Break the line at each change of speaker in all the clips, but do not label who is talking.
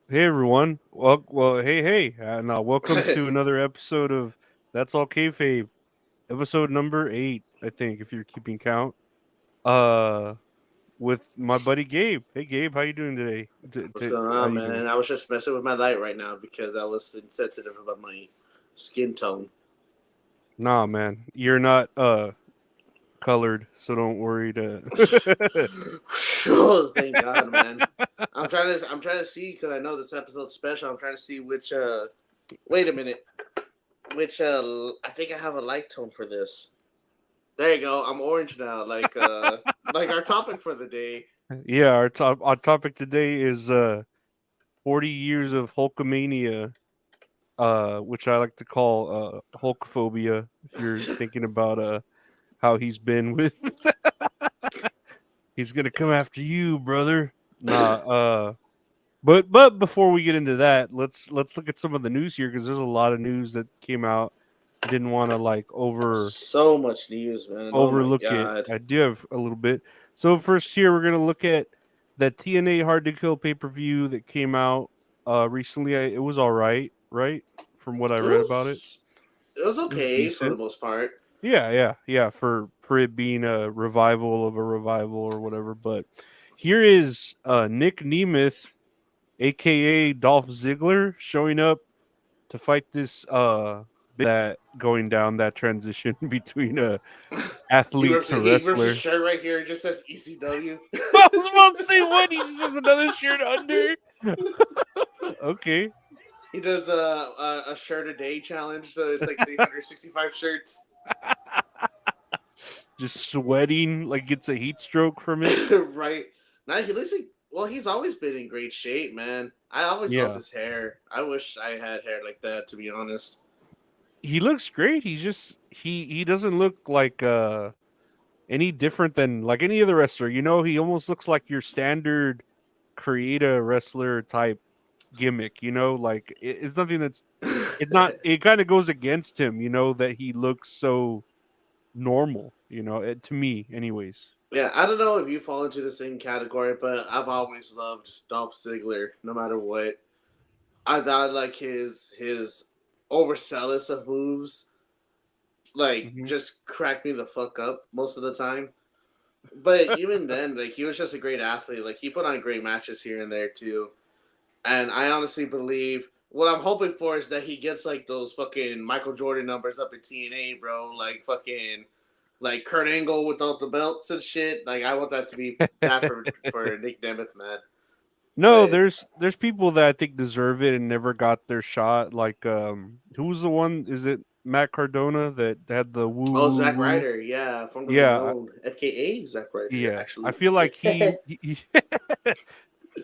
Hey everyone. Hey, and welcome to another episode of That's All Kayfabe, episode number 8, I think, if you're keeping count. Uh, with my buddy Gabe. Hey Gabe, how you doing today?
What's going
How
on,
you doing?
man? I was just messing with my light right now because I was insensitive about my skin tone.
Nah, man, you're not colored, so don't worry.
Thank God, man. I'm trying to see because I know this episode's special. I'm trying to see which. Wait a minute. Which. I think I have a light tone for this. There you go. I'm orange now. Like our topic for the day.
Yeah, our topic today is 40 years of Hulkamania, which I like to call Hulkaphobia. If you're thinking about how he's been with he's gonna come after you, brother. Nah, but before we get into that, let's look at some of the news here because there's a lot of news that came out. I didn't want to like
So much news, man. Oh my
overlook it.
God.
I do have a little bit. So first here we're gonna look at the TNA Hard to Kill pay per view that came out recently. It was all right, right? From what I
It
read about it,
was. It was
it was
okay for the
decent.
most part.
Yeah. For it being a revival of a revival or whatever. But here is Nick Nemeth, aka Dolph Ziggler, showing up to fight this that going down that transition between athlete to
He rips his
wrestler.
shirt right here. It just says ECW.
I was about to say what he just has another shirt under. Okay,
He does a shirt a day challenge, so it's like 365 shirts.
just sweating like it's a heat stroke from it.
Right now, he looks like he's always been in great shape, man. I always loved
Yeah,
his hair. I wish I had hair like that, to be honest.
he looks great. He's just he doesn't look like any different than like any other wrestler. You know, he almost looks like your standard creator wrestler type gimmick. You know, like it's nothing that's it's not. It kind of goes against him. You know that he looks so normal. You know, to me, anyways.
Yeah, I don't know if you fall into the same category, but I've always loved Dolph Ziggler, no matter what. I thought like his overzealous of moves like
Hmm.
just cracked me the fuck up most of the time. But even then, like he was just a great athlete. Like he put on great matches here and there too. And I honestly believe what I'm hoping for is that he gets like those fucking Michael Jordan numbers up in TNA, bro. Like fucking like Kurt Angle without the belts and shit. Like I want that to be that for Nick Nemeth, man.
No,
But
there's people that I think deserve it and never got their shot. Like who was the one? Is it Matt Cardona that had the woo
oh,
woo
Zack
woo?
Ryder, yeah, formerly
Yeah,
known FKA Zack Ryder,
yeah. I
actually.
feel like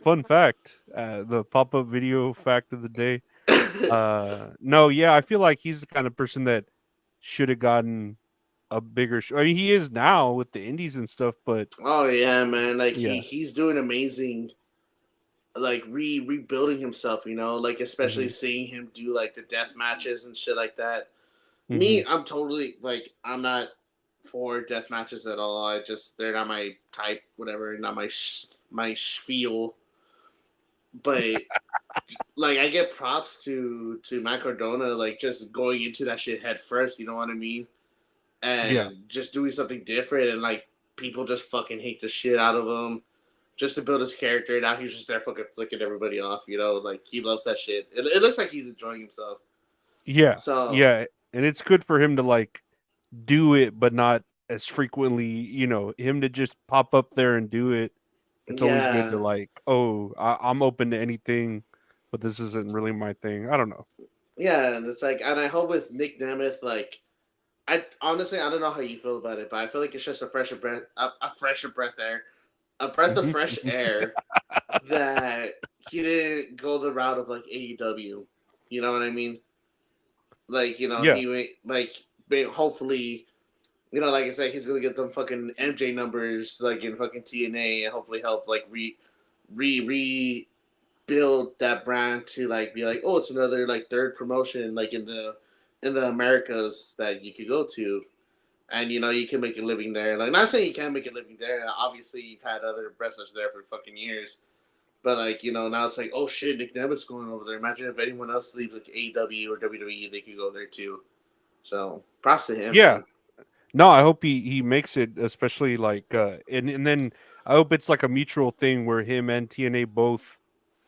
fun fact, the pop up video fact of the day. No, yeah, I feel like he's the kind of person that should have gotten a bigger. I mean, he is now with the indies and stuff, but
Oh yeah, man. Like
yeah.
he's doing amazing. Like rebuilding himself, like especially
Hmm.
seeing him do like the death matches and shit like that.
Hmm.
Me, I'm totally like I'm not for death matches at all. I just they're not my type, whatever, not my spiel. But like I get props to Matt Cardona, like just going into that shit head first. You know what I mean?
Yeah.
And just doing something different, and like people just fucking hate the shit out of him. Just to build his character, now he's just there fucking flicking everybody off. Like he loves that shit. It looks like he's enjoying himself.
Yeah.
So
Yeah. And it's good for him to like do it, but not as frequently, you know, him to just pop up there and do it. It's always good to
yeah,
like, oh, I'm open to anything, but this isn't really my thing. I don't know.
yeah, and it's like, and I hope with Nick Nemeth, like, I honestly I don't know how you feel about it, but I feel like it's just a fresher breath air, a breath of fresh air that he didn't go the route of like AEW. You know what I mean? Like
Yeah.
he went like hopefully like I said, he's gonna get them fucking MJ numbers like in fucking TNA and hopefully help like rebuild that brand to like be like, oh, it's another like third promotion like in the Americas that you could go to. And you can make a living there. Like not saying you can't make a living there. Obviously, you've had other wrestlers there for fucking years, But like now it's like, oh shit, Nick Nemeth's going over there. Imagine if anyone else leaves like AEW or WWE, they could go there too. So props to him,
Yeah.
man.
No, I hope he makes it, especially like and then I hope it's like a mutual thing where him and TNA both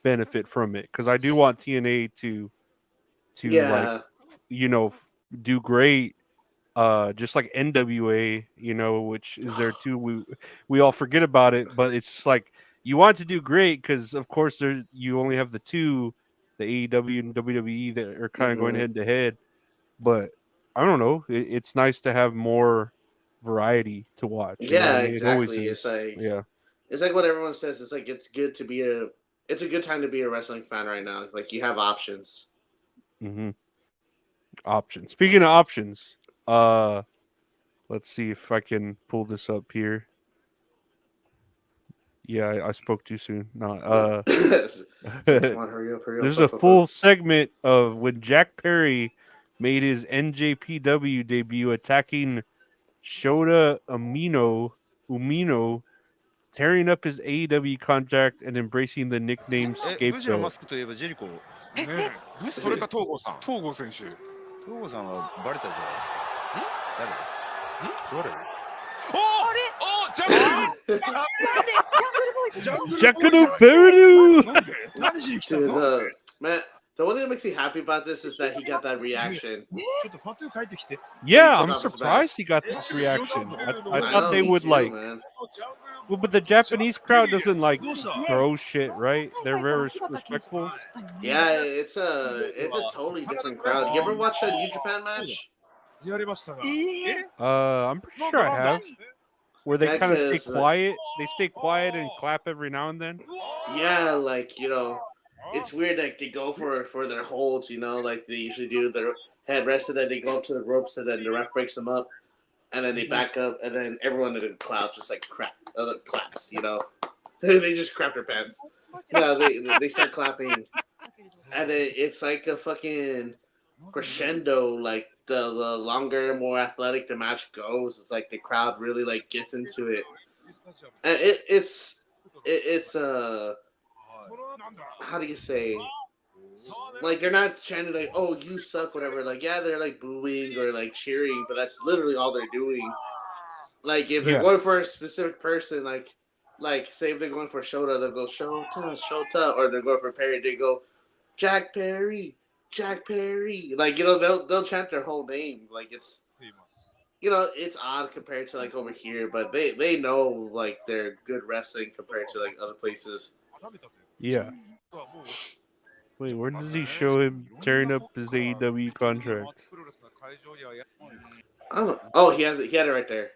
benefit from it, because I do want TNA to like
Yeah,
you know do great, just like NWA, which is there too. We all forget about it, but it's just like you want to do great because of course there you only have the two, the AEW and WWE, that are kind of going
hmm
head to head. But I don't know, it's nice to have more variety to watch. You know what I
yeah,
mean? It always
exactly.
is. Yeah.
It's like what everyone says. It's like it's a good time to be a wrestling fan right now. Like you have options.
hmm Options. Speaking of options, uh, let's see if I can pull this up here. Yeah, I spoke too soon. No,
It's like, come on, hurry up,
there's a
fuck.
full segment of when Jack Perry made his NJPW debut, attacking Shota Umino, tearing up his AEW contract and embracing the nickname
武士のマ
Scapegoat.
スクといえばジェリコ。
ねえ、それか東郷さん。東郷選手。
東郷さんはバレたじゃないですか。誰？
どれ？おジャングルジャングル
Jack Perry!
なんで何しに来た
Dude,
の
man, the one thing that makes me happy about this is that he got that reaction.
ちょっとファトゥー帰ってきて。
Yeah,
He took
I'm
off his
surprised
mask.
he got this reaction. I
I
thought
know,
they
me
would
too,
like,
man.
well, but the Japanese crowd doesn't like throw shit, right? They're very respectful.
Yeah, it's a totally different crowd. You ever watch a New Japan match?
やりましたが。
I'm pretty sure I have. Where they
Yeah,
kind of stay
'cause,
quiet. They stay quiet and clap every now and then.
yeah, like it's weird. Like they go for their holds. Like they usually do their head rest, and then they go up to the ropes, and then the ref breaks them up, and then they back up, and then everyone in the crowd just like claps. They just crap their pants. No, they start clapping, and it's like a fucking crescendo. Like the longer, more athletic the match goes, it's like the crowd really like gets into it, and it's how do you say, like they're not chanting like, oh you suck, whatever. Like yeah, they're like booing or like cheering, but that's literally all they're doing. Like if they're
Yeah.
going for a specific person, like say if they're going for Shota, they'll go Shota, or they're going for Perry, they go Jack Perry, Jack Perry. Like they'll chant their whole name. Like it's odd compared to like over here, but they know like they're good wrestling compared to like other places.
Yeah. Wait, where does he show him tearing up his AEW contract?
I don't know. Oh, he had it right there.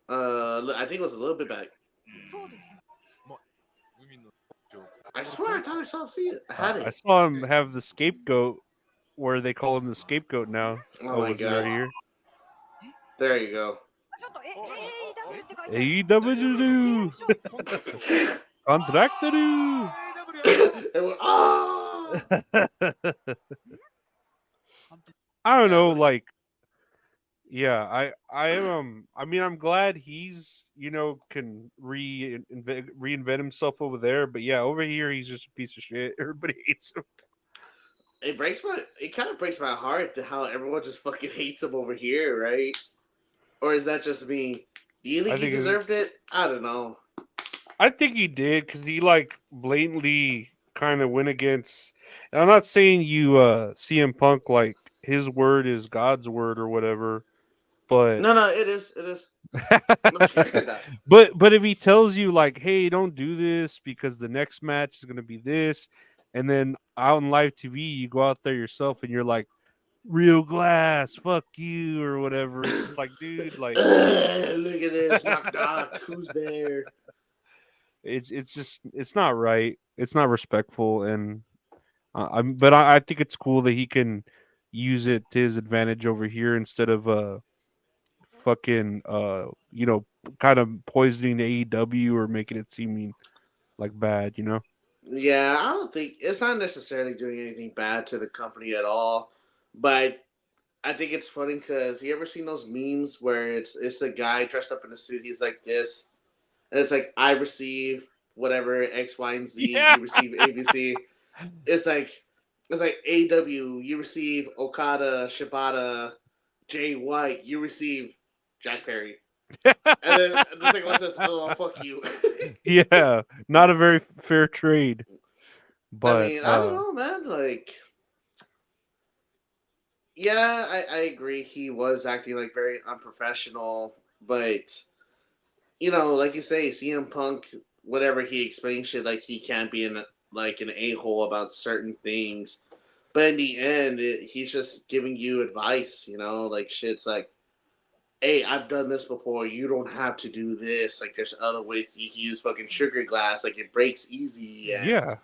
I think it was a little bit back. I swear I thought I saw him see it. I had
I
it.
saw him have the scapegoat, where they call him the scapegoat now.
Oh my
was it
god.
right here?
There you go.
AEW contractor.
Oh!
I don't know, like, yeah, I am. I mean, I'm glad he's can reinvent himself over there, but yeah, over here he's just a piece of shit. Everybody hates him.
It kind of breaks my heart to how everyone just fucking hates him over here, right? Or is that just me? Do you think he deserved it? I don't know.
I think he did, because he like blatantly kind of went against. And I'm not saying you CM Punk, like his word is God's word or whatever, but
No, it is. It is.
but if he tells you like, hey, don't do this because the next match is gonna be this, and then out on live TV you go out there yourself and you're like, real glass, fuck you or whatever. It's just like, dude, like,
look at this, knock, who's there?
it's just it's not right. It's not respectful, and but I think it's cool that he can use it to his advantage over here instead of fucking kind of poisoning AEW or making it seem like bad.
Yeah, I don't think it's not necessarily doing anything bad to the company at all, but I think it's funny because you ever seen those memes where it's the guy dressed up in a suit, he's like this, and it's like I receive whatever X, Y, and Z.
Yeah.
You receive ABC. It's like AW. You receive Okada, Shibata, Jay White. You receive Jack Perry. And then the second one says, "Oh, fuck you."
Yeah, not a very fair trade.
I
But
mean, I don't know, man. Like, yeah, I agree. He was acting like very unprofessional, but like you say, CM Punk, whatever he explains shit, like he can't be like an a hole about certain things. But in the end, he's just giving you advice. Like shit's like, hey, I've done this before. You don't have to do this. Like, there's other ways you can use fucking sugar glass. Like, it breaks easy, and
yeah,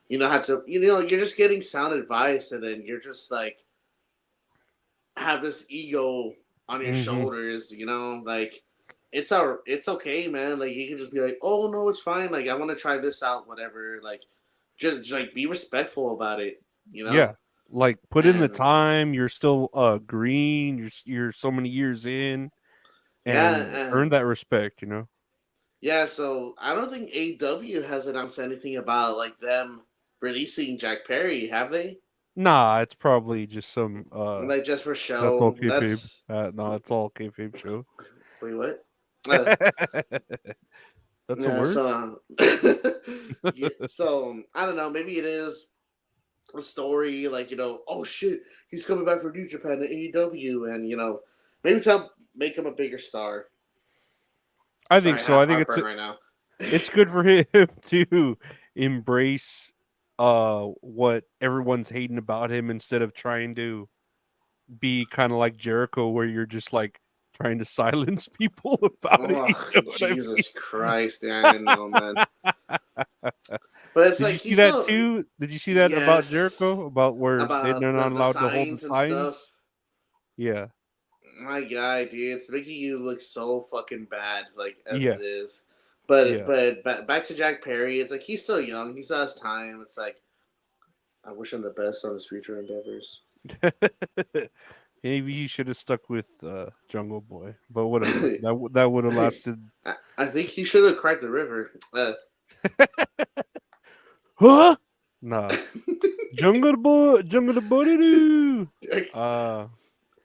you know how to. You're just getting sound advice, and then you're just like have this ego on your shoulders. Like it's okay, man. Like you can just be like, oh no, it's fine. Like I want to try this out, whatever. Like just like be respectful about it.
yeah. Like put in the
And
time. You're still green. You're so many years in,
yeah,
and earn
and
that respect.
yeah. So I don't think AW has announced anything about like them releasing Jack Perry, have they?
Nah, it's probably just some
Like just for
That's all
show.
kayfabe.
That's
No, it's all kayfabe show.
wait, what? Uh,
That's a
yeah.
word.
So yeah, so I don't know. Maybe it is a story like oh shit, he's coming back from New Japan to AEW, and maybe to help make him a bigger star.
I think
Sorry, I
so.
have
I think
heartburn right now.
it's good for him to embrace what everyone's hating about him instead of trying to be kind of like Jericho, where you're just like trying to silence people about it. You
Oh
know what I mean?
Jesus Christ! Yeah, I know, man. But it's
Did
like
you see
he's
that
still
too? Did you see that about
yes
Jericho about where they're
about
not
the
allowed to hold the
signs and stuff.
signs? Yeah,
My God, dude, it's making you look so fucking bad, like as
yeah,
it is. But
yeah.
back to Jack Perry. It's like he's still young. He still has time. It's like I wish him the best on his future endeavors.
Maybe he should have stuck with Jungle Boy, but whatever. That would have lasted.
I think he should have cried the river.
Huh? Nah. Jungle Boy, Jungle Boy.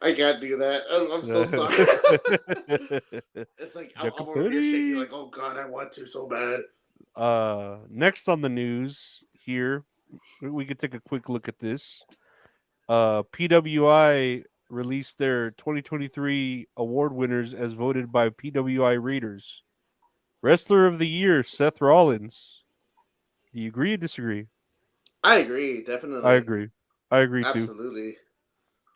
I can't do that. I'm so sorry. It's like I'm over here shaking, like, oh god, I want to so bad.
Next on the news here, we could take a quick look at this. PWI released their 2023 award winners as voted by PWI readers. Wrestler of the Year, Seth Rollins. Do you agree or disagree?
I agree,
I
definitely,
agree. I agree too.
absolutely.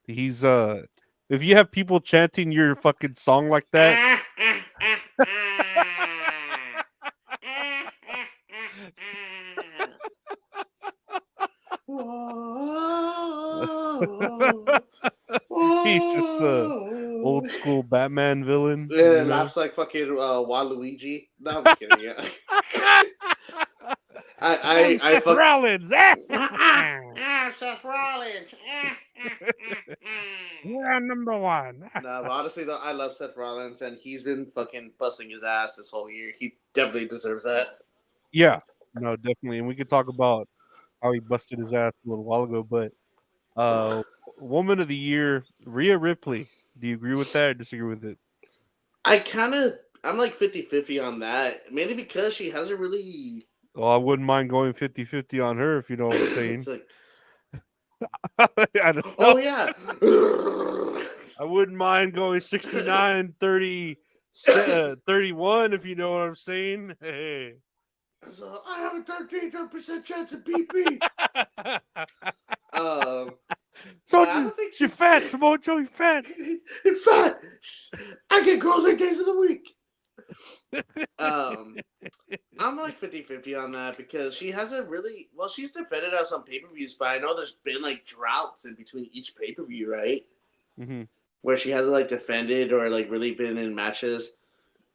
He's if you have people chanting your fucking song like that, he's just a old school Batman villain,
Yeah, it laughs like fucking Waluigi. No, I'm just kidding. Yeah.
I'm
I
Seth
fuck.
Rollins.
Seth Rollins.
We're number one.
No, but honestly though, I love Seth Rollins, and he's been fucking busting his ass this whole year. He definitely deserves that.
Yeah, no, definitely, and we could talk about how he busted his ass a little while ago. But Woman of the Year, Rhea Ripley. Do you agree with that or disagree with it?
I'm like 50-50 on that, mainly because she hasn't really.
Well, I wouldn't mind going 50-50 on her if you know what I'm saying.
It's like,
I don't know.
oh yeah.
I wouldn't mind going 69, 30, 31 if you know what I'm saying. Hey.
So I have a 13% chance to beat me.
So
I don't think
you're
she's
fat, Samojo, you're fat.
In fact, I get girls 8 days of the week. I'm like 50-50 on that because she hasn't really. Well, she's defended us on pay-per-views, but I know there's been like droughts in between each pay-per-view, right?
Mm-hmm.
Where she hasn't like defended or like really been in matches,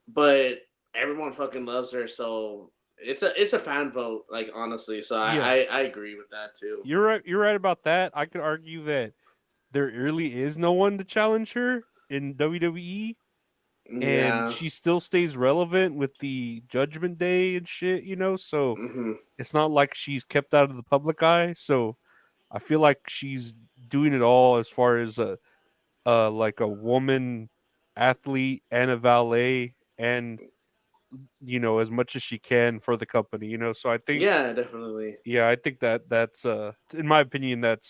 but everyone fucking loves her, so it's a fan vote, like honestly. So
Yeah.
I agree with that too.
You're right. You're right about that. I could argue that there really is no one to challenge her in WWE. and
Yeah.
she still stays relevant with the Judgment Day and shit. So
Hmm.
it's not like she's kept out of the public eye. So I feel like she's doing it all as far as like a woman athlete and a valet and as much as she can for the company. So I think
Yeah, definitely.
yeah, I think that's in my opinion that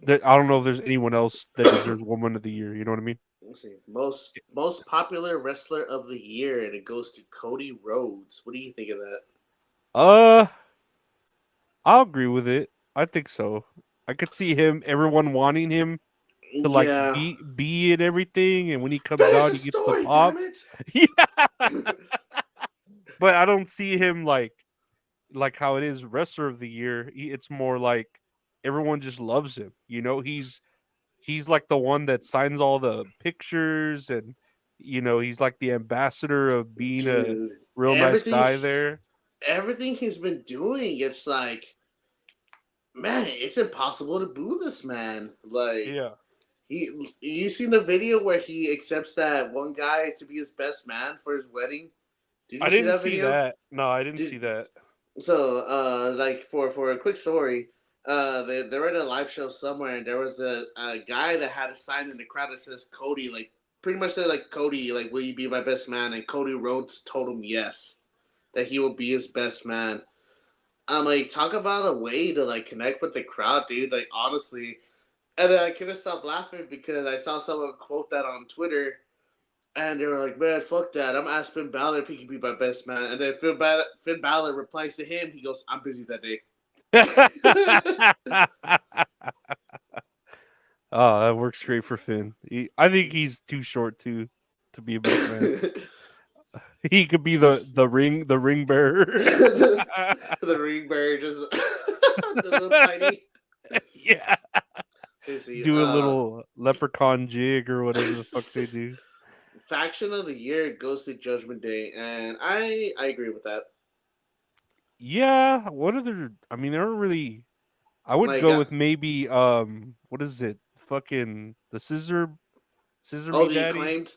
I don't know if there's anyone else that deserves woman of the year. You know what I mean?
Let's see. Most popular wrestler of the year, and it goes to Cody Rhodes. What do you think of that?
Uh, I'll agree with it. I think so. I could see everyone wanting him to like
Yeah.
be in everything, and when he comes
Finish
out,
the
he gets the
story,
pop.
damn it!
Yeah, but I don't see him like how it is wrestler of the year. It's more like everyone just loves him. He's like the one that signs all the pictures, and he's like the ambassador of being a
Dude,
real nice
everything,
guy there.
everything he's been doing, it's like, man, it's impossible to boo this man. Like,
Yeah,
you seen the video where he accepts that one guy to be his best man for his wedding? Did you
I
see
didn't
that
see
video?
that. No, I didn't
Did
see that.
So, like for a quick story, they were at a live show somewhere, and there was a guy that had a sign in the crowd that says Cody, like pretty much said like Cody, like will you be my best man? And Cody Rhodes told him yes, that he will be his best man. I'm like, talk about a way to like connect with the crowd, dude. Like honestly, and then I couldn't stop laughing because I saw someone quote that on Twitter. And they were like, man, fuck that. I'm asking Finn Balor if he can be my best man. And then Finn Balor replies to him. He goes, I'm busy that day.
Oh, that works great for Finn. I think he's too short to be a best man. He could be the
Just
the ring bearer.
the ring bearer just the little tiny.
Yeah,
Let's see.
do a little leprechaun jig or whatever the fuck they do.
Faction of the year goes to Judgment Day, and I agree with that.
Yeah, what other? I mean, there aren't really. I would
Like,
go with maybe what is it? Fucking the scissor me
oh, the
daddy.
acclaimed.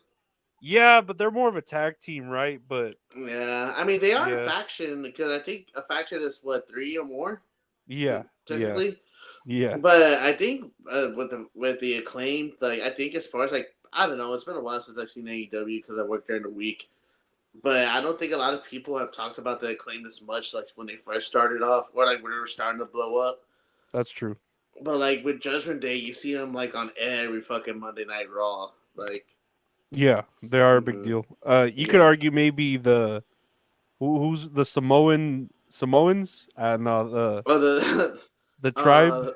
Yeah, but they're more of a tag team, right? But
Yeah, I mean they are a
yeah,
faction because I think a faction is what, three or more,
yeah, yeah,
technically.
yeah.
But I think with the acclaim, like I think as far as like I don't know, it's been a while since I've seen AEW because I worked during the week. But I don't think a lot of people have talked about the acclaim as much, like when they first started off, or like when they were starting to blow up.
That's true.
But like with Judgment Day, you see them like on every fucking Monday Night Raw. Like,
Yeah, they are a big
mm-hmm.
deal. You could
Yeah,
argue maybe who's the Samoans and
oh the
the tribe,
uh,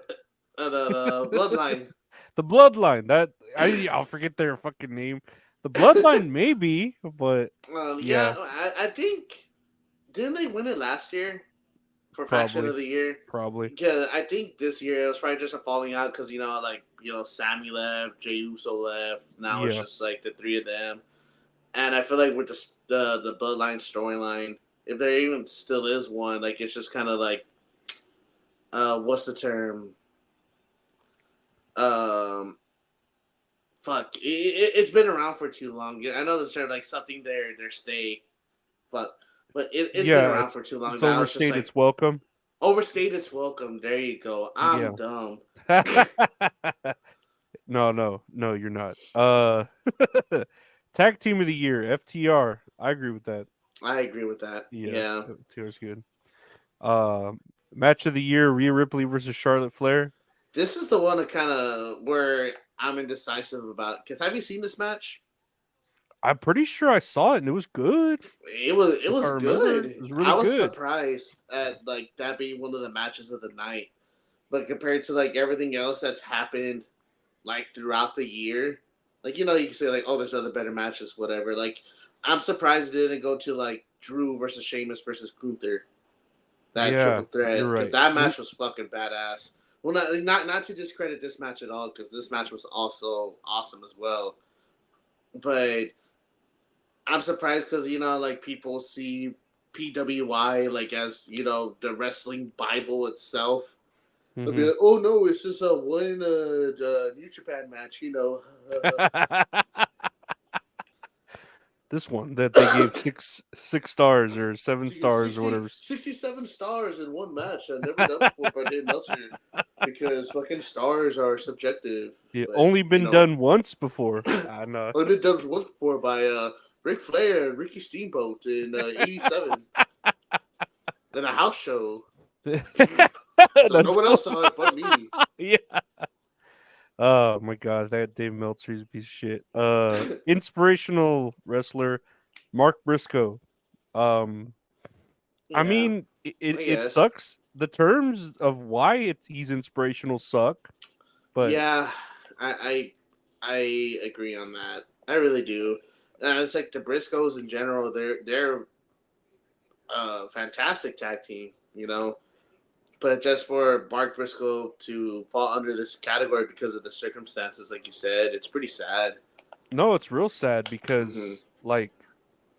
the Bloodline.
the bloodline. I'll forget their fucking name. The bloodline maybe, but
Yeah,
yeah,
I think didn't they win it last year for Faction
probably,
of the Year?
probably.
Yeah, I think this year it was probably just a falling out because Sammy left, Jey Uso left. Now it's
Yeah,
just like the three of them, and I feel like with the Bloodline storyline, if there even still is one, like it's just kind of like what's the term? Um, fuck, it's been around for too long. I know the term like something their stay, fuck, but it's been
yeah.
around
It's
for too long.
it's
Now it's just
overstayed
like
its welcome.
overstayed its welcome. There you go. I'm
Yeah.
dumb.
No, you're not. Tag team of the year, FTR. I agree with that.
I agree with that.
Yeah,
Yeah.
FTR's good. Match of the year, Rhea Ripley versus Charlotte Flair.
This is the one that kind of where I'm indecisive about. Because have you seen this match?
I'm pretty sure I saw it and it was good.
It
If I
was
remember,
good.
it was really
I was
good.
surprised at like that being one of the matches of the night. But compared to like everything else that's happened like throughout the year, like you can say like, oh, there's other better matches, whatever. Like I'm surprised it didn't go to like Drew versus Sheamus versus Gunther, that
Yeah,
triple threat,
you're
because
right.
that match was fucking badass. Well, not to discredit this match at all, because this match was also awesome as well. But I'm surprised because like people see PWI like as the wrestling Bible itself. They'll be
Hmm.
like, oh no, it's just a one New Japan match,
This one that they gave six stars or 7 stars or whatever.
67 stars in one match. I've never done before by Dave Meltzer because fucking stars are subjective.
Yeah,
But,
only been done once before. I know.
only been done once before by Ric Flair and Ricky Steamboat in '87 in a house show. So no one else saw it but me.
Yeah. Oh my god, that Dave Meltzer's a piece of shit. Inspirational wrestler, Mark Briscoe. I
Yeah,
mean,
I
it
guess.
sucks. The terms of why he's inspirational suck, but
Yeah, I agree on that. I really do. It's like the Briscoes in general. They're a fantastic tag team, you know. But just for Mark Briscoe to fall under this category because of the circumstances, like you said, it's pretty sad.
no, it's real sad
Hmm.
because like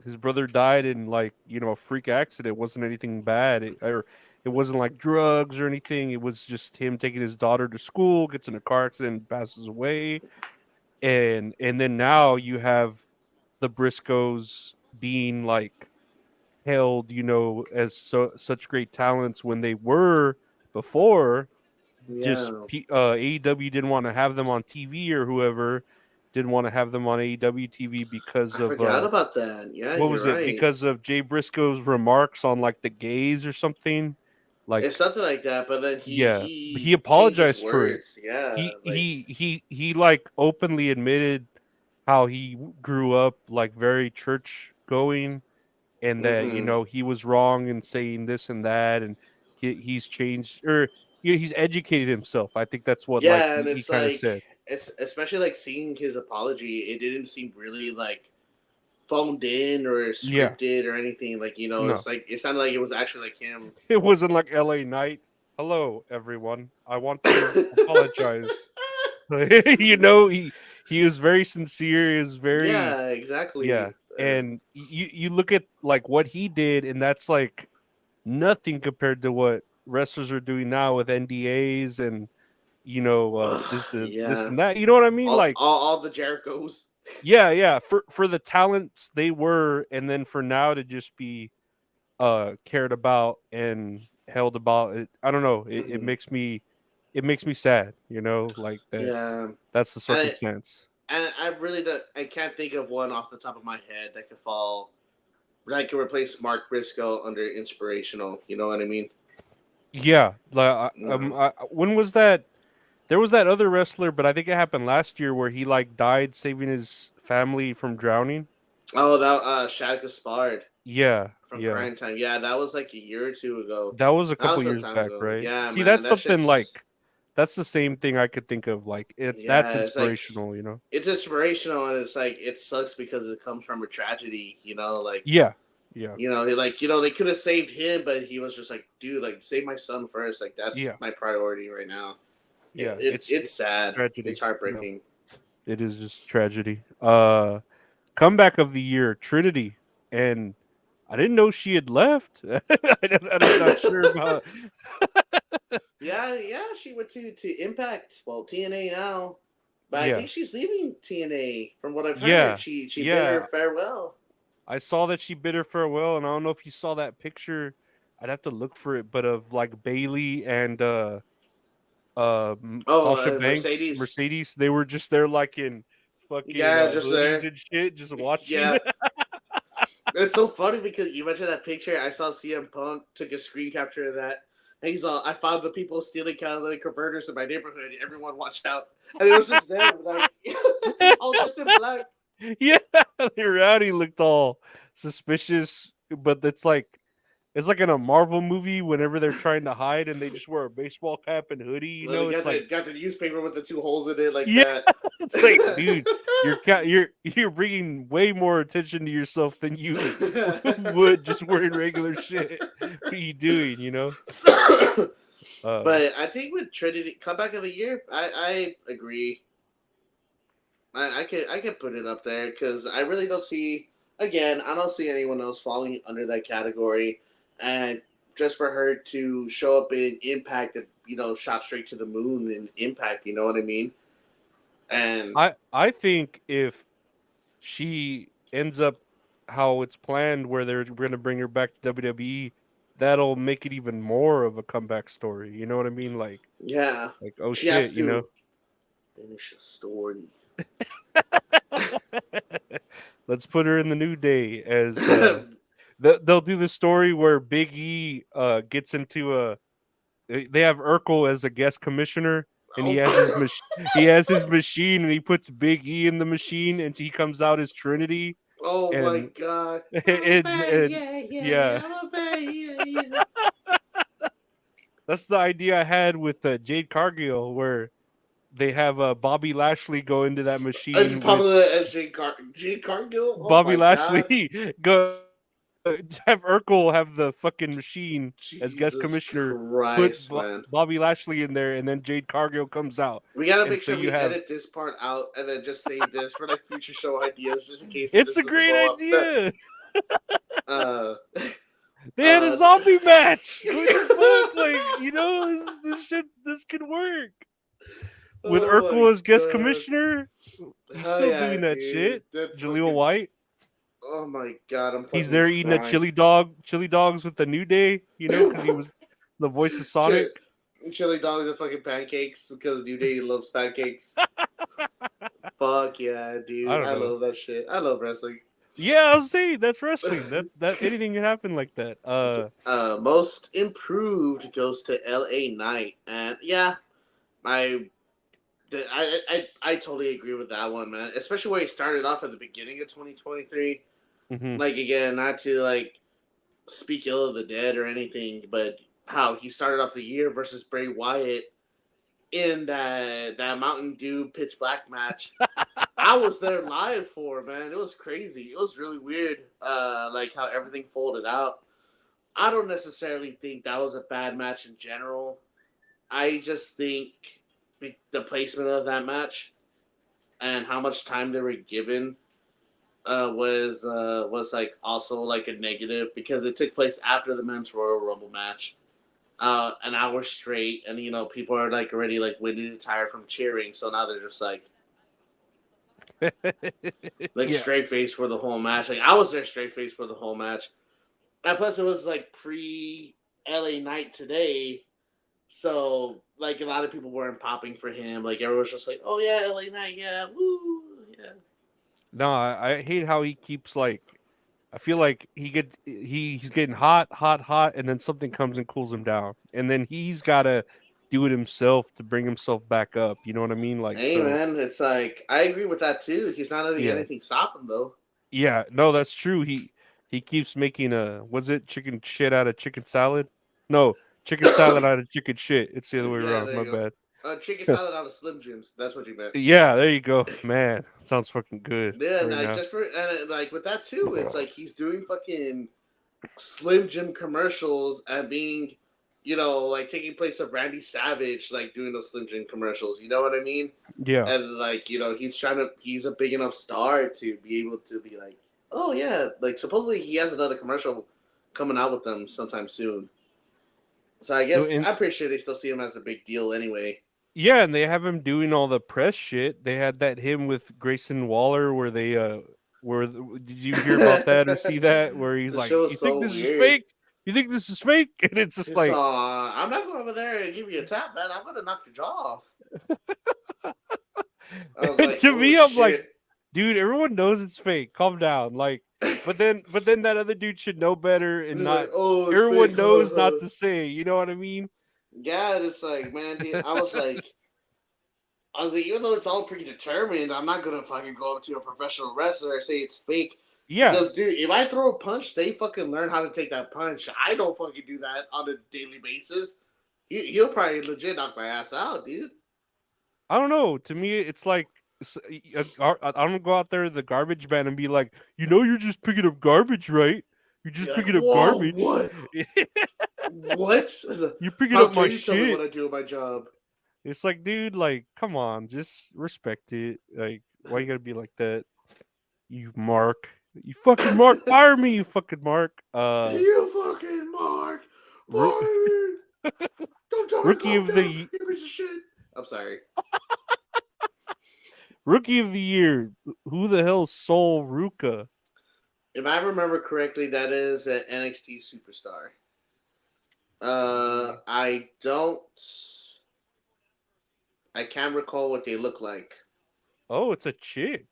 his brother died in like a freak accident. It wasn't anything bad, or it wasn't like drugs or anything. It was just him taking his daughter to school, gets in a car accident, passes away, and then now you have the Briscoes being like held, as such great talents when they were before. Just
Yeah,
AEW didn't want to have them on TV, or whoever didn't want to have them on AEW TV because
I
of
forgot about that. Yeah,
what
you're
was it?
right.
Because of Jay Briscoe's remarks on like the gays or something.
It's
Like,
something like that. But then
yeah, he
he changed his
apologized for it.
words. Yeah,
He
like
he he like openly admitted how he grew up like very church going, and that
hmm
he was wrong in saying this and that, and he's changed, or he's educated himself. I think that's what like
yeah, and
he
it's
kind of
like
said.
it's especially like seeing his apology. It didn't seem really like phoned in or
Yeah,
scripted or anything. Like
no,
it's like it sounded like it was actually like him.
it wasn't like LA Knight. Hello, everyone. I want to apologize. He was very sincere. He was very,
Yeah,
yeah.
exactly.
And you look at like what he did, and that's like nothing compared to what wrestlers are doing now with NDAs and this
Yeah,
and that. You know what I mean? Like,
all the Jerichos.
yeah. For the talents they were, and then for now to just be cared about and held about it. I don't know. It
Hmm.
makes me sad. Like that.
Yeah,
That's the
and
circumstance.
I really don't, I can't think of one off the top of my head that could fall that could replace Mark Briscoe under inspirational. You know what I mean?
Yeah. Like,
No.
when was that? There was that other wrestler, but I think it happened last year where he like died saving his family from drowning.
Oh, that Shad Gaspard
Yeah,
from
yeah.
Crying Time. Yeah, that was like a year or two ago.
That was a
That
couple
was some
years
time
back,
ago.
right?
Yeah,
See,
man,
that's
that
something
shit's
like that's the same thing I could think of. Like that's
yeah. It's like
inspirational.
it's inspirational, and it's like it sucks because it comes from a tragedy. Like
Yeah, yeah,
they could have saved him, but he was just like, dude, like save my son first. Like that's
yeah,
my priority right now.
yeah.
It's sad. It's
Tragedy.
heartbreaking.
It is just tragedy. Comeback of the year, Trinity, and I didn't know she had left. I'm not sure about.
Yeah. She went to Impact. Well, TNA now, but I
Yeah,
think she's leaving TNA. From what I've heard,
yeah,
she bid her
yeah.
farewell.
I saw that she bid her farewell, and I don't know if you saw that picture. I'd have to look for it, but of like Bailey and
Oh,
Sasha Banks,
Mercedes.
Mercedes, they were just there like in fucking
Yeah, just
hoodies
there.
and shit, just watching.
Yeah, it's so funny because you mentioned that picture. I saw CM Punk took a screen capture of that. And he's all, I found the people stealing catalytic converters in my neighborhood. Everyone watch out. And it was just them, like, all dressed in black.
Yeah, the rowdy looked all suspicious, but it's like in a Marvel movie whenever they're trying to hide and they just wear a baseball cap and hoodie.
Literally
It's like,
got the newspaper with the two holes in it like
yeah,
that.
it's like, dude, you're bringing way more attention to yourself than you would just wearing regular shit. What are you doing? Uh,
But I think with Trinity comeback of the year, I agree. I can put it up there because I really don't see I don't see anyone else falling under that category, and just for her to show up in Impact and shot straight to the moon in Impact, you know what I mean? And
I think if she ends up how it's planned, where they're going to bring her back to WWE, that'll make it even more of a comeback story. You know what I mean?
Yeah.
Like oh
She has
shit, you know.
to finish the story.
Let's put her in the New Day as they'll do the story where Big E gets into a. They have Urkel as a guest commissioner, and he has his
Oh,
he has his machine, and he puts Big E in the machine, and he comes out as Trinity,
oh my
and
god. I'm a bad,
and
yeah, yeah.
yeah,
I'm a bad, yeah, yeah.
that's the idea I had with Jade Cargill, where they have Bobby Lashley go into that
It's
machine with
probably as Jade Cargill. Oh
Bobby
my god.
Lashley go have Urkel have the fucking machine as guest
Jesus
commissioner, put
Christ, man.
Bobby Lashley in there, and then Jade Cargill comes out,
We gotta
and
make
so
sure
you
we
have.
edit this part out and then just save this for like future show ideas, just in case
It's
this
a
doesn't
great
blow up.
idea.
uh,
They had a zombie match. What the fuck? Like,
oh
this shit, this could work. With
my
Urkel as guest
god.
commissioner, he's
Hell
still
yeah,
doing that
dude.
shit.
That
Jaleel
fucking.
White,
Oh my god, I'm
he's
fucking
there eating a
crying.
chili dogs with the New Day, because he was the voice of
Chi-
Sonic.
Chili dogs and fucking pancakes because New Day loves pancakes. Fuck yeah,
I
dude.
don't
I
know.
love that shit. I love wrestling.
Yeah, I was saying that's wrestling. That anything can happen like that.
Most improved goes to LA Knight. And yeah, I I totally agree with that one, man. Especially where he started off at the beginning of 2023.
Mhm.
Like again, not to like speak ill of the dead or anything, but how he started off the year versus Bray Wyatt in that Mountain Dew Pitch Black match. I was there live for, man. It was crazy. It was really weird. Like how everything folded out. I don't necessarily think that was a bad match in general. I just think the placement of that match and how much time they were given was like also like a negative because it took place after the men's Royal Rumble match, an hour straight, and people are like already like winded and tired from cheering, so now they're just like
Yeah.
straight face for the whole match. Like I was there straight face for the whole match, and plus it was like pre LA Night today, so like a lot of people weren't popping for him. Like everyone's just like, oh yeah, LA Night, yeah, woo, yeah.
No, I hate how he keeps like. I feel like he's getting hot, hot, hot, and then something comes and cools him down, and then he's gotta do it himself to bring himself back up. You know what I mean? Like
Hey
so.
man, it's like I agree with that too. He's not letting
Yeah.
anything stop him though.
Yeah. No, that's true. He keeps making was it chicken shit out of chicken salad? No, chicken salad out of chicken shit. It's the other way
Yeah,
around.
there
My
you go.
bad.
Chicken salad out of Slim Jims. That's what you meant.
Yeah, there you go. Man, sounds fucking good
Yeah, and
right
I
now.
just and like with that too, it's like he's doing fucking Slim Jim commercials and being, like taking place of Randy Savage, like doing those Slim Jim commercials. You know what I mean?
Yeah.
And like he's a big enough star to be able to be like, oh yeah, like supposedly he has another commercial coming out with them sometime soon. So I
No,
guess
and
I'm pretty sure they still see him as a big deal anyway.
yeah, and they have him doing all the press shit. They had that him with Grayson Waller where they did you hear about that or see that where he's
The
like,
show
"You
is
think
so
this is
weird.
fake? You think this is fake?" And it's just
It's
like
I'm not going over there and give you a tap, man. I'm gonna knock your jaw off. I was
and
like,
to
oh
me I'm like,
shit.
"Dude, everyone knows it's fake. Calm down." Like, but then that other dude should know better and
He's like,
not
oh, it's fake.
everyone
Huh,
knows not
huh.
to say, you know what I mean?
Yeah, it's like, man, dude, I was like, even though it's all predetermined, I'm not gonna fucking go up to a professional wrestler and say it's fake.
Yeah.
Because, dude, if I throw a punch, they fucking learn how to take that punch. I don't fucking do that on a daily basis. He'll probably legit knock my ass out, dude.
I don't know. To me, it's like I don't go out there to the garbage man and be like, you're just picking up garbage, right? You're just
You're like,
picking up
whoa,
garbage.
what? What?
You're picking
How
up
dare
my
you tell me what
shit.
I do in my job?
It's like, dude, like, come on, just respect it. Like, why you gotta be like that? You Mark, you fucking Mark, fire me, you fucking Mark.
You fucking Mark!
Ro-
Marty! Don't tell me to
rookie
calm
of the
down, you piece of shit! I'm sorry.
rookie of the year. Who the hell's Sol Ruka?
If I remember correctly, that is an NXT superstar. I don't. I can't recall what they look like.
Oh, it's a chick.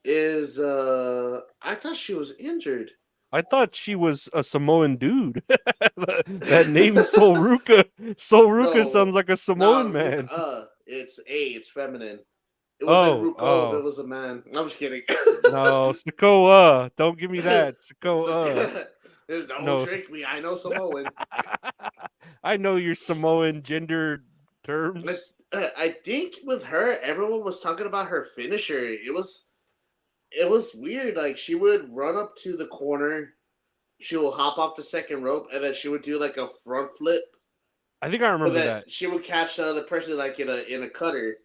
I thought she was injured.
I thought she was a Samoan dude. That name Solruka. Solruka
No,
sounds like a
no,
Samoan
Rook.
man.
It's feminine. It would have been
Oh,
Ruko if it
oh.
was a man. I'm just kidding.
No, Sakoa. Don't give me that. Sakoa.
So, don't
No.
trick me. I know Samoan.
I know your Samoan gender
But,
terms.
I think with her, everyone was talking about her finisher. It was weird. Like she would run up to the corner, she will hop off the second rope, and then she would do like a front flip.
I think I
But
remember
then
that.
she would catch the other person like in a cutter.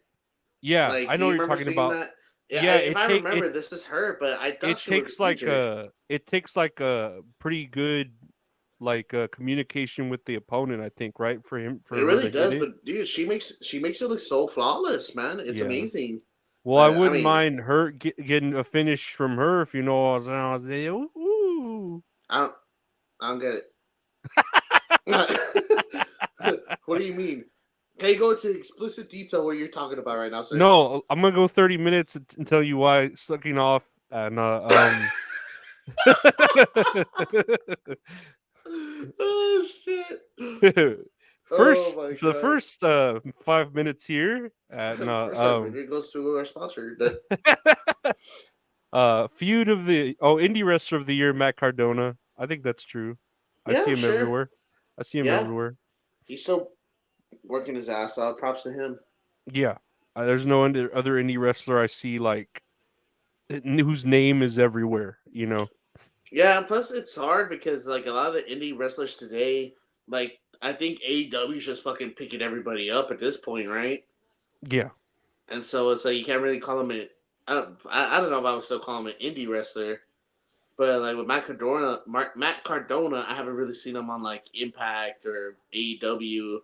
Yeah,
Like,
I
do
know
you
what you're
remember
talking
seeing
about.
that? Yeah,
Yeah,
if I remember, this is her, but I thought she was injured.
it takes like a pretty good like communication with the opponent, I think, right?
It
For her
really
to hit
does,
it.
but dude, she makes it look so flawless, man. It's
Yeah.
amazing.
Well, I
I
wouldn't
mean,
mind her getting a finish from her if you know what I was saying. Ooh.
I don't get it. What do you mean? Can you go into explicit detail what you're talking about right now, sir?
No, I'm gonna go 30 minutes and tell you why sucking off and
Oh shit! Oh
first
my
for the
god!
first 5 minutes here and
First time it goes to our sponsor.
feud of the indie wrestler of the year, Matt Cardona. I think that's true. I see
Yeah,
him
sure.
everywhere. I see him
Yeah,
everywhere.
he's still working his ass off. Props to him.
Yeah. There's no other indie wrestler I see like whose name is everywhere, you know.
Yeah, plus it's hard because like a lot of the indie wrestlers today, like I think AEW is just fucking picking everybody up at this point, right?
Yeah.
And so it's like you can't really call him a. I don't know if I would still call him an indie wrestler, but like with Matt Cardona, I haven't really seen him on like Impact or AEW.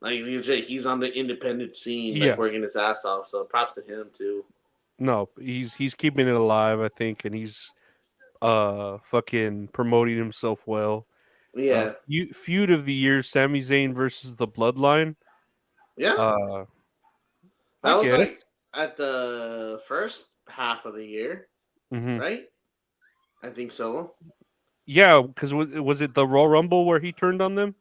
Like he's on the independent scene, like
Yeah.
working his ass off. So props to him too.
No, he's keeping it alive, I think, and he's fucking promoting himself well.
Yeah,
Feud of the year, Sami Zayn versus the Bloodline.
yeah.
Uh I
That was
get it.
like at the first half of the year,
Hmm.
right? I think so.
Yeah, because was it the Royal Rumble where he turned on them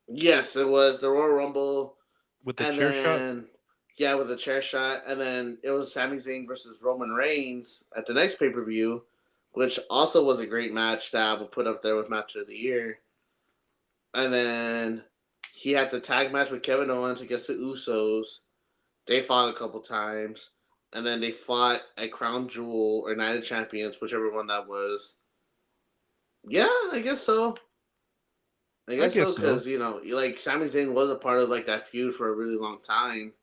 Yes, it was the Royal Rumble,
with the
and
chair shot?
then yeah, with a chair shot, and then it was Sami Zayn versus Roman Reigns at the next pay-per-view, which also was a great match that I would put up there with match of the year. And then he had the tag match with Kevin Owens against the Usos. They fought a couple times, and then they fought at Crown Jewel or Night of Champions, whichever one that was. Yeah, I guess so. I
I
guess so
guess so.
because like Sami Zayn was a part of like that feud for a really long time.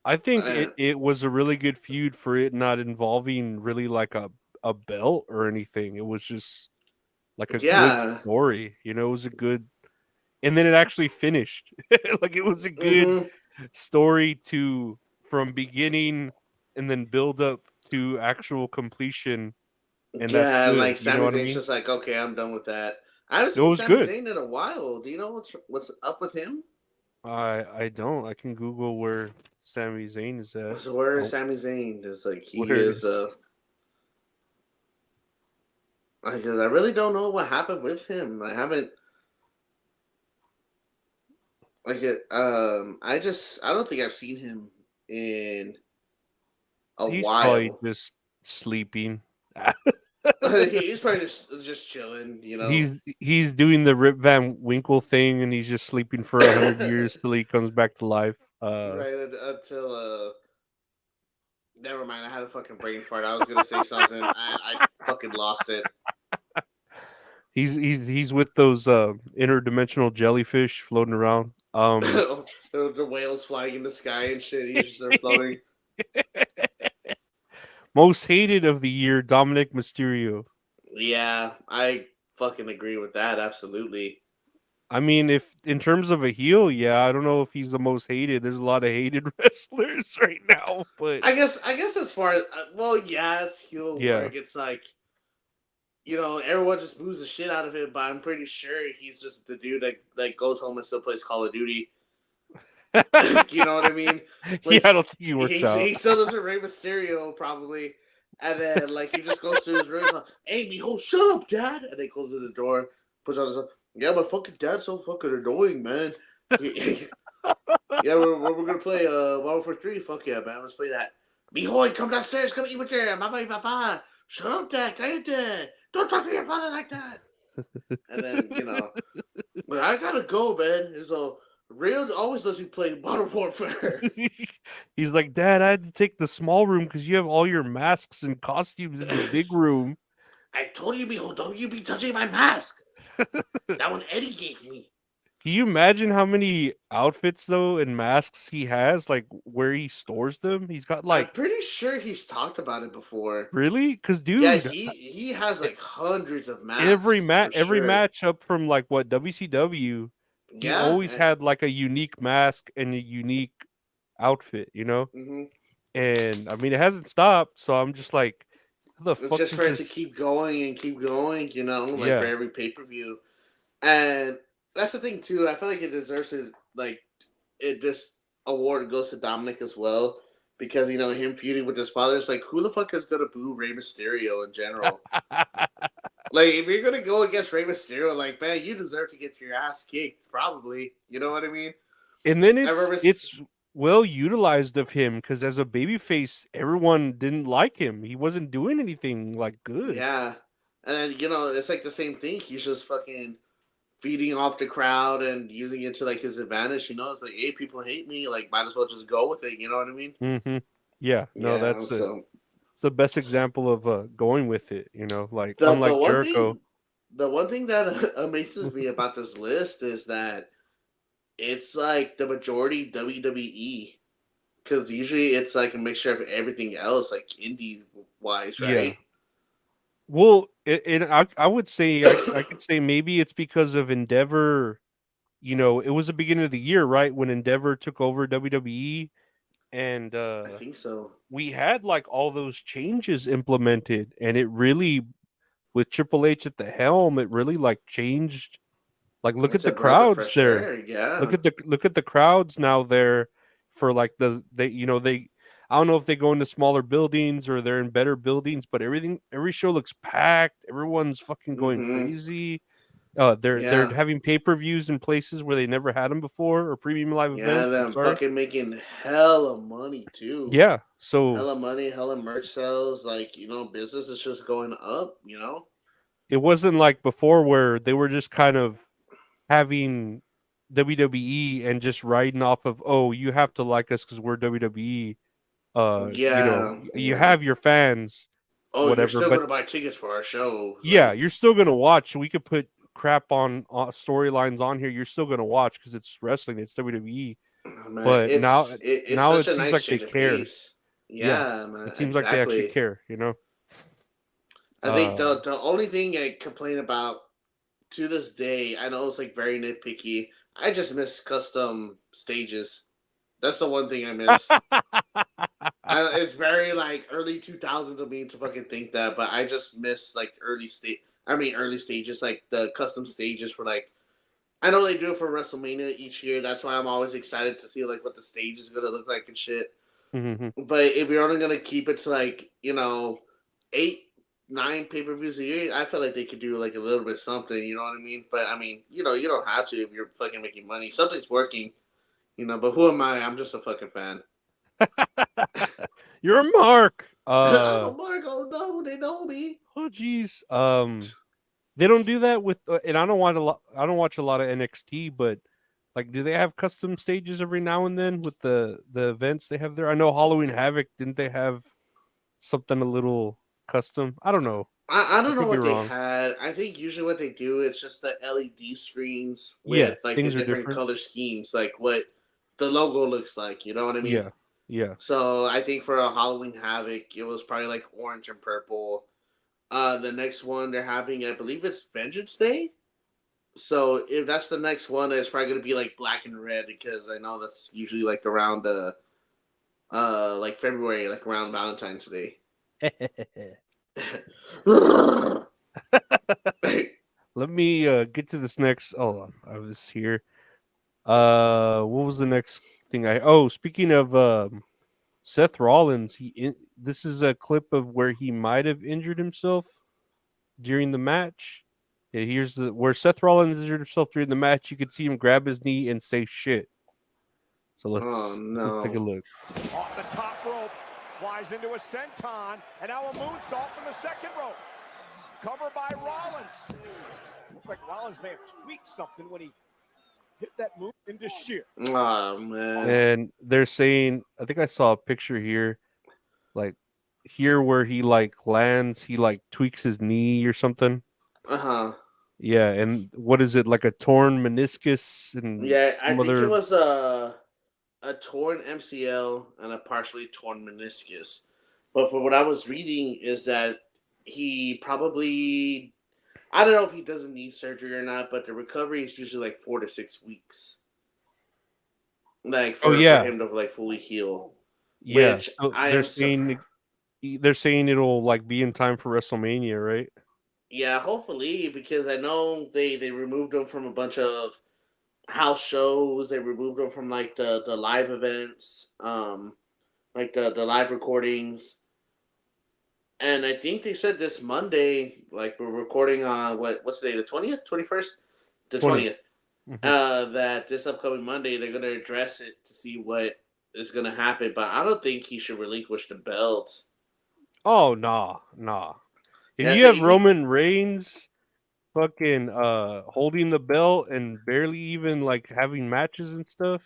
I think
Uh,
it was a really good feud for it not involving really like a belt or anything. It was just like a good
yeah.
story, you know. It was a good, and then it actually finished. Like it was a good
Mm-hmm.
story to from beginning and then build up to actual completion, and that's
Yeah, and
good.
like
You know
Sami
what I
Zayn's
mean?
just like, okay, I'm done with that. I haven't
It
seen
was
Sami
good.
Zayn in a while. Do you know what's up with him?
I don't. I can Google where Sami Zayn is at.
So where is
Oh,
Sami Zayn? Is like he
where
is
is?
I really don't know what happened with him. I haven't like it. I don't think I've seen him in a
He's probably
while.
just sleeping.
He's probably just chilling,
He's doing the Rip Van Winkle thing, and he's just sleeping for 100 years till he comes back to life.
right until never mind. I had a fucking brain fart. I was gonna say something. I fucking lost it.
He's with those interdimensional jellyfish floating around.
The whales flying in the sky and shit. He's just there floating.
Most hated of the year, Dominic Mysterio.
Yeah, I fucking agree with that. Absolutely.
I mean, if in terms of a heel, yeah, I don't know if he's the most hated. There's a lot of hated wrestlers right now, but
I guess as far as well, yes, he'll
yeah.
work. It's like everyone just boos the shit out of him, but I'm pretty sure he's just the dude that goes home and still plays Call of Duty. You know what I mean?
Yeah,
Like
I don't think he works out.
he still doesn't Rey Mysterio probably, and then like he just goes to his room. Like, hey, mijo, shut up, dad, and then closes the door, puts on his. Yeah, my fucking dad's so fucking annoying, man. Yeah, we're gonna play Modern Warfare 3. Fuck yeah, man. Let's play that. Mijo, come downstairs. Come eat with your mama and papa. Shut up, dad. Cállate. Don't talk to your father like that. And then but I gotta go, man. So Real always lets you play Modern Warfare.
He's like, Dad, I had to take the small room because you have all your masks and costumes in the big room.
I told you, mijo, don't you be touching my mask. That one Eddie gave me.
Can you imagine how many outfits though and masks he has? Like where he stores them? He's got
I'm
like
pretty sure he's talked about it before.
really? Because
Yeah,
dude,
he has like hundreds of
every
masks for
every
sure.
match up from like what WCW, he
Yeah.
always had like a unique mask and a unique outfit, you know?
Mm-hmm.
And I mean, it hasn't stopped, so I'm just like, how the fuck
Just
does
for it to
this?
keep going and keep going, like for
Yeah,
every pay per view. And that's the thing too. I feel like it deserves it. Like this award goes to Dominic as well because him feuding with his father. It's like who the fuck is gonna boo Rey Mysterio in general? Like if you're gonna go against Rey Mysterio, like man, you deserve to get your ass kicked. Probably, you know what I mean?
and then
I remember.
it's well utilized of him because as a babyface, everyone didn't like him. He wasn't doing anything like good.
Yeah, and then it's like the same thing. He's just fucking feeding off the crowd and using it to like his advantage. It's like, hey, people hate me. Like, might as well just go with it. You know what I mean?
Hmm. Yeah, no,
Yeah.
that's it.
So
It's the best example of going with it. Like
the
unlike
one
Jericho.
thing the one thing that amazes me about this list is that it's like the majority WWE because usually it's like a mixture of everything else, like indie wise,
Yeah.
right?
Well, and I would say I could say maybe it's because of Endeavor. It was the beginning of the year, right, when Endeavor took over WWE, and
I think so.
we had like all those changes implemented, and it really, with Triple H at the helm, it really like changed. Like, look at
It's a
the
breath of
crowds
fresh
there.
air. Yeah.
Look at the crowds now there for like they. I don't know if they go into smaller buildings or they're in better buildings, but every show looks packed. Everyone's fucking going
Mm-hmm.
crazy. They're
Yeah.
having pay-per-views in places where they never had them before, or premium live
Yeah,
events. I'm
them
sorry.
fucking making hella money too.
Yeah. So
Hella money, hella merch sales. Like, business is just going up.
it wasn't like before where they were just kind of having WWE and just riding off of, oh, you have to like us because we're WWE.
Yeah,
You
yeah.
have your fans,
Oh, you're
whatever.
still
But
gonna buy tickets for our show.
yeah,
Like,
you're still gonna watch. We could put crap on storylines on here. You're still gonna watch because it's wrestling. It's WWE.
oh, man,
But now,
it's
now
such
it
a
seems
nice
like they
change of
care.
pace.
Yeah,
Yeah, man,
it seems like they actually
exactly.
care.
I think
Uh,
the only thing I complain about to this day, I know it's like very nitpicky. I just miss custom stages. That's the one thing I miss. It's very like early 2000s of me to fucking think that, but I just miss like early stages, like the custom stages for like. I know they do it for WrestleMania each year. That's why I'm always excited to see like what the stage is gonna look like and shit.
mhm.
But if you're only gonna keep it to like 8, 9 pay-per-views a year, I feel like they could do like a little bit something. You know what I mean? But I mean, you don't have to if you're fucking making money. Something's working. But who am I? I'm just a fucking fan.
You're a mark.
I'm a Marco. No, they know me.
Oh jeez. They don't do that with, and I don't want a lot. I don't watch a lot of NXT, but like, do they have custom stages every now and then with the events they have there? I know Halloween Havoc, didn't they have something a little custom? I don't know.
I
I
don't know
could be
what they
wrong.
had. I think usually what they do is just the LED screens
Yeah,
with like the
things are
different
different.
color schemes, like what the logo looks like. You know what I mean?
Yeah, yeah.
So I think for a Halloween Havoc, it was probably like orange and purple. The next one they're having, I believe it's Vengeance Day. So if that's the next one, it's probably gonna be like black and red because I know that's usually like around like February, like around Valentine's Day.
Let me get to this next. Oh, I was here. What was the next thing? Speaking of Seth Rollins, this is a clip of where he might have injured himself during the match. Yeah, here's where Seth Rollins injured himself during the match. You could see him grab his knee and say shit. So
Oh
let's take a
no!
look.
Off the top rope, flies into a senton, and now a moonsault from the second rope. Covered by Rollins. Looked like Rollins may have tweaked something when he hit that move into sheer.
Oh man!
And they're saying, I think I saw a picture here, like here where he like lands, he like tweaks his knee or something.
Uh-huh.
Yeah, and what is it, like a torn meniscus and
Yeah, I
some
think it
other?
was a torn MCL and a partially torn meniscus. But for what I was reading is that he probably, I don't know if he doesn't need surgery or not, but the recovery is usually like 4 to 6 weeks. Like
Oh
for
yeah,
him to like fully heal.
yeah.
Which
So
I
they're
am surprised.
saying it'll like be in time for WrestleMania, right?
Yeah, hopefully, because I know they removed him from a bunch of house shows. They removed him from like the live events, like the live recordings. And I think they said this Monday, like we're recording on what's the day, the 20th, 21st, the
20th.
20th.
Mhm.
That this upcoming Monday they're gonna address it to see what is gonna happen. But I don't think he should relinquish the belt.
Oh nah, nah. If
Yeah,
you
so
have
if he,
Roman Reigns fucking holding the belt and barely even like having matches and stuff,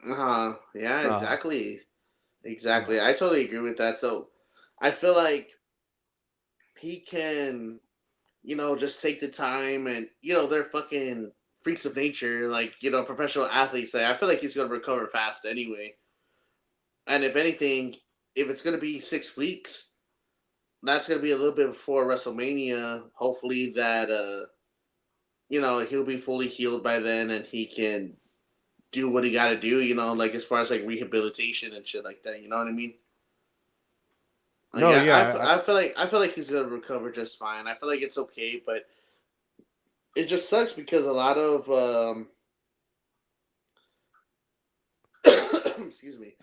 yeah,
nah,
exactly,
nah.
exactly. I totally agree with that. So I feel like he can, just take the time and they're fucking freaks of nature, like professional athletes. Like, I feel like he's gonna recover fast anyway. And if anything, if it's gonna be 6 weeks, that's gonna be a little bit before WrestleMania. Hopefully that he'll be fully healed by then and he can do what he got to do. Like as far as like rehabilitation and shit like that. You know what I mean? Like
No, yeah,
I feel like he's gonna recover just fine. I feel like it's okay, but it just sucks because a lot of excuse me.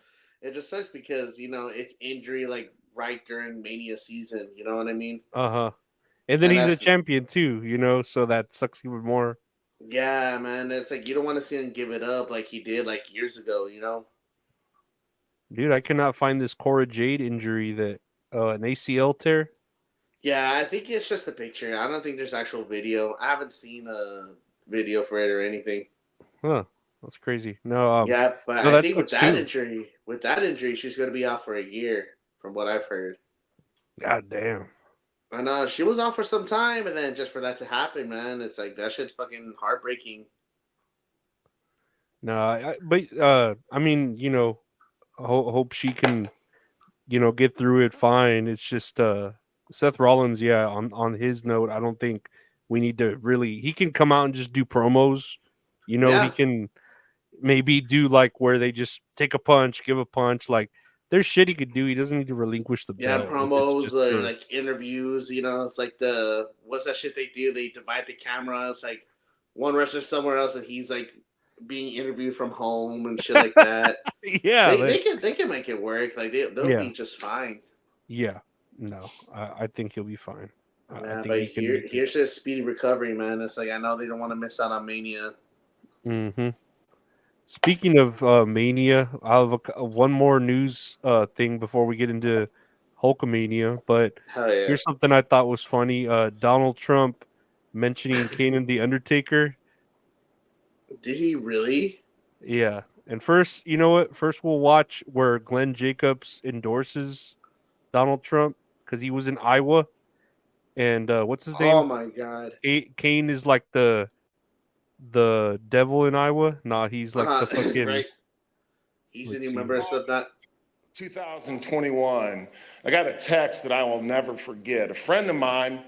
It just sucks because it's injury like right during Mania season. You know what I mean?
uh-huh. And then
And
he's a
that's
champion too, so that sucks even more.
yeah, man. It's like you don't want to see him give it up like he did like years ago.
Dude, I cannot find this Cora Jade injury that an ACL tear.
Yeah, I think it's just a picture. I don't think there's actual video. I haven't seen a video for it or anything.
Huh. That's crazy. No,
Yeah, but
no,
I
that
think
sucks too.
with that injury, she's going to be out for a year, from what I've heard.
God damn.
I know she was out for some time, and then just for that to happen, man, it's like that shit's fucking heartbreaking.
No, but I mean, hope she can, get through it fine. It's just Seth Rollins, yeah, on his note, I don't think we need to really he can come out and just do promos. He
Yeah,
can maybe do like where they just take a punch, give a punch, like there's shit he could do. He doesn't need to relinquish the
yeah,
belt if it's
promos
just
or
for
like interviews. It's like what's that shit they do? They divide the camera. It's like one wrestler somewhere else, and he's like being interviewed from home and shit like that.
yeah,
They can make it work. Like they'll
yeah,
be just fine.
yeah. No, I think he'll be fine. I
Yeah,
think
but
he can make it.
here's his speedy recovery, man. It's like I know they don't want to miss out on Mania.
Hmm. Speaking of Mania, I have one more news thing before we get into Hulkamania. But
Hell yeah!
here's something I thought was funny. Donald Trump mentioning Kane and the Undertaker.
Did he really?
Yeah. And first, you know what? First, we'll watch where Glenn Jacobs endorses Donald Trump because he was in Iowa. And what's his
Oh
name?
my god!
Kane is like the devil in Iowa. Nah, he's like the fucking.
Right. He's a
Let's
new
see.
member of Slipknot.
2021, I got a text that I will never forget. A friend of mine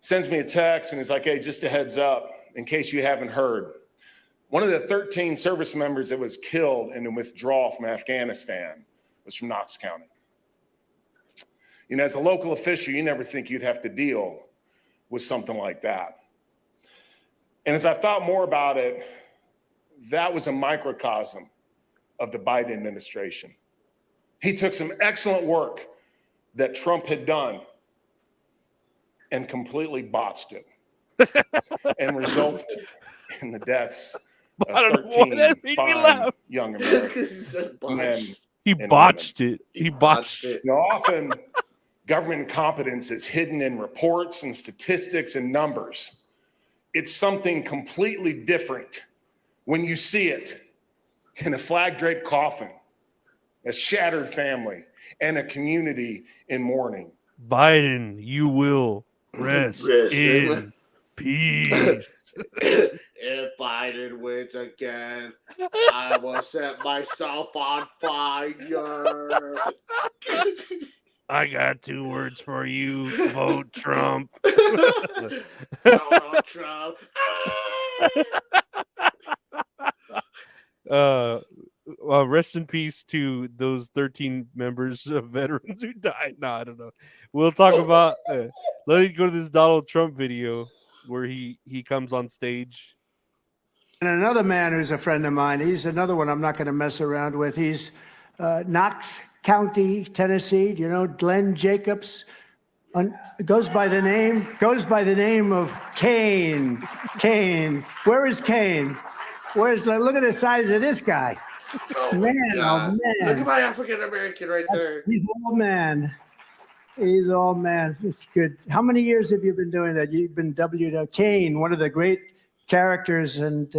sends me a text and he's like, hey, just a heads up, in case you haven't heard, one of the 13 service members that was killed in the withdrawal from Afghanistan was from Knox County. You know, as a local official, you never think you'd have to deal with something like that. And as I've thought more about it, that was a microcosm of the Biden administration. He took some excellent work that Trump had done and completely botched it and resulted in the deaths
I
of
don't know why
13
that made me
fine
laugh.
young
Because
Americans.
he said
Men
botch.
He
and
botched
women.
it. He botched it.
You know, often government incompetence is hidden in reports and statistics and numbers. It's something completely different when you see it in a flag-draped coffin, a shattered family, and a community in mourning.
Biden, you will rest
Rest
in peace.
If Biden wins again, I will set myself on fire.
I got 2 words for you. Vote Trump.
Donald Trump.
Rest in peace to those 13 members of veterans who died. No, I don't know. We'll talk about. Let me go to this Donald Trump video where he comes on stage.
And another man who's a friend of mine, he's another one I'm not going to mess around with. He's Knox County, Tennessee. You know, Glenn Jacobs goes by the name of Kane. Kane. Where is Kane? Look at the size of this guy.
Oh,
Man,
God.
oh, man.
Look at my African American right there.
He's all man. He's all man. It's good. How many years have you been doing that? You've been Kane, one of the great characters. And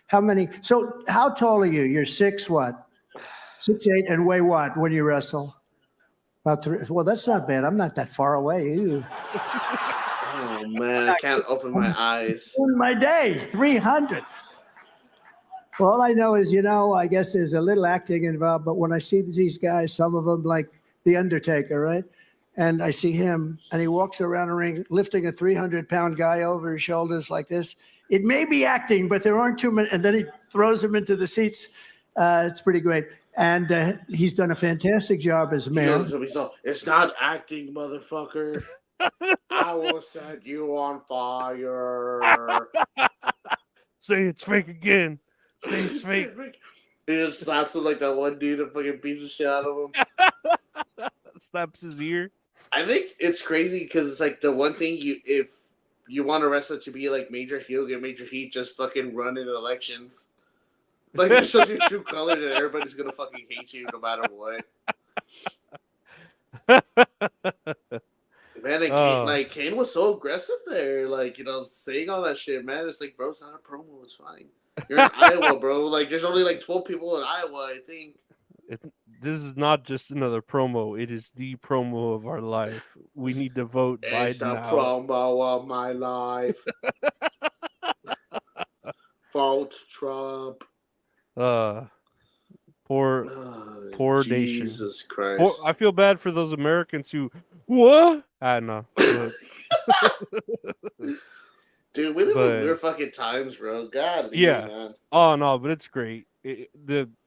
how many? So how tall are you? You're 6 what? 6'8", and weigh what when you wrestle? About 3. Well, that's not bad. I'm not that far away. Ew.
Oh, man. I can't open my eyes.
In my day, 300. Well, all I know is, I guess there's a little acting involved, but when I see these guys, some of them like The Undertaker, right? And I see him, and he walks around the ring lifting a 300-pound guy over his shoulders like this. It may be acting, but there aren't too many. And then he throws him into the seats. It's pretty great. And he's done a fantastic job as mayor.
It's not acting, motherfucker. I will set you on fire.
Say it's fake again. Say it's fake.
He just slaps him like that one dude, a fucking piece of shit out of him.
Slaps his ear.
I think it's crazy because it's like the one thing if you want a wrestler to be like major heel, get major heat, just fucking run in elections. Like it shows your true colors and everybody's gonna fucking hate you no matter what. Man, Kane was so aggressive there, saying all that shit, man. It's like, bro, it's not a promo, it's fine. You're in Iowa, bro. Like, there's only like 12 people in Iowa, I think.
This is not just another promo. It is the promo of our life. We need to vote Biden
It's the
out.
promo of my life. Vote Trump.
Poor nation.
Jesus Christ.
I feel bad for those Americans who what? I know.
Dude, we live in weird fucking times, bro. God,
yeah.
Man.
Oh no, but it's great.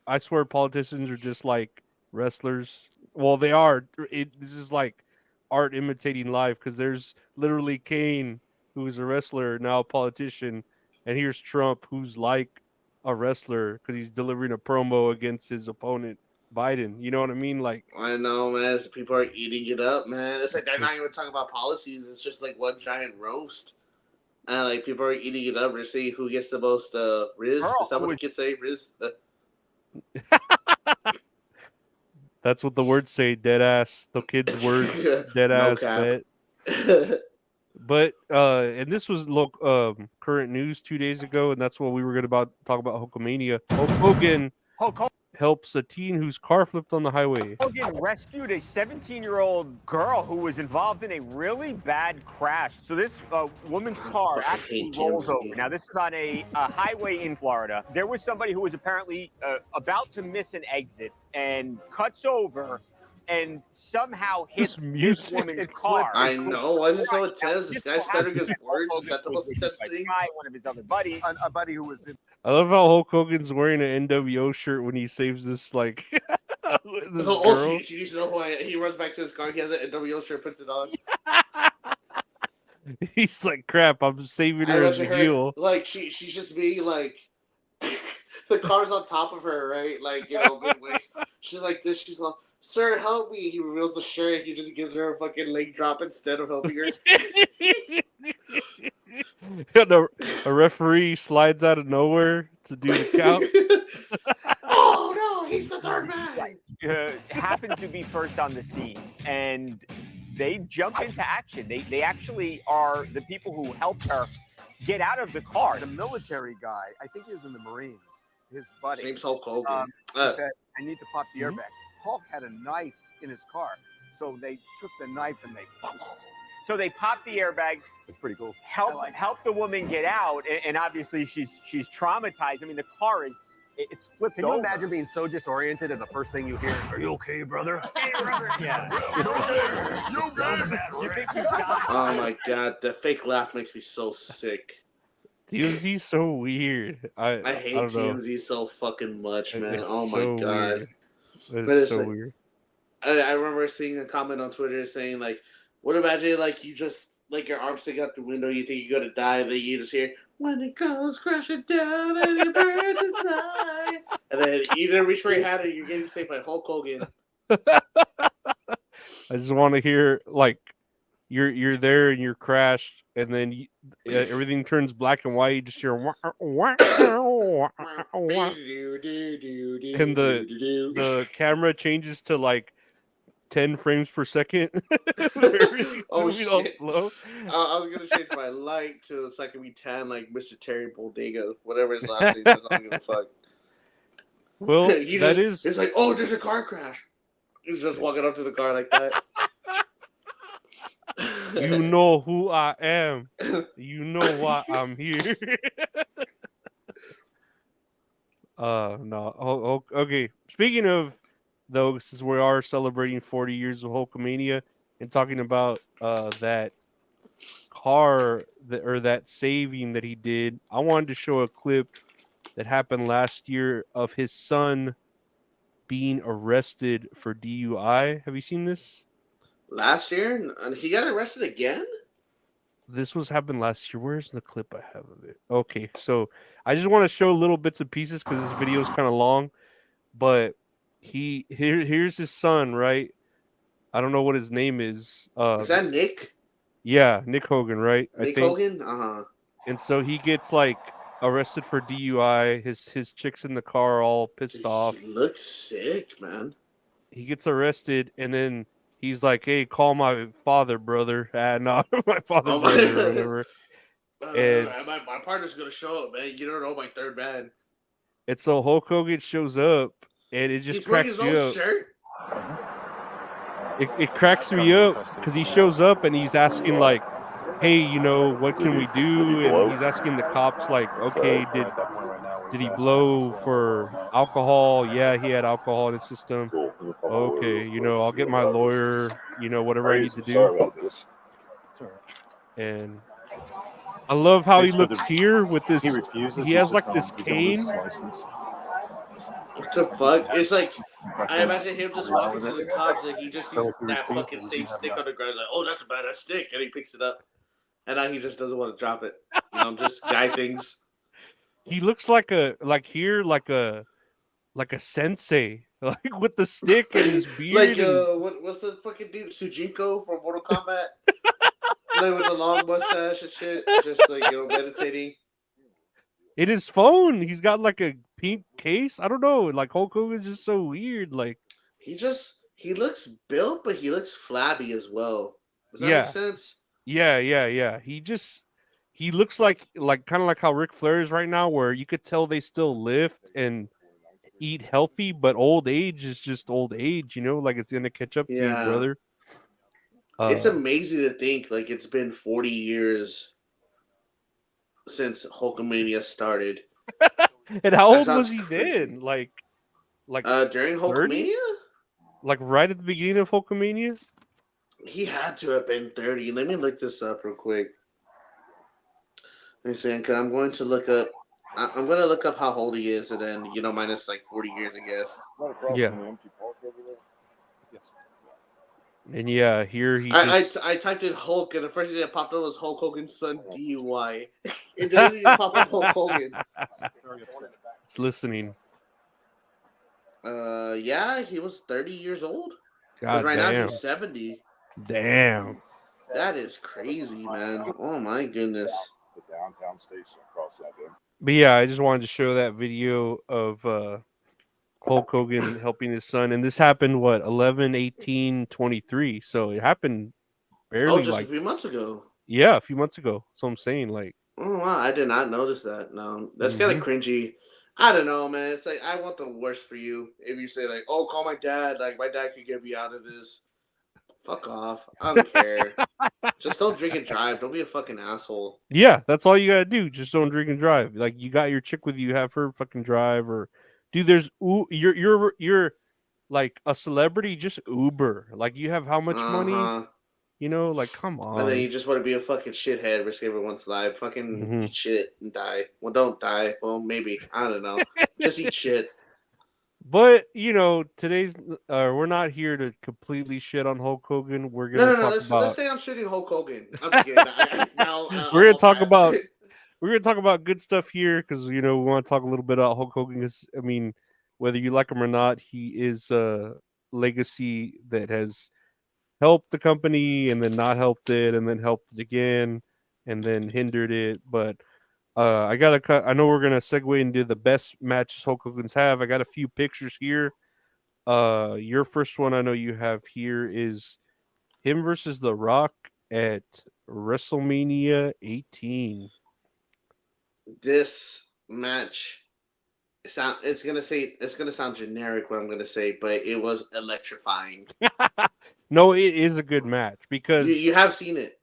I swear, politicians are just like wrestlers. Well, they are. This is like art imitating life because there's literally Kane, who is a wrestler now a politician, and here's Trump, who's like a wrestler because he's delivering a promo against his opponent Biden. You know what I mean? Like,
I know, man. People are eating it up, man. It's like they're not even talking about policies. It's just like one giant roast. And like people are eating it up to see who gets the most Riz. Is that what the kids say? Riz?
That's what the words say, dead ass. The kids' words, dead ass, bet. But and this was current news 2 days ago, and that's what we were going to talk about Hulkamania. Hogan helps a teen whose car flipped on the highway.
Hogan rescued a 17-year-old girl who was involved in a really bad crash. So this woman's car actually rolls over. Now, this is on a highway in Florida. There was somebody who was apparently about to miss an exit and cuts over and somehow hits this
music.
woman's car.
I know. Why is it so
Right, now,
intense? This
just
guy's
so
stuttering
happens
his
that Hulk
words. Is
Hogan
that the
was
most
with
intense
my
thing?
guy, one of his other buddies.
A buddy who was in.
I love how Hulk Hogan's wearing an NWO shirt when he saves this like this
So,
girl.
she needs to know who I am. He runs back to his car. He has an NWO shirt, puts it on.
He's like, crap, I'm saving
I
her as a
imagine her,
heel.
like, she's just being like, the car's on top of her, right? Like, mid waist. She's like this. She's like, sir, help me. He reveals the shirt. He just gives her a fucking leg drop instead of helping her.
And a referee slides out of nowhere to do the count.
Oh, no, he's the third man.
Happens to be first on the scene, and they jump into action. They actually are the people who helped her get out of the car.
The military guy, I think he was in the Marines, his buddy,
His name's Hulk Hogan.
said, I need to pop the airbag. Hulk had a knife in his car. So they took the knife and
So they pop the airbag,
it's pretty cool.
help the woman get out, and obviously she's traumatized. I mean, the car it's flipped
Can you
over.
imagine being so disoriented and the first thing you hear is, "Are you okay, brother?"
Hey, brother. Yeah. You think he's got
Oh my god, the fake laugh makes me so sick.
TMZ's so weird.
I hate
don't know.
TMZ so fucking much, man.
It's
Oh my
so
god.
weird.
But
It's
it's
so
like-
weird.
I remember seeing a comment on Twitter saying, like, what imagine, like, you just, like, your arm sticking out the window, you think you're gonna die, then you just hear, when it goes crashing down and it burns inside. And then you didn't reach for your hand and you're getting saved by Hulk Hogan.
I just want to hear like you're there and you're crashed, and then everything turns black and white. You just hear wah, wah, wah, wah. And the camera changes to like 10 frames per second.
Oh,
Moving all
shit.
slow.
I was gonna change my light to so I can be tan like Mr. Terry Bodega, whatever his last name is. I don't give a fuck.
Well,
He
that
just-
is
It's like, oh, there's a car crash. He's just walking up to the car like that.
you know who I am. You know why I'm here. No. Okay. Speaking of, though, since we are celebrating 40 years of Hulkamania and talking about that car that saving that he did, I wanted to show a clip that happened last year of his son being arrested for DUI. Have you seen this?
Last year, and he got arrested again.
This happened last year. Where's the clip I have of it? Okay, so I just want to show little bits and pieces because this video is kind of long. But here's his son, right? I don't know what his name is.
Is that Nick?
Yeah, Nick Hogan, right? I
Nick
think.
Hogan? Uh-huh.
And so he gets like arrested for DUI. His chick's in the car, all pissed off.
He looks sick, man.
He gets arrested, and then he's like, "Hey, call my father, brother." Not my father,
Oh,
brother,
my-
or whatever. And
my partner's gonna show up, man. You don't know my third man.
And so Hulk Hogan shows up, and it just
He's wearing
cracks
his
me
own
up.
shirt.
It cracks me up because he shows up and he's asking like, "Hey, what can we do?" And he's asking the cops like, "Okay, did he blow for alcohol? Yeah, he had alcohol in his system. Okay, I'll get my lawyer, whatever I need to do." And I love how he looks here with this. He has like this cane.
What the fuck? It's like I imagine him just walking to the cops and he just sees that fucking same stick on the ground, like, oh, that's a badass stick, and he picks it up, and now he just doesn't want to drop it. Just guy things.
He looks like a sensei, like with the stick and his beard.
Like what's the fucking dude? Sujinko from Mortal Kombat, like with the long mustache and shit, just like meditating.
In his phone, he's got like a pink case. I don't know. Like Hulk Hogan's just so weird. Like
He looks built, but he looks flabby as well. Does that
Yeah.
make sense?
yeah. He looks like kind of like how Ric Flair is right now, where you could tell they still lift and eat healthy, but old age is just old age. Like it's gonna catch up to you,
Yeah.
brother.
It's amazing to think like it's been 40 years since Hulkamania started.
And how old
sounds
was he
crazy.
then? Like
During
30?
Hulkamania?
like right at the beginning of Hulkamania.
He had to have been 30. Let me look this up real quick. Let me see, because I'm going to look up. I'm going to look up how old he is, and then minus like 40 years, I guess.
Yeah. And yeah, here he
I
just
I typed in Hulk, and the first thing that popped up was Hulk Hogan's son DUI. It didn't even pop up Hulk Hogan.
it's listening.
Yeah, he was 30 years old. Because
God
right now
damn.
he's 70.
Damn.
That is crazy, man. Oh my goodness.
The downtown station across that end.
But yeah, I just wanted to show that video of Hulk Hogan helping his son. And this happened, what, 11/18/23. So it happened
Oh,
barely
just a
like,
few months ago.
yeah, a few months ago. So I'm saying, like,
Oh wow, I did not notice that. No, that's kind of
Mhm.
cringy. I don't know, man. It's like I want the worst for you. If you say like, "Oh, call my dad," like my dad could get me out of this. Fuck off. I don't care. Just don't drink and drive. Don't be a fucking asshole.
Yeah, that's all you gotta do. Just don't drink and drive. Like you got your chick with you, have her fucking drive, or dude, you're like a celebrity, just Uber. Like you have how much
Uh
money?
huh.
Like come
And then you
on.
just want to be a fucking shithead, risk everyone's life. Fucking
Mhm.
eat shit and die. Well, don't die. Well, maybe. I don't know. Just eat shit.
But today's we're not here to completely shit on Hulk Hogan. We're
No,
gonna
no, no.
talk
Let's
about
say I'm shitting Hulk Hogan. I'm just kidding. Now
we're
I'm
gonna
all
talk
fired.
about we're gonna talk about good stuff here because we want to talk a little bit about Hulk Hogan. Because I mean, whether you like him or not, he is a legacy that has helped the company and then not helped it and then helped it again and then hindered it. But I gotta cut. I know we're gonna segue into the best matches Hulk Hogan's have. I got a few pictures here. Your first one I know you have here is him versus The Rock at WrestleMania 18.
This match it's gonna sound generic what I'm gonna say, but it was electrifying.
No, it is a good match because
You have seen it.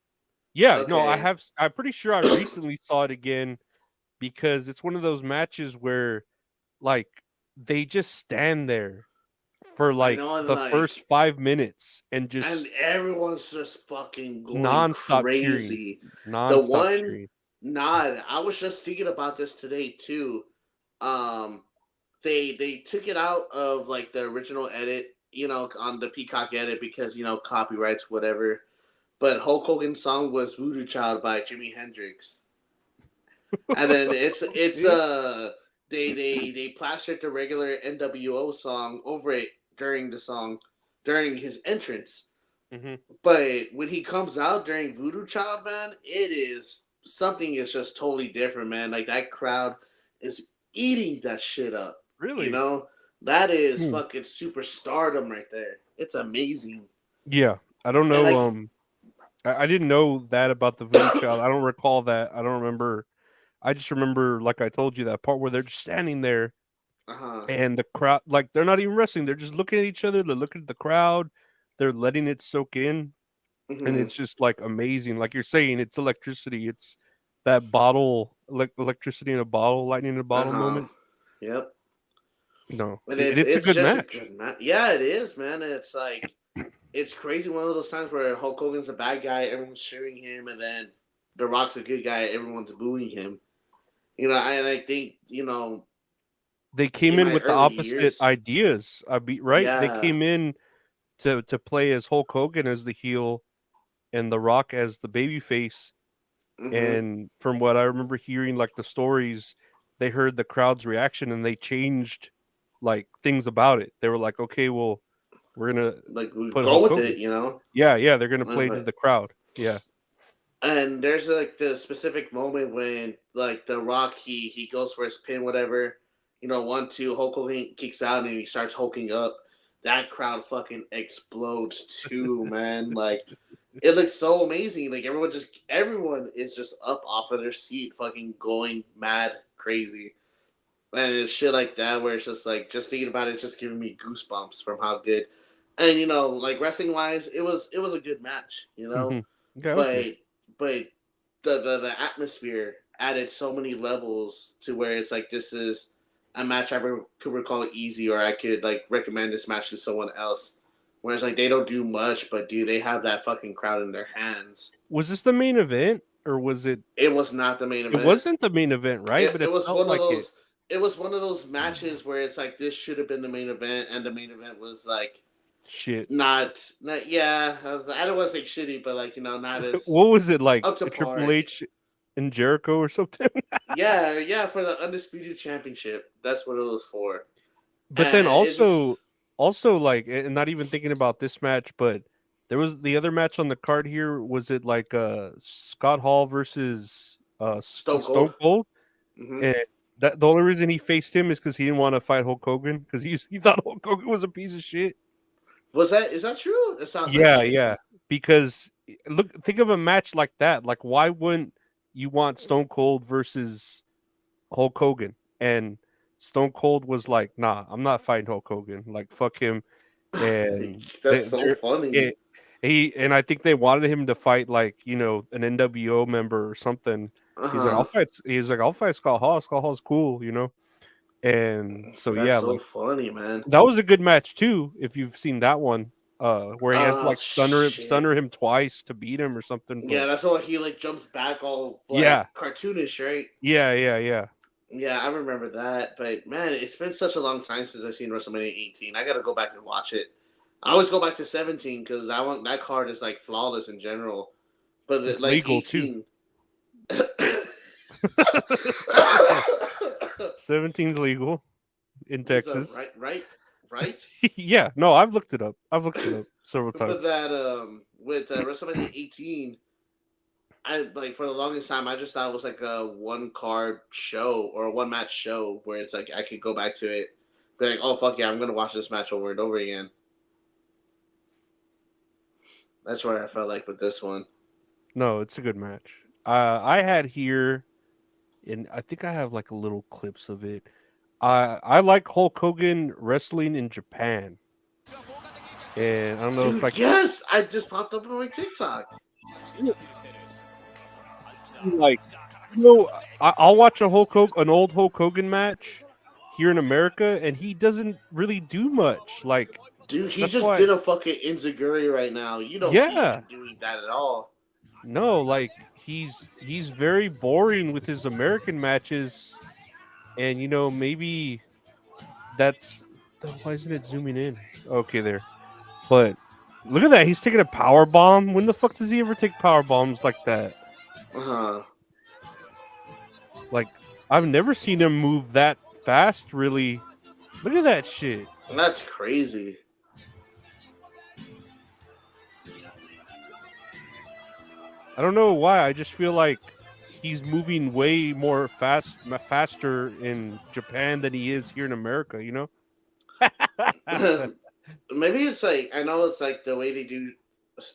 yeah, no, I
Okay.
have. I'm pretty sure I recently saw it again because it's one of those matches where like they just stand there for
I
like
know, and
the first 5 minutes and just
everyone's just fucking going
non-stop cheering,
crazy. The
non-stop
one
cheering.
nod, I was just thinking about this today too. Um they took it out of like the original edit, on the Peacock edit because copyrights, whatever. But Hulk Hogan's song was "Voodoo Child" by Jimi Hendrix, and then they plastered the regular NWO song over it during his entrance.
Mhm.
But when he comes out during Voodoo Child, man, it is something is just totally different, man. Like that crowd is eating that shit up. You
Really?
know, that is
Hmm.
fucking superstardom right there. It's amazing.
Yeah, I don't
And
know.
like,
I didn't know that about the Voodoo Child. I don't recall that. I don't remember. I just remember, like I told you, that part where they're just standing there
uh-huh.
and the crowd, like they're not even wrestling. They're just looking at each other. They're looking at the crowd. They're letting it soak in, and
Hmm.
it's just like amazing. Like you're saying, it's electricity. It's that bottle, electricity in a bottle, lightning in a bottle
Uh-huh.
moment.
Yep. And
It's a
it's
good
just a
match.
good match. Yeah, it is, man. It's like it's crazy. One of those times where Hulk Hogan's a bad guy, everyone's cheering him, and then The Rock's a good guy, everyone's booing him. And I think
They came
in
in
my
with the
early
opposite
years,
ideas. Right. They
yeah.
came in to play as Hulk Hogan as the heel and The Rock as the babyface.
Hmm.
And from what I remember hearing, like the stories, they heard the crowd's reaction and they changed like things about it. They were like, okay, well, we're gonna
Like we
put
go
Hulk
with
Hogan.
it.
Yeah, they're gonna play to
But
the crowd. Yeah.
and there's like the specific moment when like The Rock he goes for his pin, whatever. 1-2, Hulk Hogan kicks out and he starts hulking up. That crowd fucking explodes too, man. Like it looks so amazing. Like everyone is just up off of their seat, fucking going mad crazy. And it's shit like that where it's just like just thinking about it's just giving me goosebumps from how good. And like wrestling wise, it was a good match,
Hmm. Yeah, it was good.
but but the atmosphere added so many levels to where it's like this is a match I could recall easy, or I could like recommend this match to someone else. Whereas like they don't do much, but dude, they have that fucking crowd in their hands.
Was this the main event or was it?
It was not the main
It
event.
wasn't the main event, right? But
It
it
was
felt
one of
like it.
those. It was one of those matches where it's like this should have been the main event, and the main event was like
Shit.
not. Yeah, I don't want to say shitty, but like not as
What was it like?
up to
A Triple
par.
H and Jericho or something?
Yeah, for the undisputed championship. That's what it was for.
But then
And it just-
also like, and not even thinking about this match, but there was the other match on the card here. Was it like Scott Hall versus
Stone
Stone
Cold.
Cold?
Mhm.
And that the only reason he faced him is because he didn't want to fight Hulk Hogan because he thought Hulk Hogan was a piece of shit.
Is that true? It sounds
Yeah,
like it.
yeah. Because think of a match like that. Like, why wouldn't you want Stone Cold versus Hulk Hogan? And Stone Cold was like, "Nah, I'm not fighting Hulk Hogan. Like, fuck him." And
That's so funny.
and I think they wanted him to fight like an NWO member or something. He's like,
Uh-huh.
"I'll fight." He's like, "I'll fight Scott Hall. Scott Hall's cool, And so
That's
yeah,
so
like
funny, man.
that was a good match too. If you've seen that one, where he has to
Oh
like
shit.
stunner him twice to beat him or something.
Yeah,
But
that's why he like jumps back all like
yeah,
cartoonish, right?
yeah.
Yeah, I remember that. But man, it's been such a long time since I've seen WrestleMania 18. I gotta go back and watch it. I always go back to 17 because that card is like flawless in general. But
It's
like
legal too.
18.
17's legal in Texas.
Right.
Yeah, no, I've looked it up. Several times.
But that with WrestleMania 18, I like for the longest time I just thought it was like a one card show or a one match show where it's like I could go back to it, be like, oh fuck yeah, I'm gonna watch this match over and over again. That's what I felt like with this one.
No, it's a good match. I had here, and I think I have like a little clips of it. I like Hulk Hogan wrestling in Japan, and I don't know if
Dude,
like
yes, I just popped up on my TikTok.
I'll watch an old Hulk Hogan match here in America, and he doesn't really do much. Like,
Dude, he
that's
just
why-
did a fucking Inzaguri right now. You don't see
Yeah.
him doing that at all.
no, like he's very boring with his American matches, and maybe that's why isn't it zooming in? Okay, there. But look at that, he's taking a power bomb. When the fuck does he ever take power bombs like that?
Uh-huh.
Like, I've never seen him move that fast, really. Look at that shit.
That's crazy.
I don't know why. I just feel like he's moving way more faster in Japan than he is here in America,
Maybe it's like I know it's like the way they do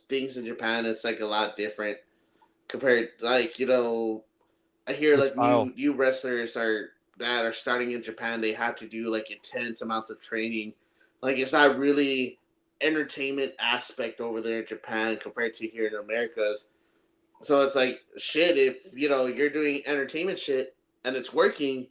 things in Japan. It's like a lot different compared, like I hear
The
like
style.
new wrestlers that are starting in Japan. They have to do like intense amounts of training. Like it's not really entertainment aspect over there in Japan compared to here in America's. So it's like shit. If you're doing entertainment shit and it's working,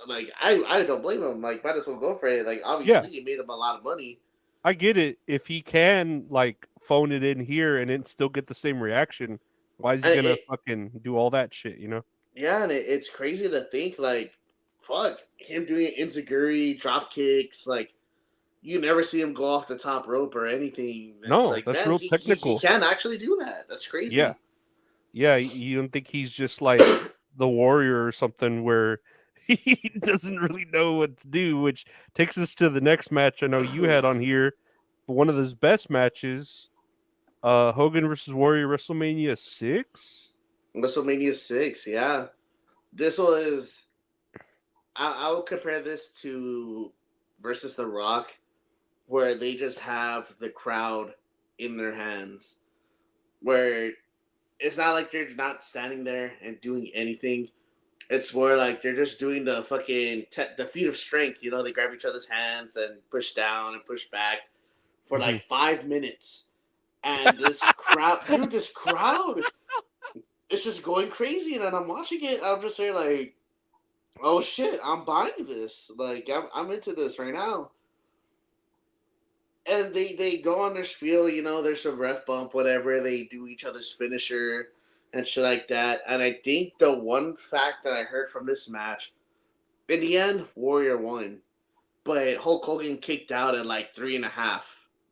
like I don't blame him. Like might as well go for it. Like obviously it made him a lot of money.
I get it. If he can like phone it in here and then still get the same reaction, why is he
And
gonna fucking do all that shit?
Yeah, and it's crazy to think like, fuck him doing enziguri drop kicks. Like you never see him go off the top rope or anything. It's
No,
like,
that's
man,
real
he
technical.
can actually do that. That's crazy.
Yeah. You don't think he's just like the Warrior or something where he doesn't really know what to do, which takes us to the next match I know you had on here. One of his best matches, Hogan versus Warrior, WrestleMania 6.
WrestleMania 6, yeah. This was I would compare this to versus The Rock, where they just have the crowd in their hands. Where it's not like they're not standing there and doing anything. It's more like they're just doing the fucking the feat of strength. They grab each other's hands and push down and push back for like 5 minutes. And this crowd, it's just going crazy. And I'm watching it. I'm just saying like, oh shit, I'm buying this. Like I'm into this right now. and they go on their spiel, there's a ref bump, whatever. They do each other's finisher and shit like that. And I think the one fact that I heard from this match, in the end, Warrior won, but Hulk Hogan kicked out at like 3.5,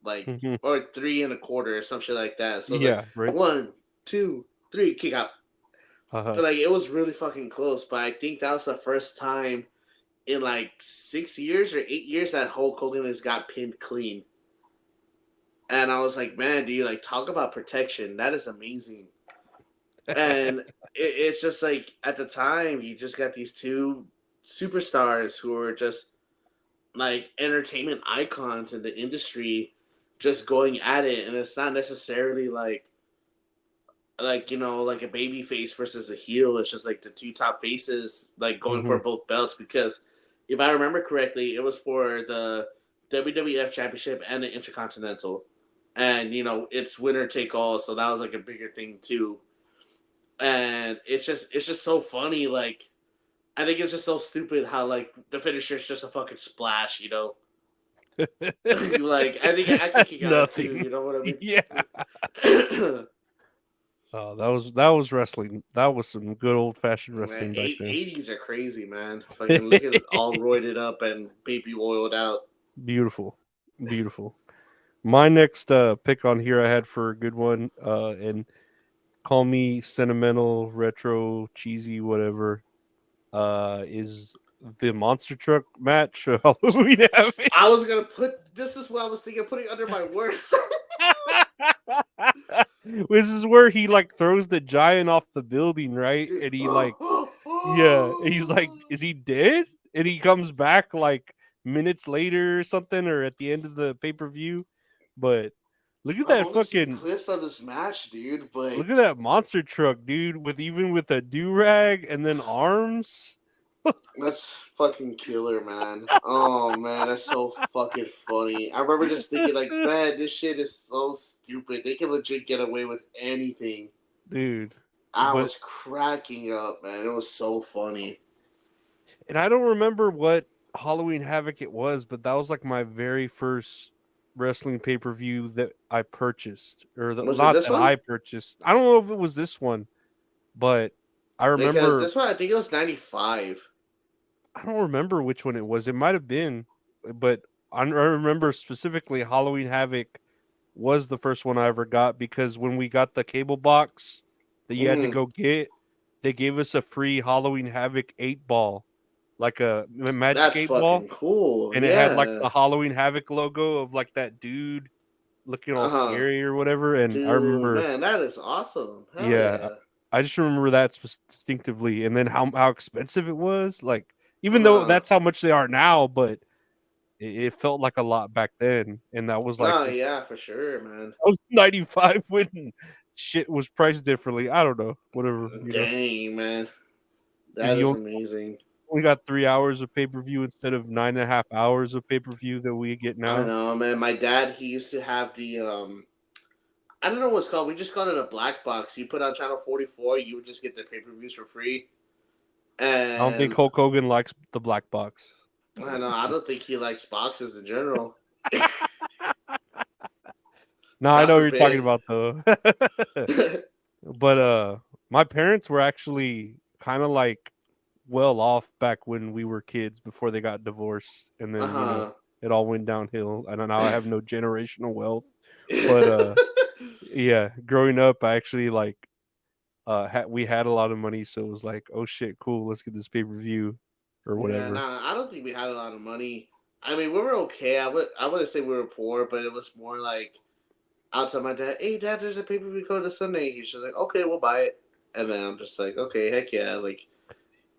like or 3.25 or some shit like that. So it's like
Yeah, right.
1, 2, 3, kick out.
Uh-huh.
But like it was really fucking close. But I think that was the first time in like 6 years or 8 years that Hulk Hogan has got pinned clean. And I was like, man, dude, like talk about protection. That is amazing. And it's just like at the time you just got these two superstars who are just like entertainment icons in the industry just going at it, and it's not necessarily like like a baby face versus a heel. It's just like the two top faces like going for both belts, because if I remember correctly, it was for the WWF Championship and the Intercontinental, and it's winner take all, so that was like a bigger thing too. And it's just so funny. Like I think it's just so stupid how like the finisher is just a fucking splash, like I think I could kick out too. You know what I mean?
Yeah. Oh, that was wrestling. That was some good old fashioned wrestling back then.
80s are crazy, man. Fucking look at it all roided up and baby oiled out.
Beautiful, beautiful. My next pick on here I had for a good one, and call me sentimental, retro, cheesy, whatever. Is the monster truck match Halloween Havoc.
I was gonna put this is what I was thinking of putting under my words.
This is where he like throws the giant off the building, right? And he like, yeah, he's like, is he dead? And he comes back like minutes later or something, or at the end of the pay-per-view. But look at that fucking
clips of this match, dude. But
look at that monster truck, dude, with a do-rag and then arms.
that's fucking killer, man. Oh man, that's so fucking funny. I remember just thinking like, man, this shit is so stupid. They can legit get away with anything.
Dude.
I was cracking up, man. It was so funny.
And I don't remember what Halloween Havoc it was, but that was like my very first wrestling pay-per-view that I purchased. I purchased. I don't know if it was this one, but I remember
this one. I think it was 95.
I don't remember which one it was. It might have been, but I remember specifically Halloween Havoc was the first one I ever got, because when we got the cable box that you had to go get, they gave us a free Halloween Havoc 8-ball, like a magic 8-ball.
Cool.
And it had like the Halloween Havoc logo of like that dude looking all scary or whatever. And
dude,
I remember,
man, that is awesome. Hell
yeah. I just remember that distinctively, and then how expensive it was. Like, even though that's how much they are now, but it felt like a lot back then. And that was like,
oh yeah, for sure, man.
I was 95 when shit was priced differently. I don't know, whatever.
Dang, man, that is amazing.
We got 3 hours of pay-per-view instead of 9.5 hours of pay-per-view that we get now.
I know, man. My dad, he used to have the I don't know what it's called. We just called it a black box. You put on channel 44, you would just get the pay-per-views for free. And
I don't think Hulk Hogan likes the black box.
I know. I don't think he likes boxes in general.
No, I know what you're talking about though. But my parents were actually kind of like well off back when we were kids before they got divorced, and then it all went downhill. I don't know. I have no generational wealth, but yeah, growing up, I actually like we had a lot of money, so it was like, oh shit, cool, let's get this pay-per-view or whatever.
Yeah, I don't think we had a lot of money. I mean, we were okay. I wouldn't say we were poor, but it was more like outside my dad. Hey, dad, there's a pay-per-view code this Sunday. He's just like, okay, we'll buy it, and then I'm just like, okay, heck yeah, like.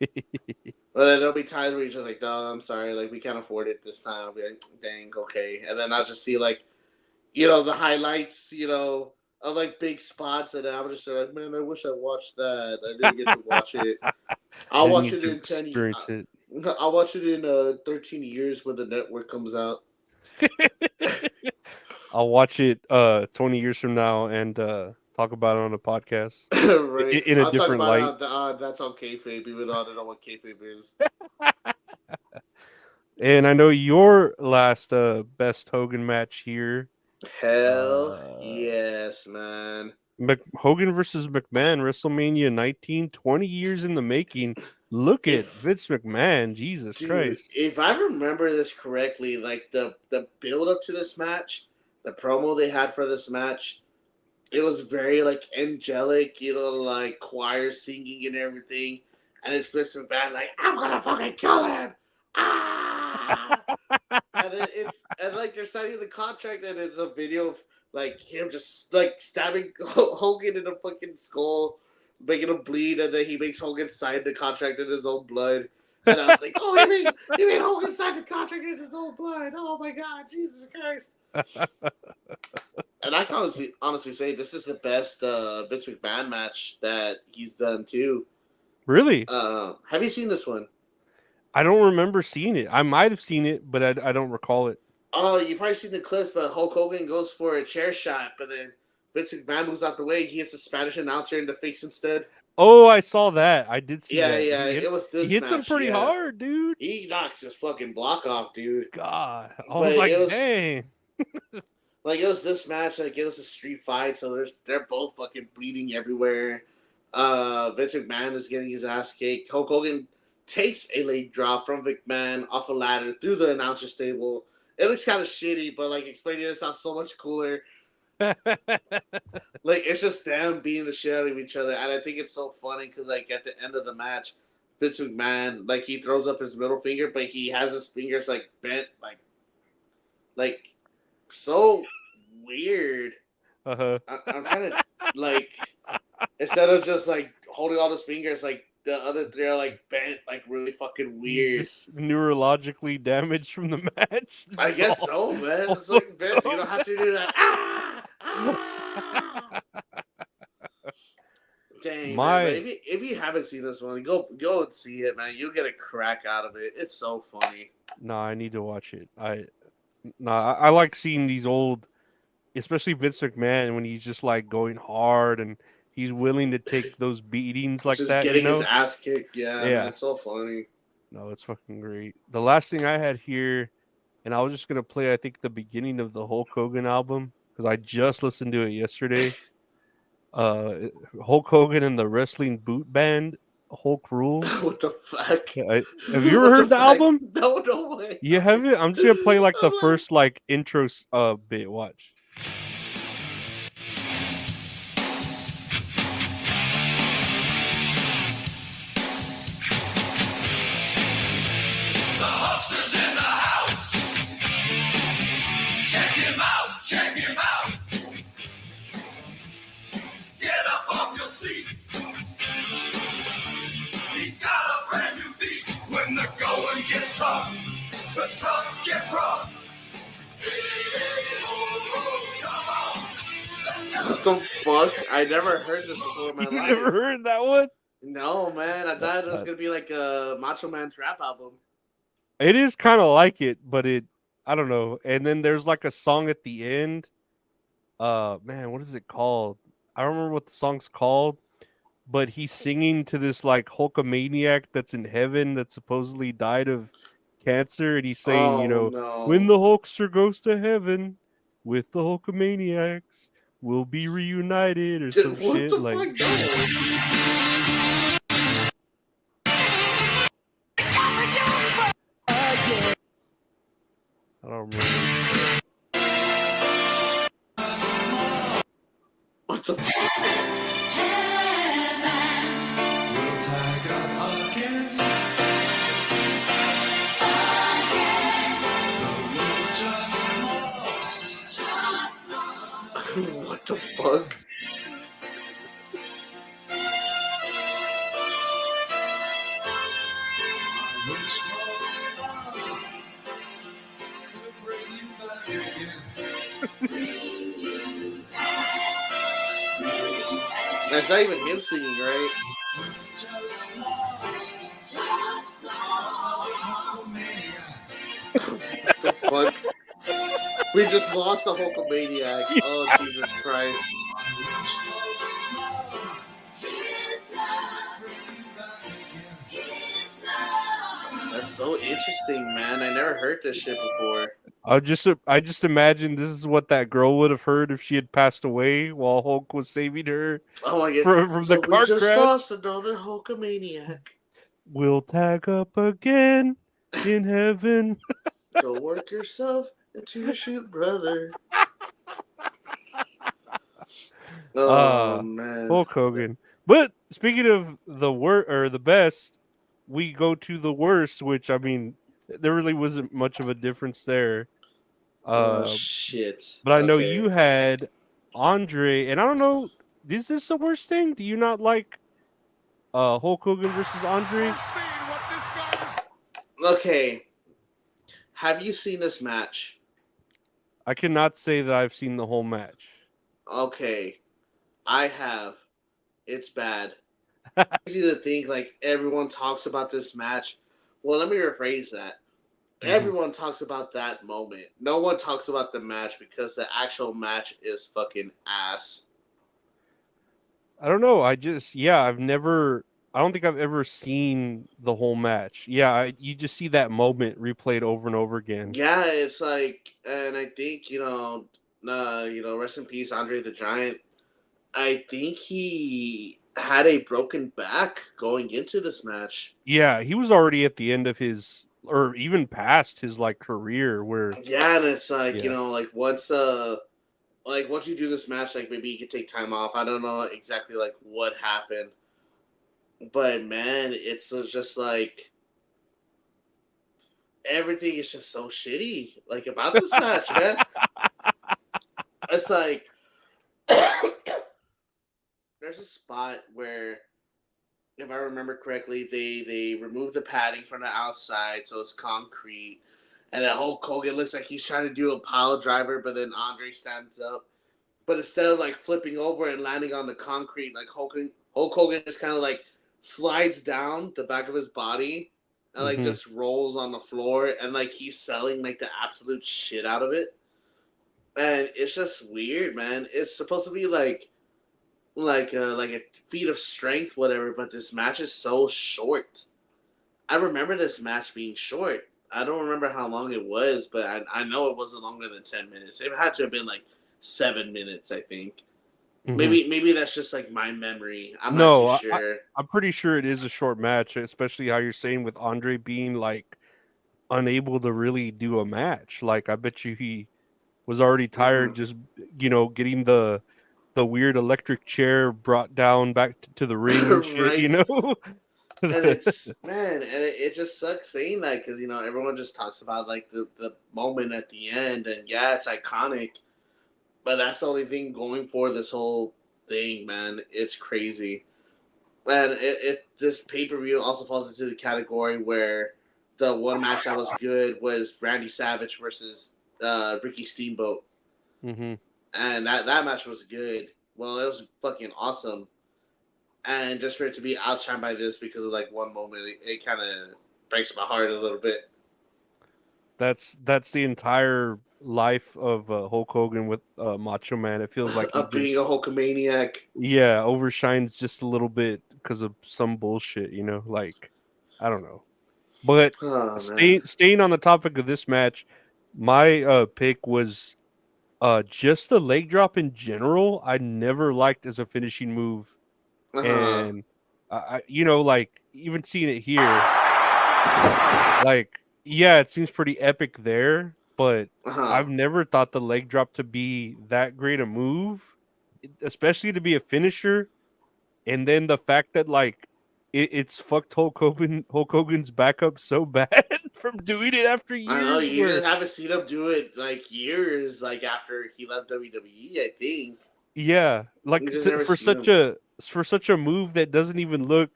Well, then there'll be times where he's just like, no, I'm sorry, like we can't afford it this time. I'll be like, dang, okay, and then I'll just see like, the highlights, of like big spots, and I'm just like, man, I wish I watched that. I didn't get to watch it. I'll watch it in 10 years. I'll watch it in 13 years when the network comes out.
I'll watch it 20 years from now and talk about it on a podcast.
Right.
In a different light.
That's on kayfabe, even though I don't know what kayfabe is.
And I know your last best Hogan match here.
Hell
Uh,
yes, man.
Hogan versus McMahon, WrestleMania 19, 20 years in the making. Look at
If
Vince McMahon, Jesus
Dude,
Christ.
if I remember this correctly, like the build up to this match, the promo they had for this match, it was very like angelic, like choir singing and everything. And it's Vince McMahon like, I'm gonna fucking kill him. Ah! And like they're signing the contract, and it's a video of like him just like stabbing Hogan in the fucking skull, making him bleed, and then he makes Hogan sign the contract in his own blood. And I was like, oh, you mean Hogan signed the contract in his own blood? Oh my god, Jesus Christ! And I can honestly say this is the best Vince McMahon match that he's done too.
Really?
Have you seen this one?
I don't remember seeing it. I might have seen it, but I don't recall it.
Oh, you probably seen the clips, but Hulk Hogan goes for a chair shot, but then Vince McMahon moves out the way. He hits a Spanish announcer in the face instead.
Oh, I saw that. I did see
Yeah,
that.
yeah, it was this
He hits him
match,
pretty
yeah.
hard, dude.
He knocks his fucking block off, dude.
God. I
But
was like,
it was
dang.
like it was this match, like it was a street fight, so they're both fucking bleeding everywhere. Vince McMahon is getting his ass kicked. Hulk Hogan takes a leg drop from McMahon off a ladder through the announcer's table. It looks kind of shitty, but like explaining it sounds so much cooler. Like it's just them beating the shit out of each other, and I think it's so funny because like at the end of the match, Vince McMahon like he throws up his middle finger, but he has his fingers like bent, like so weird.
Uh-huh.
I'm trying to like instead of just like holding all his fingers, like the other three are like bent, like really fucking weird.
Just neurologically damaged from the match.
I guess so, man. It's like Vince, you don't have to do that. Dang, man. But if you haven't seen this one, go and see it, man. You'll get a crack out of it. It's so funny.
No, I need to watch it. I like seeing these old, especially Vince McMahon when he's just like going hard and he's willing to take those beatings like
just
that.
getting his ass kicked. Yeah, man. It's so funny.
No, it's fucking great. The last thing I had here, and I was just gonna play, I think, the beginning of the Hulk Hogan album because I just listened to it yesterday. Hulk Hogan and the Wrestling Boot Band, Hulk Rules.
What the fuck?
Have you ever heard the album?
No way.
You haven't? I'm just gonna play like the first like intro bit. Watch.
Check him out. Get up off your seat. He's got a brand new beat. When the going gets tough, the tough get rough. Come on. Let's go.
What the fuck? I never heard this before in my life.
Never heard that one?
No, man. I thought it was gonna be like a Macho Man trap album.
It is kind of like it, but I don't know. And then there's like a song at the end. Man, what is it called? I don't remember what the song's called, but he's singing to this like Hulkamaniac that's in heaven that supposedly died of cancer, and he's saying, when the Hulkster goes to heaven with the Hulkamaniacs, we'll be reunited or some shit. Like, I don't remember.
What the fuck? What the fuck? That's not even him singing, right? What the fuck? We just lost the Hulkamaniac. Oh, Jesus Christ. That's so interesting, man. I never heard this shit before.
I just imagine this is what that girl would have heard if she had passed away while Hulk was saving her
Oh my god.
from the
So we
car
just
crash.
lost another Hulkamaniac.
We'll tag up again in heaven.
Go work yourself into a shoot, brother. Oh man.
Hulk Hogan. But speaking of the the best, we go to the worst, which I mean, there really wasn't much of a difference there.
Oh
Uh,
shit.
but I know
Okay.
you had Andre, and I don't know, is this the worst thing? Do you not like Hulk Hogan versus Andre?
Okay. Have you seen this match?
I cannot say that I've seen the whole match.
Okay. I have. It's bad. Easy to think like everyone talks about this match. Well, let me rephrase that. Everyone talks about that moment. No one talks about the match because the actual match is fucking ass.
I don't know. I don't think I've ever seen the whole match. Yeah, you just see that moment replayed over and over again.
Yeah, it's like, and I think rest in peace, Andre the Giant. I think he had a broken back going into this match.
Yeah, he was already at the end of his, or even past his like career. Where
Yeah, and it's like
Yeah.
once you do this match, like maybe you could take time off. I don't know exactly like what happened, but man, it's just like everything is just so shitty like about this match, man. It's like there's a spot where, if I remember correctly, they remove the padding from the outside, so it's concrete. And then Hulk Hogan looks like he's trying to do a pile driver, but then Andre stands up. But instead of like flipping over and landing on the concrete, like Hulk Hogan just kind of like slides down the back of his body and like just rolls on the floor, and like he's selling like the absolute shit out of it. And it's just weird, man. It's supposed to be like a feat of strength, whatever, but this match is so short. I remember this match being short. I don't remember how long it was, but I know it wasn't longer than 10 minutes. It had to have been like 7 minutes, I think. Maybe that's just like my memory. I'm not too sure.
I'm pretty sure it is a short match, especially how you're saying with Andre being like unable to really do a match. Like I bet you he was already tired, just getting the weird electric chair brought down back to the ring and shit.
Right. And it just sucks saying that because everyone just talks about like the moment at the end, and yeah, it's iconic, but that's the only thing going for this whole thing, man. It's crazy. And this pay-per-view also falls into the category where the one match that was good was Randy Savage versus Ricky Steamboat. And that match was good. Well, it was fucking awesome. And just for it to be outshined by this because of like one moment, it kind of breaks my heart a little bit.
That's the entire life of Hulk Hogan with Macho Man. It feels like he
being a Hulkamaniac.
Yeah, overshines just a little bit because of some bullshit, like I don't know. But staying on the topic of this match, my pick was just the leg drop in general. I never liked as a finishing move, and I like even seeing it here, like yeah, it seems pretty epic there, but I've never thought the leg drop to be that great a move, especially to be a finisher. And then the fact that like it's fucked Hulk Hogan's backup so bad from doing it after years.
I know you just haven't seen him do it like years, like after he left WWE. I think.
Yeah, like for such a move that doesn't even look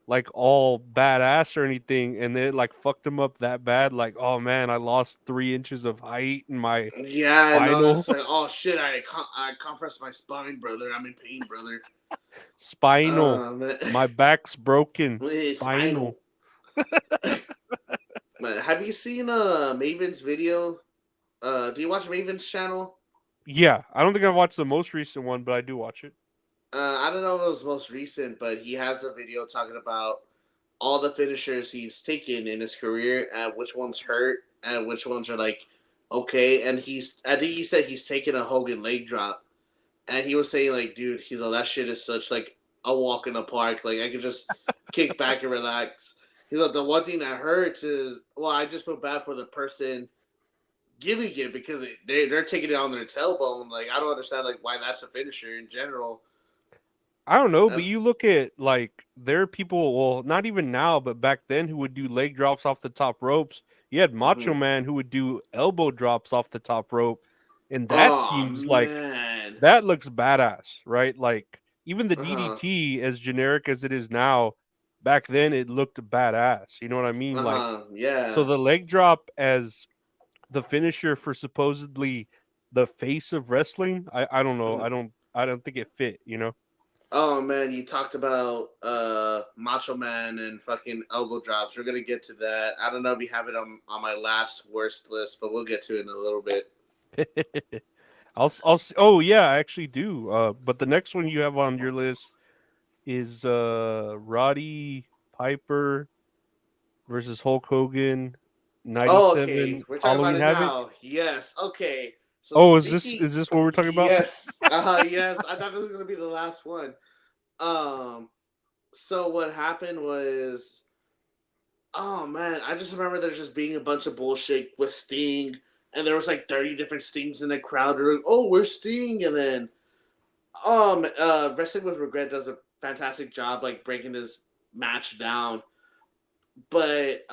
like all badass or anything, and it like fucked him up that bad. Like, oh man, I lost 3 inches of height in my spinal.
It's like, oh shit, I compressed my spine, brother. I'm in pain, brother.
Spinal. My back's broken. Spinal.
Have you seen Maven's video? Do you watch Maven's channel?
Yeah, I don't think I've watched the most recent one, but I do watch it.
I don't know if it was most recent, but he has a video talking about all the finishers he's taken in his career and which ones hurt and which ones are like okay. And I think he said he's taken a Hogan leg drop, and he was saying like, dude, he's like that shit is such like a walk in the park. Like I could just kick back and relax. He's like the one thing that hurts is I just feel bad for the person giving it because they're taking it on their tailbone. Like I don't understand like why that's a finisher in general.
I don't know, but you look at like there are people, well, not even now, but back then who would do leg drops off the top ropes. You had Macho Man who would do elbow drops off the top rope, and that seems like
Man.
that looks badass, right? Like even the
Uh-huh.
DDT, as generic as it is now, back then it looked badass. You know what I mean? Like so
Yeah.
the leg drop as the finisher for supposedly the face of wrestling, I don't know. I don't think it fit, you know?
Oh man, you talked about Macho Man and fucking elbow drops. We're gonna get to that. I don't know if you have it on my last worst list, but we'll get to it in a little bit.
Oh yeah, I actually do. But the next one you have on your list is Roddy Piper versus Hulk Hogan,
Oh, okay.
97
We're talking about
Halloween
it
Havoc.
now. Yes. Okay. So
Oh,
speaking,
is this what we're talking about?
yes, yes. I thought this was gonna be the last one. Um. So what happened was, oh man, I just remember there just being a bunch of bullshit with Sting, and there was like 30 different Stings in the crowd. They're like, "Oh, we're Sting," and then Wrestling with Regret does a fantastic job like breaking this match down. But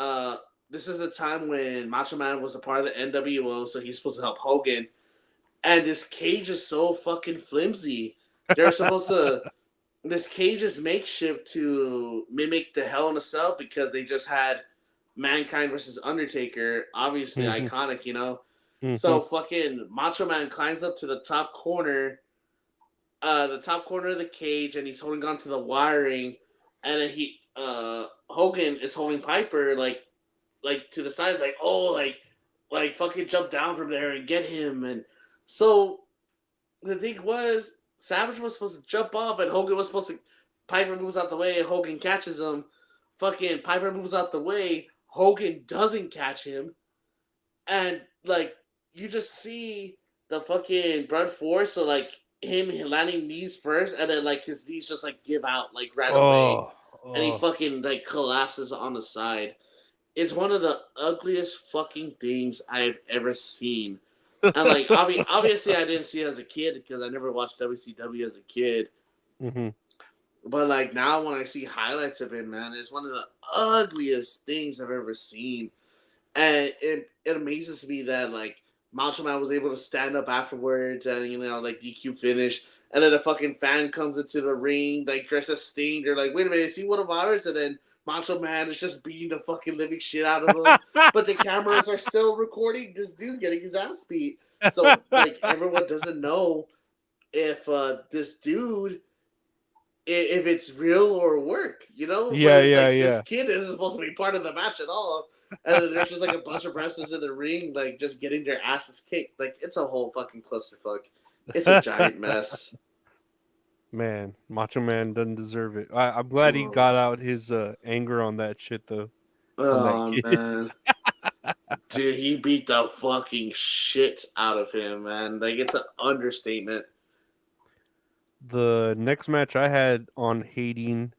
this is the time when Macho Man was a part of the NWO, so he's supposed to help Hogan. And this cage is so fucking flimsy. They're supposed to. This cage is makeshift to mimic the Hell in a Cell because they just had Mankind versus Undertaker, obviously iconic, you know. So fucking Macho Man climbs up to the top corner of the cage, and he's holding on to the wiring, and then Hogan is holding Piper like to the sides, like like fucking jump down from there and get him. And so the thing was, Savage was supposed to jump off, and Hogan was supposed to. Piper moves out the way, and Hogan catches him. Fucking Piper moves out the way. Hogan doesn't catch him, and like you just see the fucking brunt force. So like him landing knees first, and then like his knees just like give out like right away, and he fucking like collapses on the side. It's one of the ugliest fucking things I've ever seen. And like obviously I didn't see it as a kid because I never watched WCW as a kid. But like now when I see highlights of it, man, it's one of the ugliest things I've ever seen. And it amazes me that like Macho Man was able to stand up afterwards and like DQ finish. And then a fucking fan comes into the ring, like dressed as Sting. They're like, wait a minute, is he one of ours? And then Macho Man is just beating the fucking living shit out of him. But the cameras are still recording this dude getting his ass beat. So like everyone doesn't know if this dude if it's real or work, you know?
Yeah,
But it's like
yeah.
this kid isn't supposed to be part of the match at all. And then there's just like a bunch of wrestlers in the ring, like just getting their asses kicked. Like it's a whole fucking clusterfuck. It's a giant mess.
Man, Macho Man doesn't deserve it. I'm glad he got out his anger on that shit though. On that
Oh
kid.
man. Dude, he beat the fucking shit out of him, man. Like it's an understatement.
The next match I had on hating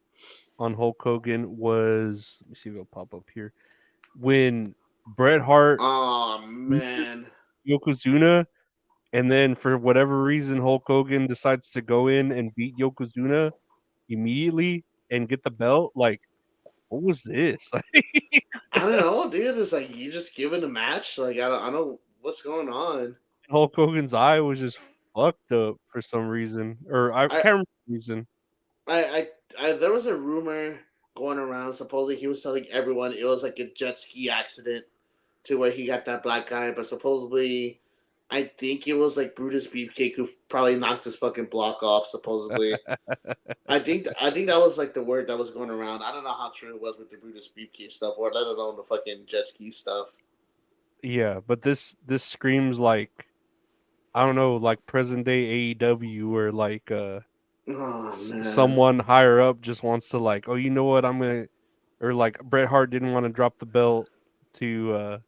on Hulk Hogan was, let me see if it'll pop up here. When Bret Hart
Oh man.
Yokozuna, and then for whatever reason Hulk Hogan decides to go in and beat Yokozuna immediately and get the belt. Like, what was this?
I don't know, dude. It's like you just given a match. Like I don't what's going on.
Hulk Hogan's eye was just fucked up for some reason, or I can't remember the reason.
There was a rumor going around. Supposedly he was telling everyone it was like a jet ski accident to where he got that black eye, but supposedly I think it was like Brutus Beefcake who probably knocked his fucking block off. Supposedly, I think that was like the word that was going around. I don't know how true it was with the Brutus Beefcake stuff, or let alone the fucking jet ski stuff.
Yeah, but this screams like, I don't know, like present day AEW, where like
Oh man.
someone higher up just wants to like, oh, you know what, I'm gonna or like Bret Hart didn't want to drop the belt to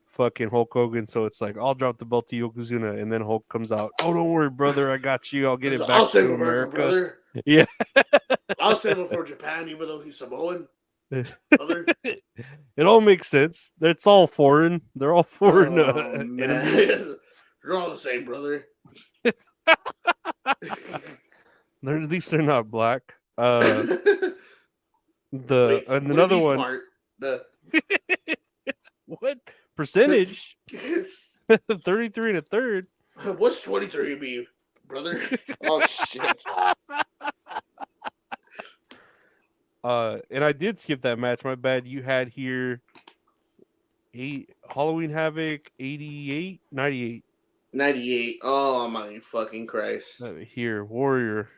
fucking Hulk Hogan, so it's like I'll drop the belt to Yokozuna, and then Hulk comes out. Oh, don't worry, brother, I got you. I'll get it back
I'll save
to
America,
America.
brother.
Yeah,
I'll save it for Japan, even though he's Samoan, brother.
it all makes sense. It's all foreign. They're all foreign
Oh
enemies.
man, you're all the same, brother.
At least they're not black.
Wait,
And
what
another
do you mean
one.
part? The
What percentage? 33 and a third.
what's 23 mean, brother? Oh shit.
And I did skip that match. My bad. You had here Halloween Havoc 88, 98.
98. Oh my fucking Christ.
Here, Warrior.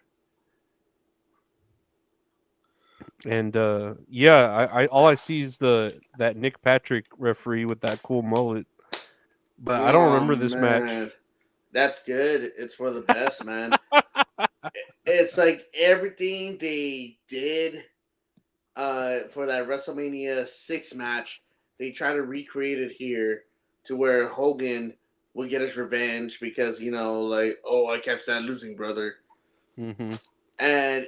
And yeah, I all I see is that Nick Patrick referee with that cool mullet. But I don't remember this match.
That's good. It's for the best, man. It's like everything they did for that WrestleMania 6 match, they try to recreate it here to where Hogan would get his revenge because, like, oh, I can't stand losing, brother.
Mm-hmm.
And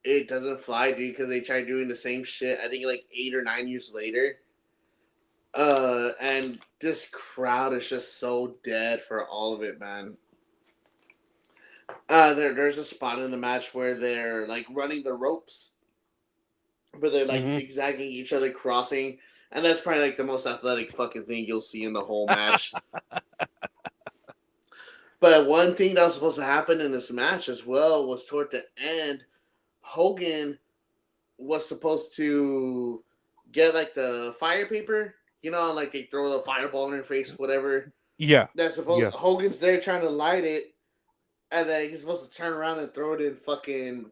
it doesn't fly, dude, because they tried doing the same shit, I think, like 8 or 9 years later. And this crowd is just so dead for all of it, man. There's a spot in the match where they're like running the ropes, but they're like zigzagging each other, crossing, and that's probably like the most athletic fucking thing you'll see in the whole match. But one thing that was supposed to happen in this match as well was toward the end, Hogan was supposed to get like the fire paper, like they throw the fireball in her face, whatever.
Yeah.
Hogan's there trying to light it, and then he's supposed to turn around and throw it in fucking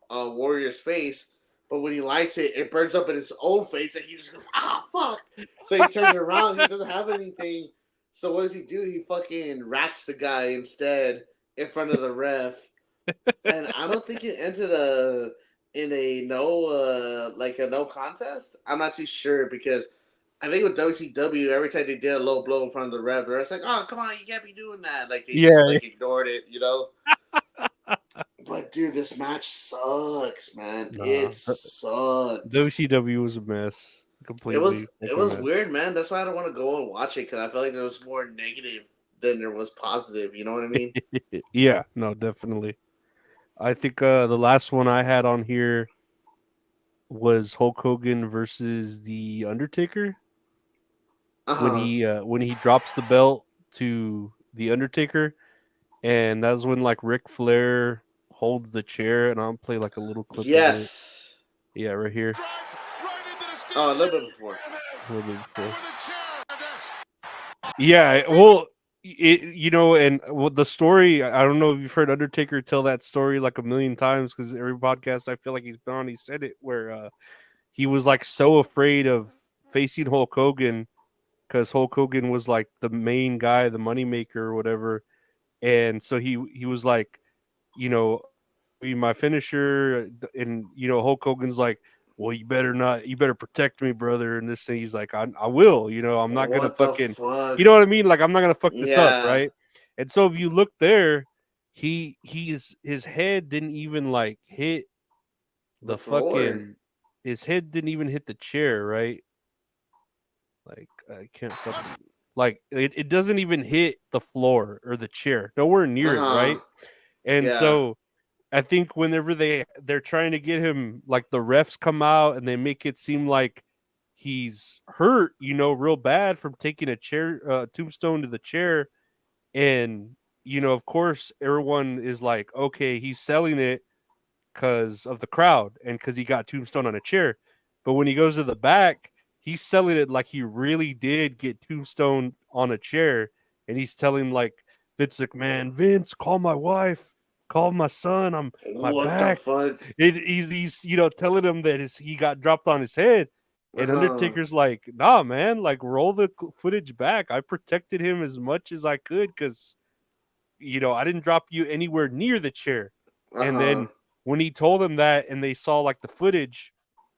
Warrior's face. But when he lights it, it burns up in his own face, and he just goes, "Ah, fuck!" So he turns around. He doesn't have anything. So what does he do? He fucking racks the guy instead in front of the ref, and I don't think it ended in a no contest. I'm not too sure because I think with WCW, every time they did a low blow in front of the ref, the ref's like, "Oh, come on, you can't be doing that." Like they just like ignored it, But dude, this match sucks, man. It sucks.
WCW was a mess. Completely.
It was weird, man. That's why I don't want to go and watch it because I felt like there was more negative than there was positive. You know what I mean?
Yeah, no, definitely. I think the last one I had on here was Hulk Hogan versus the Undertaker. When he drops the belt to the Undertaker, and that's when like Ric Flair holds the chair, and I'll play like a little clip.
Yes.
Of it. Yeah, right here.
Oh, a little bit before.
Yeah, well, and the story. I don't know if you've heard Undertaker tell that story like a million times because every podcast I feel like he's been on, he said it where he was like so afraid of facing Hulk Hogan because Hulk Hogan was like the main guy, the moneymaker or whatever, and so he was like, be my finisher, and Hulk Hogan's like, well, you better protect me, brother. And this thing, he's like, I will, I'm not gonna fucking, you know what I mean? Like, I'm not gonna fuck this up, right? And so if you look there, his head didn't even like hit the fucking, his head didn't even hit the chair, right? Like, I can't fucking, like, it doesn't even hit the floor or the chair, nowhere near it, right? And so I think whenever they're trying to get him, like the refs come out and they make it seem like he's hurt, real bad from taking a tombstone to the chair. And, of course, everyone is like, okay, he's selling it because of the crowd and because he got tombstone on a chair. But when he goes to the back, he's selling it like he really did get tombstone on a chair. And he's telling like Vince McMahon, Vince, call my wife. Call my son. I'm my
what
back.
The fuck?
He's telling him that he got dropped on his head, and Undertaker's like, nah, man, like roll the footage back. I protected him as much as I could because, I didn't drop you anywhere near the chair. And then when he told him that, and they saw like the footage,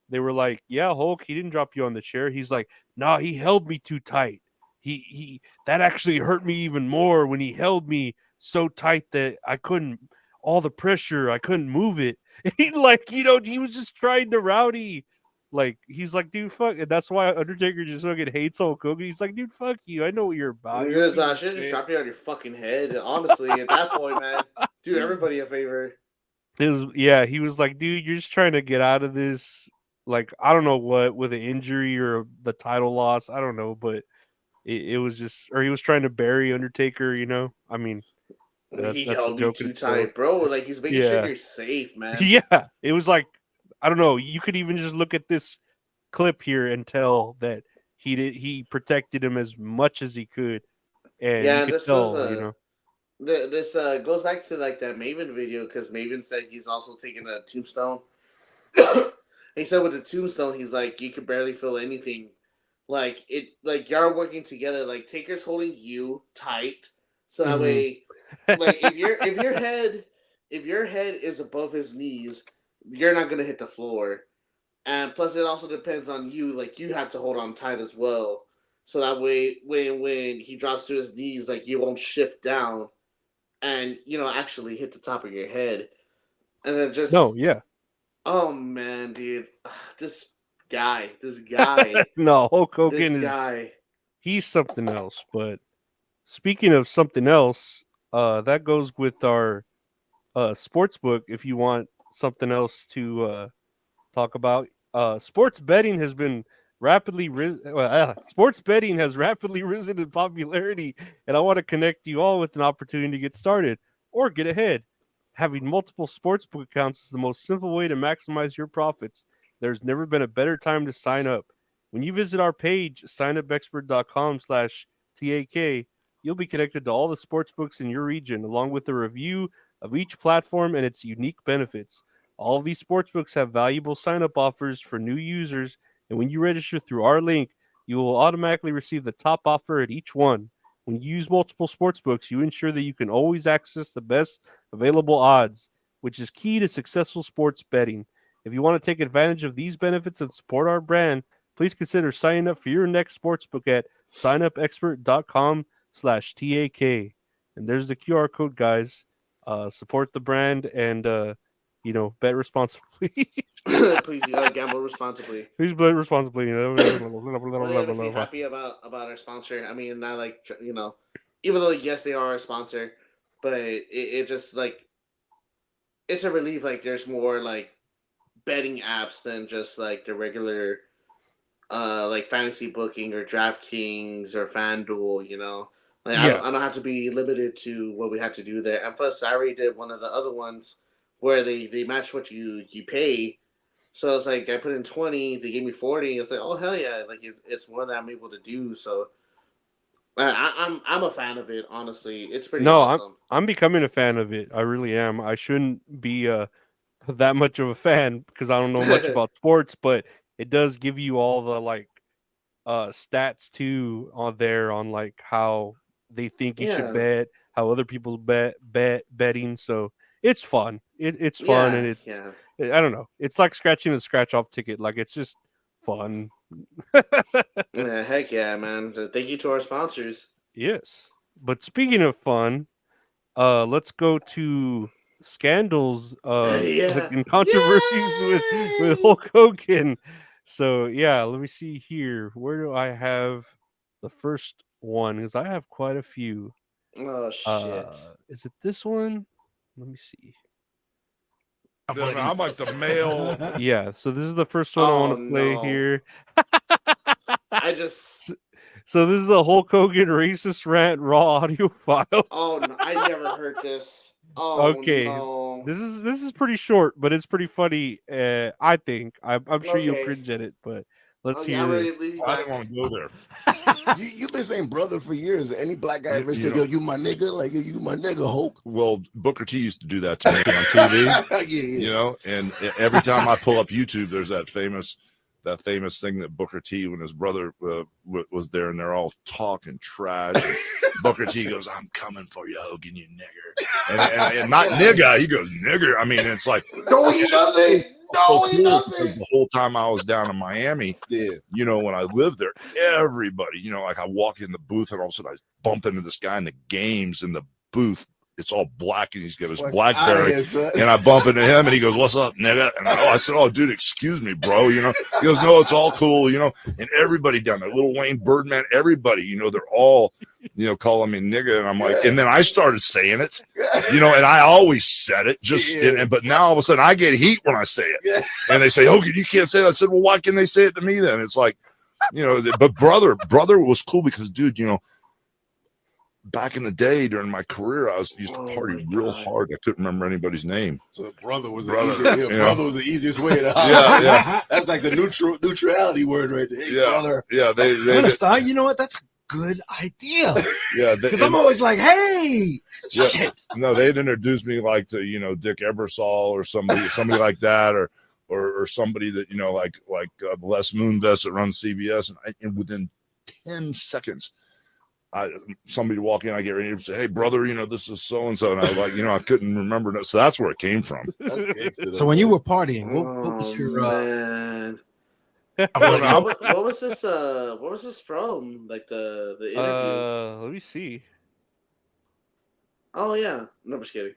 they were like, "Yeah, Hulk, he didn't drop you on the chair." He's like, "Nah, he held me too tight. He that actually hurt me even more when he held me so tight that I couldn't all the pressure, I couldn't move it." He like, he was just trying to rowdy. Like he's like, dude, fuck. And that's why Undertaker just fucking hates Hulk Hogan. He's like, dude, fuck you. I know what you're about.
He
You're a
goes,
piece
I
of
should have just
shit."
dropped you on your fucking head. Honestly, at that point, man, do everybody a favor.
Yeah, he was like, dude, you're just trying to get out of this. Like, I don't know what, with an injury or the title loss. I don't know, but it was just, or he was trying to bury Undertaker, I mean,
He
that's a
held me
joke in
too
itself.
tight, bro. Like he's making sure
Yeah.
you're safe, man.
Yeah. It was like, I don't know. You could even just look at this clip here and tell that he protected him as much as he could. And you
Yeah,
could
this
tell,
is this goes back to like that Maven video because Maven said he's also taking a tombstone. He said with the tombstone, he's like you could barely feel anything. Like y'all working together. Like Taker's holding you tight, so that way, like if your head is above his knees, you're not gonna hit the floor. And plus, it also depends on you. Like you have to hold on tight as well, so that way, when he drops to his knees, like you won't shift down, and actually hit the top of your head. And then just
no, yeah.
oh man, dude, this guy,
No, Hulk Hogan
this
is,
guy.
he's something else. But speaking of something else, that goes with our sports book. If you want something else to talk about, sports betting has been sports betting has rapidly risen in popularity, and I want to connect you all with an opportunity to get started or get ahead. Having multiple sportsbook accounts is the most simple way to maximize your profits. There's never been a better time to sign up. When you visit our page, signupexpert.com/TAK, you'll be connected to all the sportsbooks in your region, along with a review of each platform and its unique benefits. All of these sportsbooks have valuable sign-up offers for new users, and when you register through our link, you will automatically receive the top offer at each one. When you use multiple sportsbooks, you ensure that you can always access the best available odds, which is key to successful sports betting. If you want to take advantage of these benefits and support our brand, please consider signing up for your next sportsbook at signupexpert.com/TAK. And there's the QR code, guys. Support the brand and bet responsibly.
Please gamble responsibly.
Please bet responsibly.
We're honestly happy about our sponsor. I mean, not like even though yes, they are our sponsor, but it just like it's a relief. Like there's more like betting apps than just like the regular like fantasy booking or DraftKings or FanDuel. Like
Yeah.
I don't have to be limited to what we had to do there. And plus, I already did one of the other ones where they match what you pay. So it's like I put in 20, they gave me 40. It's like, oh hell yeah! Like it's more than I'm able to do. So I'm a fan of it. Honestly, it's pretty awesome.
I'm becoming a fan of it. I really am. I shouldn't be that much of a fan because I don't know much about sports, but it does give you all the like stats too on there on like how they think you should bet, how other people betting. So it's fun. It's fun and it's I don't know. It's like scratching a scratch off ticket. Like it's just fun.
Yeah, heck yeah, man. Thank you to our sponsors.
Yes. But speaking of fun, let's go to scandals and controversies with Hulk Hogan. So yeah, let me see here. Where do I have the first one? Because I have quite a few.
Oh shit!
Is it this one? Let me see.
I'm like the male.
Yeah, so this is the first one I want to play here.
I just.
So this is the Hulk Hogan racist rant raw audio file.
Oh no, I never heard this. Oh
okay,
no.
this is pretty short, but it's pretty funny. I think I'm sure you'll cringe at it, but let's hear this.
I don't want to go there.
You've been saying brother for years. Any black guy ever said, yo, you my nigga? Like, you my nigga, Hulk?
Well, Booker T used to do that to me on TV.
Yeah.
And every time I pull up YouTube, there's that famous thing that Booker T, when his brother was there, and they're all talking trash. And Booker T goes, "I'm coming for you, Hogan, you nigger," and not nigga. He goes, "Nigger." I mean, it's like
no, he doesn't.
so cool because the whole time I was down in Miami, you know, when I lived there, everybody, you know, like I walk in the booth and all of a sudden I bump into this guy in the games in the booth. It's all black and he's got his BlackBerry, and I bump into him and he goes, "What's up, nigga?" And I said, "Oh, dude, excuse me, bro." You know, he goes, "No, it's all cool." You know, and everybody down there, Lil Wayne, Birdman, everybody, you know, they're all, you know, calling me nigga, and I'm like, and then I started saying it, you know, and I always said it, but now all of a sudden I get heat when I say it, and they say, "Hogan, you can't say that." I said, "Well, why can they say it to me then?" It's like, you know, but brother was cool because, dude, you know, back in the day during my career, I used to party real hard. I couldn't remember anybody's name.
So brother was
brother
was the easiest way to
yeah.
That's like the neutrality word right there. Hey, brother.
Yeah,
I'm gonna start. You know what? That's a good idea.
Yeah,
because I'm always like, hey, shit.
No, they'd introduce me like to, you know, Dick Ebersol or somebody like that, or somebody that, you know, like Les Moonves that runs CBS, and within 10 seconds. Somebody walk in, I get ready to say, "Hey, brother, you know, this is so and so," and I was like, you know, I couldn't remember that. So that's where it came from.
So when you were partying, what was your?
Man. What was this? What was this from? Like the interview?
Let me see.
Oh yeah, no, I'm just kidding.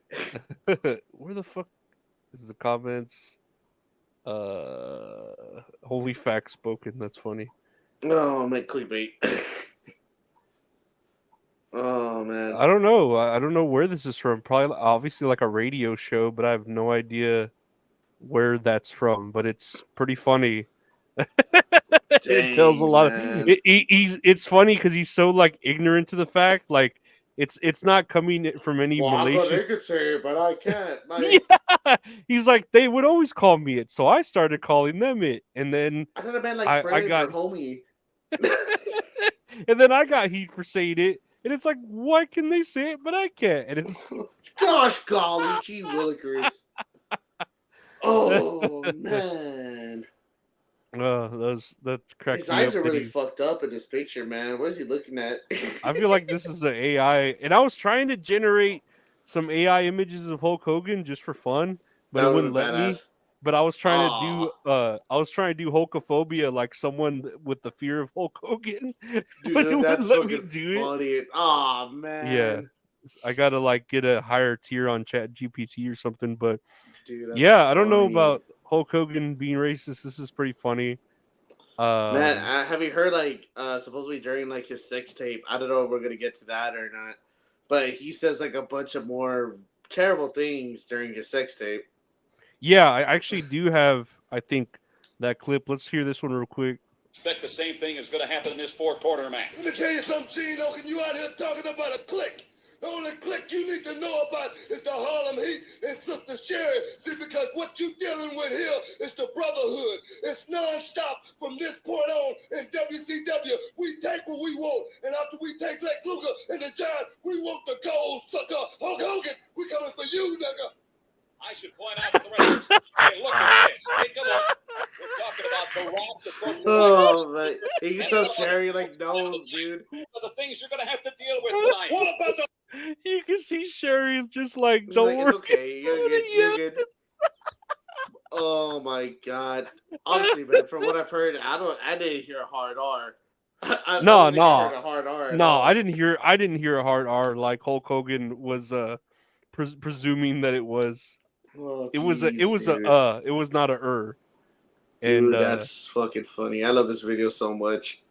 Where the fuck is the comments? Holy facts spoken. That's funny.
Oh man, clickbait. Oh man,
I don't know. I don't know where this is from. Probably, obviously, like a radio show, but I have no idea where that's from. But it's pretty funny. It tells a lot of. It's funny because he's so like ignorant to the fact. Like it's not coming from any malicious.
they could say it, but I can't.
Yeah, he's like they would always call me it, so I started calling them it, and then
I could have been like friend or homie.
And then I got heat for saying it. And it's like, why can they say it, but I can't? And it's
gosh, golly, gee willikers. Oh man.
That cracks
His
me
eyes
up
are really
he's...
fucked up in this picture, man. What is he looking at?
I feel like this is an AI, and I was trying to generate some AI images of Hulk Hogan just for fun, but it wouldn't let me. But I was trying to do Hulkaphobia, like someone with the fear of Hulk Hogan.
Dude,
but it
that's
wouldn't let me
fucking
do
funny.
it.
Oh man.
Yeah. I gotta like get a higher tier on Chat GPT or something, but
dude, that's
yeah, I don't know
funny.
about Hulk Hogan being racist. This is pretty funny.
Man, have you heard like supposedly during like his sex tape? I don't know if we're gonna get to that or not, but he says like a bunch of more terrible things during his sex tape.
Yeah, I actually do have, I think, that clip. Let's hear this one real quick.
Expect the same thing is going to happen in this four-quarter match.
Let me tell you something, Gene Hogan. You out here talking about a clique. The only clique you need to know about is the Harlem Heat and Sister Sherry. See, because what you dealing with here is the brotherhood. It's nonstop from this point on in WCW. We take what we want, and after we take Lex Luger and the Giant, we want the gold sucker Hulk Hogan. We coming for you, nigga.
I should point out to the rest of us, hey, look at this. Take a look. We're talking about the Rock approaching.
Oh, man. You can tell Sherry like knows, dude.
Are the things you're going to have to deal with tonight.
What about the...
You can see Sherry just like, don't worry.
It's okay. You're good. Oh my god. Honestly, man, from what I've heard, I didn't hear a hard R.
No,
I
didn't hear a hard R like Hulk Hogan was presuming that it was.
Oh,
it was not a
Dude, that's fucking funny. I love this video so much.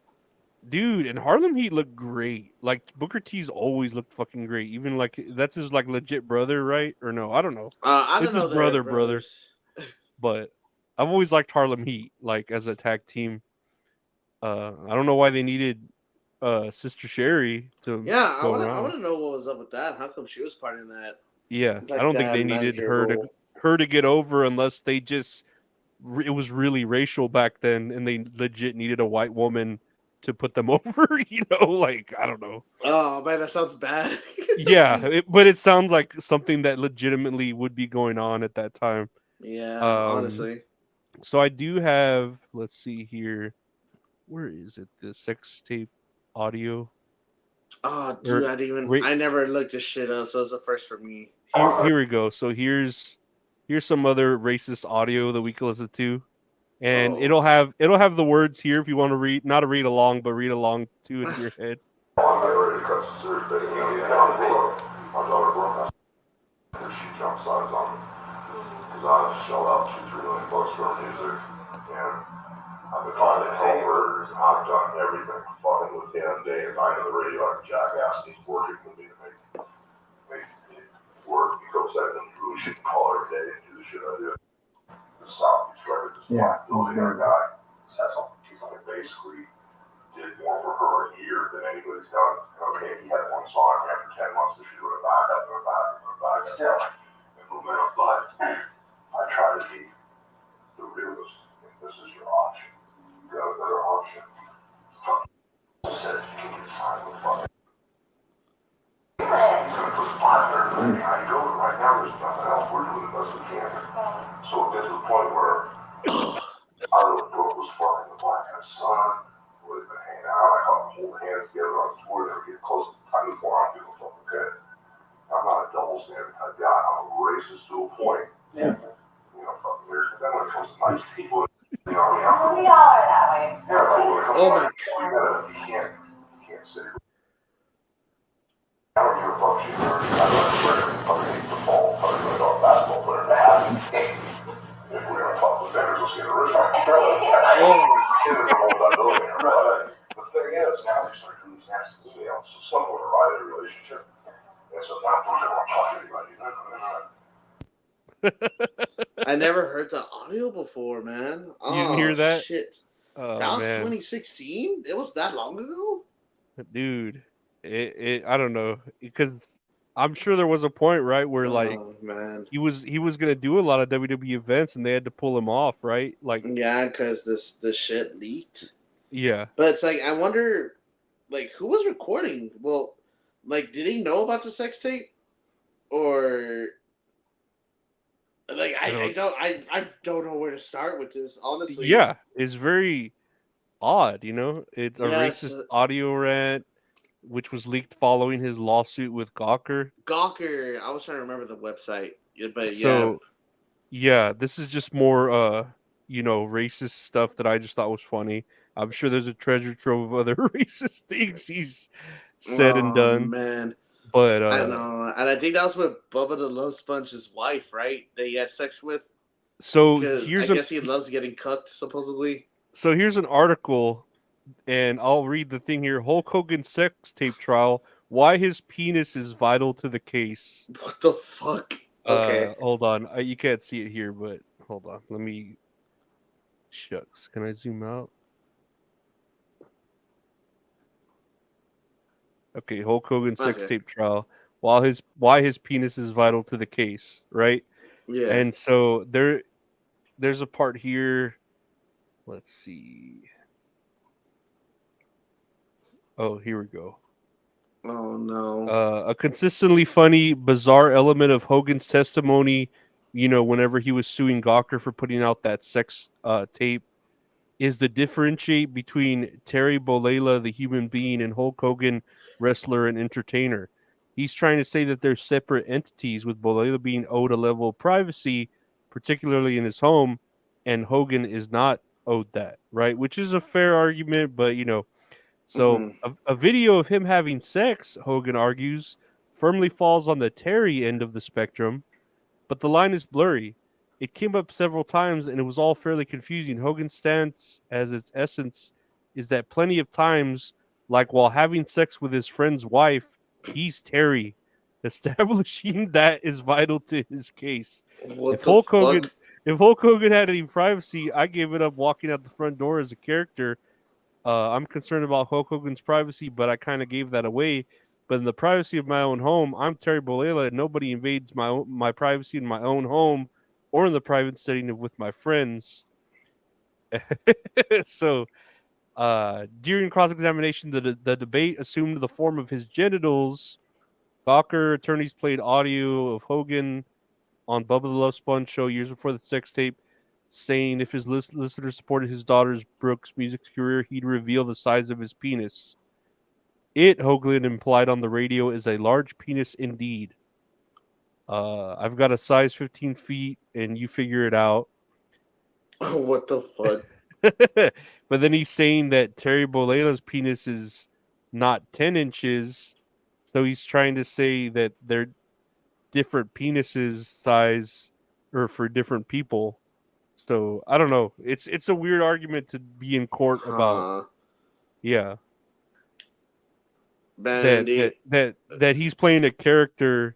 Dude, and Harlem Heat looked great. Like Booker T's always looked fucking great. Even like that's his like legit brother, right? Or no, I don't know.
I don't know.
It's his brother. But I've always liked Harlem Heat, like as a tag team. I don't know why they needed Sister Sherry to.
Yeah, I want to know what was up with that. How come she was part of that?
Yeah, like I don't think they needed her to get over unless they just it was really racial back then, and they legit needed a white woman to put them over. You know, like I don't know.
Oh man, that sounds bad.
Yeah, but it sounds like something that legitimately would be going on at that time.
Yeah, honestly.
So I do have. Let's see here. Where is it? The sex tape audio.
Oh, dude, I never looked this shit up, so it's the first for me.
Here we go. So here's here's some other racist audio that we can listen to, and
Oh.
it'll have the words here if you want to read, not to read along, but read along to it in your head.
She jump sides on me because I shelled out $2-3 million for her music, and I've been trying to help her. I've done everything fucking with him day and night on the radio like a jackass. He's working with me to make it work. He goes out and really should call every day and do the shit I do. The Southeast record, this billionaire guy, he's like basically did more for her a year than anybody's done. Okay, he had one song after 10 months, she would have back up and back still. Implement, but I try to be the realist. If this is your option, you got a better option. Said you can get signed with fucking. He's gonna put the pot there. I go right now. There's nothing else. We're doing the best we can. So it gets to the point where I really broke was fucking the black guy's son. We've been hanging out. I caught them holding hands together on the tour. They were getting close to the time before I'm doing fucking good. I'm not a double standard type guy. I'm a racist to a point. Yeah. You know, fucking weird. But then when it comes to nice people, you know, we all are that way. Yeah, but when it comes to nice people, you can't say. I don't give a fuck. She's already. I don't care. Fucking hate football. Fucking really don't basketball player. They have to. If we're gonna fuck with vendors, we'll see the original. The thing is, now we start doing these nasty emails, so someone will write a relationship. And so now don't ever talk to anybody.
I never heard the audio before, man.
You didn't hear that?
Shit.
Oh,
That was
man.
2016? It was that long ago?
Dude, I don't know, because I'm sure there was a point, right, where like
man.
he was gonna do a lot of WWE events and they had to pull him off, right? Like,
Yeah, because this shit leaked.
yeah.
But it's like, I wonder, like, who was recording? Well, like, did he know about the sex tape? Or like, I don't know where to start with this, honestly.
Yeah, it's very odd, you know. It's a
Yes.
racist audio rant, which was leaked following his lawsuit with Gawker.
Gawker. I was trying to remember the website, but
So, yeah, this is just more, you know, racist stuff that I just thought was funny. I'm sure there's a treasure trove of other racist things he's said and done.
Man.
But
I know, and I think that was with Bubba the Love Sponge's wife, right? That he had sex with.
So
I
here's
guess he loves getting cucked, supposedly.
So here's an article, and I'll read the thing here. Hulk Hogan sex tape trial. Why his penis is vital to the case.
What the fuck? Okay.
Hold on. You can't see it here, but hold on. Let me. Shucks. Can I zoom out? Okay, Hulk Hogan sex tape trial. Why his penis is vital to the case, right?
Yeah.
And so there's a part here. Let's see. Oh, here we go.
Oh no.
A consistently funny, bizarre element of Hogan's testimony, you know, whenever he was suing Gawker for putting out that sex tape, is the differentiate between Terry Bollea, the human being, and Hulk Hogan, wrestler and entertainer. He's trying to say that they're separate entities, with Bollea being owed a level of privacy, particularly in his home, and Hogan is not owed that, right? Which is a fair argument, but, you know, so a video of him having sex, Hogan argues, firmly falls on the Terry end of the spectrum, but the line is blurry. It came up several times and it was all fairly confusing. Hogan's stance, as its essence, is that plenty of times, like while having sex with his friend's wife, he's Terry. Establishing that is vital to his case. If Hulk Hogan had any privacy, I gave it up walking out the front door as a character. I'm concerned about Hulk Hogan's privacy, but I kind of gave that away. But in the privacy of my own home, I'm Terry Bollea, and nobody invades my privacy in my own home or in the private setting with my friends. So, during cross-examination, the debate assumed the form of his genitals. Gawker attorneys played audio of Hogan on Bubba the Love Sponge show years before the sex tape, saying if his listener supported his daughter's Brooks music career, he'd reveal the size of his penis. Hogan implied on the radio, is a large penis indeed. I've got a size 15 feet, and you figure it out.
What the fuck?
But then he's saying that Terry Bollena's penis is not 10 inches, so he's trying to say that they're different penises size or for different people. So I don't know. It's a weird argument to be in court about.
Huh.
Yeah.
Man, dude.
That he's playing a character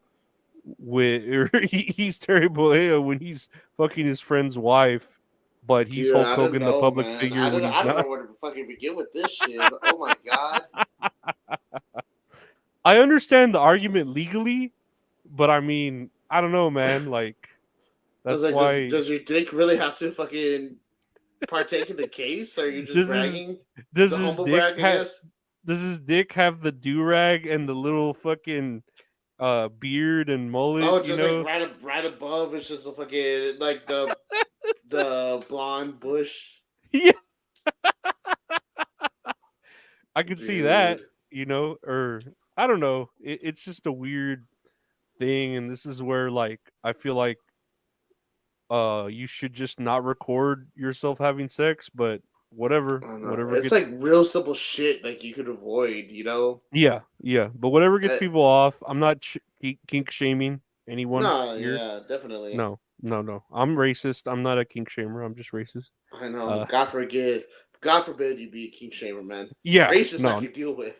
with or he's Terry Bollea when he's fucking his friend's wife, but he's
Dude,
Hulk
I don't
Hogan, the
know,
public
man.
figure, when he's
I don't
not.
know where to fucking begin with this shit. Oh my god.
I understand the argument legally, but I mean, I don't know, man. Like, that's
Like,
why.
does your dick really have to fucking partake in the case? Or are you just
Does his,
bragging?
does
It's a
his
humble
dick
brag, I guess.
does his dick have the do rag and the little fucking beard and mullet?
Oh,
You
just
know,
like right above, it's just a fucking like the blonde bush.
yeah, I can see that.
Dude.
You know, or I don't know. It's just a weird thing, and this is where like I feel like you should just not record yourself having sex, but
I don't know.
whatever
It's
gets.
like real simple shit like you could avoid, you know?
Yeah, yeah, but whatever gets
Uh,
people off. I'm not kink shaming anyone
no,
here.
yeah, definitely.
No, no, no. I'm racist. I'm not a kink shamer. I'm just racist.
I know. God forbid you be a king shamer, man.
Yeah,
Racist I
no,
could deal with.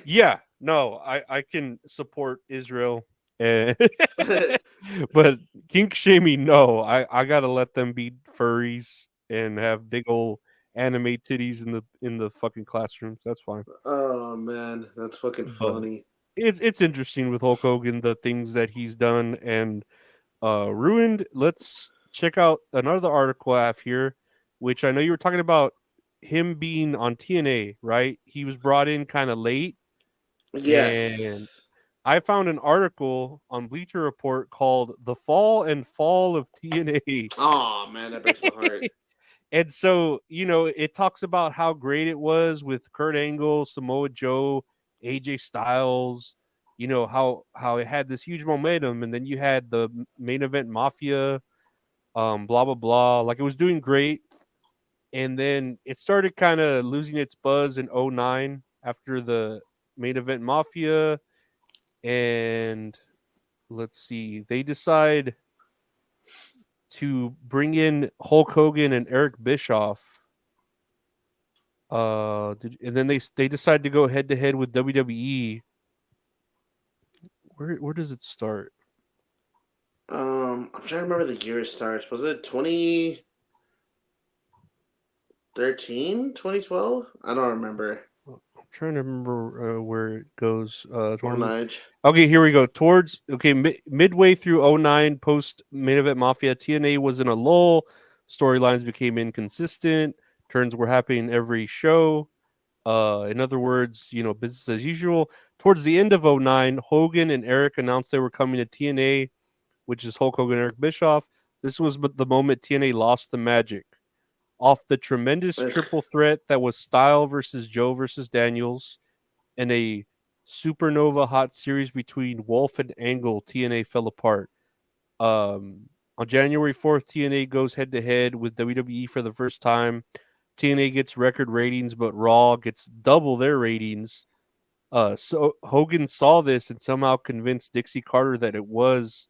yeah, no. I can support Israel, but kink shaming, no. I gotta let them be furries and have big old anime titties in the fucking classrooms. That's fine.
Oh man, that's fucking
But
funny.
it's interesting with Hulk Hogan, the things that he's done and ruined. Let's check out another article I have here, which I know you were talking about him being on TNA, right? He was brought in kind of late, and
Yes.
I found an article on Bleacher Report called "The Fall and Fall of TNA."
Oh man, that breaks my heart.
And so, you know, it talks about how great it was with Kurt Angle, Samoa Joe, AJ Styles, you know, how it had this huge momentum, and then you had the main event Mafia, blah blah blah. Like, it was doing great. And then it started kind of losing its buzz in '09 after the main event Mafia. And let's see, they decide to bring in Hulk Hogan and Eric Bischoff. And then they decide to go head to head with WWE. Where does it start?
I'm trying to remember the year it starts. Was it 2013, 2012? I don't remember.
I'm trying to remember where it goes.
Okay,
here we go. Midway through '09, post main event Mafia, TNA was in a lull. Storylines became inconsistent. Turns were happening every show. In other words, you know, business as usual. Towards the end of '09, Hogan and Eric announced they were coming to TNA, which is Hulk Hogan, Eric Bischoff. This was the moment TNA lost the magic. Off the tremendous triple threat that was Style versus Joe versus Daniels and a supernova hot series between Wolf and Angle, TNA fell apart. On January 4th, TNA goes head to head with WWE for the first time. TNA gets record ratings, but Raw gets double their ratings. So Hogan saw this and somehow convinced Dixie Carter that it was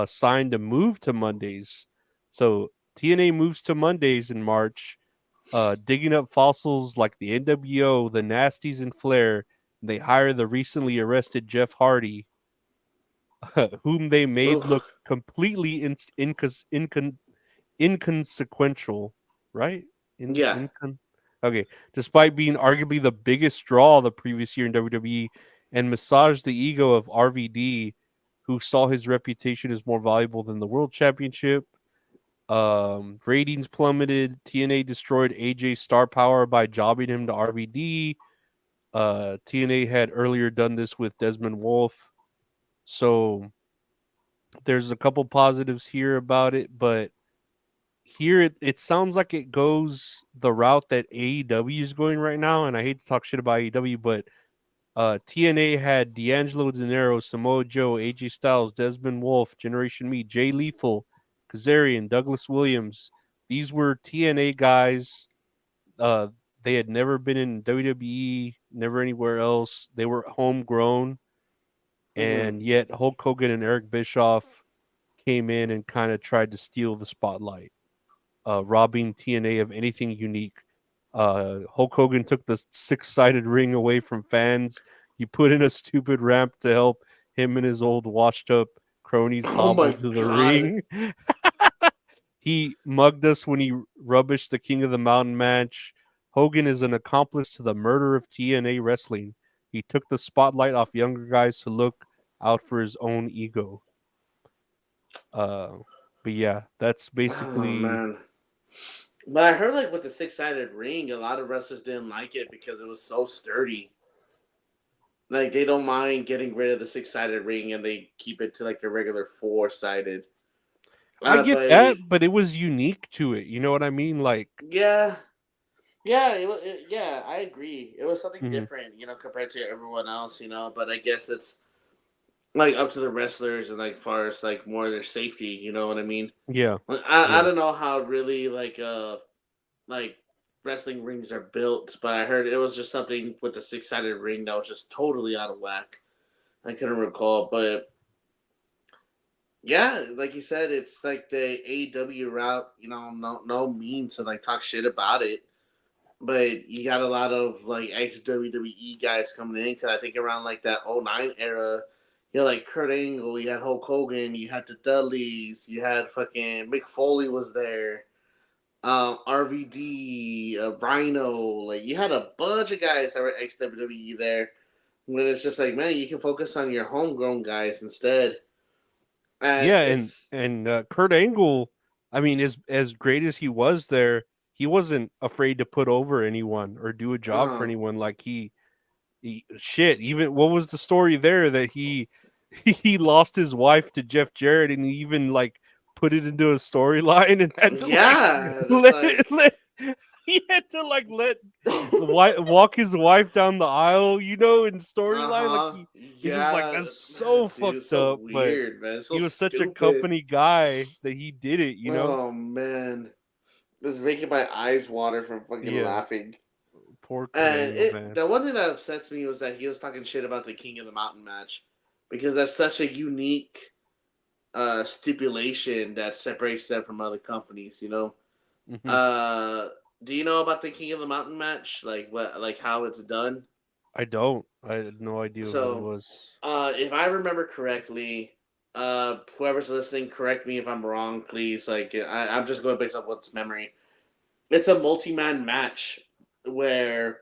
signed to move to Mondays. So TNA moves to Mondays in March, digging up fossils like the NWO, the Nasties, and Flair. They hire the recently arrested Jeff Hardy, whom they made look completely inconsequential, right?
Yeah.
Okay. Despite being arguably the biggest draw the previous year in WWE, and massaged the ego of RVD, who saw his reputation as more valuable than the World Championship. Ratings plummeted. TNA destroyed AJ's star power by jobbing him to RVD. TNA had earlier done this with Desmond Wolfe. So there's a couple positives here about it, but here it sounds like it goes the route that AEW is going right now. And I hate to talk shit about AEW, but TNA had D'Angelo Dinero, Samoa Joe, AJ Styles, Desmond Wolfe, Generation Me, Jay Lethal, Kazarian, Douglas Williams. These were TNA guys. Uh, they had never been in WWE, never anywhere else. They were homegrown, and yet Hulk Hogan and Eric Bischoff came in and kind of tried to steal the spotlight, robbing TNA of anything unique. Hulk Hogan took the six-sided ring away from fans. He put in a stupid ramp to help him and his old washed-up cronies
Oh my
hobble to the
God.
ring. He mugged us when he rubbished the King of the Mountain match. Hogan is an accomplice to the murder of TNA wrestling. He took the spotlight off younger guys to look out for his own ego. But yeah, that's
Oh
basically.
man. But I heard like with the six-sided ring, a lot of wrestlers didn't like it because it was so sturdy. Like they don't mind getting rid of the six-sided ring and they keep it to like the regular four-sided.
I get
But
that, but it was unique to it. You know what I mean? Like,
yeah, yeah, I agree. It was something
Mhm.
different, compared to everyone else, But I guess it's like up to the wrestlers and like far as like more their safety. You know what I mean?
Yeah,
Like, I
yeah.
don't know how really like wrestling rings are built, but I heard it was just something with the six-sided ring that was just totally out of whack. I couldn't recall, but yeah, like you said, it's like the AEW route. No means to like talk shit about it, but you got a lot of like ex WWE guys coming in because I think around like that '09 era, you had like Kurt Angle, you had Hulk Hogan, you had the Dudleys, you had fucking Mick Foley was there, RVD, Rhino, like you had a bunch of guys that were ex WWE there. When it's just like, man, you can focus on your homegrown guys instead. And
Yeah,
it's
and Kurt Angle, I mean, as great as he was there, he wasn't afraid to put over anyone or do a job for
uh
anyone. Like he shit. Even what was the story there that he he lost his wife to Jeff Jarrett, and he even like put it into a storyline and had to like
yeah, just
let,
like
he had to like let walk his wife down the aisle, in storyline. Like
uh-huh.
he's just like,
Yeah,
that's so
dude, it's
fucked
so
up, but
weird, man. It's so
he was such a
stupid.
company guy that he did it.
Oh man. This is making my eyes water from fucking
Yeah,
laughing.
poor Kurt
And
Angle, man.
the one thing that upsets me was that he was talking shit about the King of the Mountain match. Because that's such a unique stipulation that separates them from other companies.
Mhm.
Uh do you know about the King of the Mountain match? Like how it's done?
I don't. I had no idea what it
So,
was.
if I remember correctly, whoever's listening, correct me if I'm wrong, please. Like, I'm just going based off what's memory. It's a multi-man match where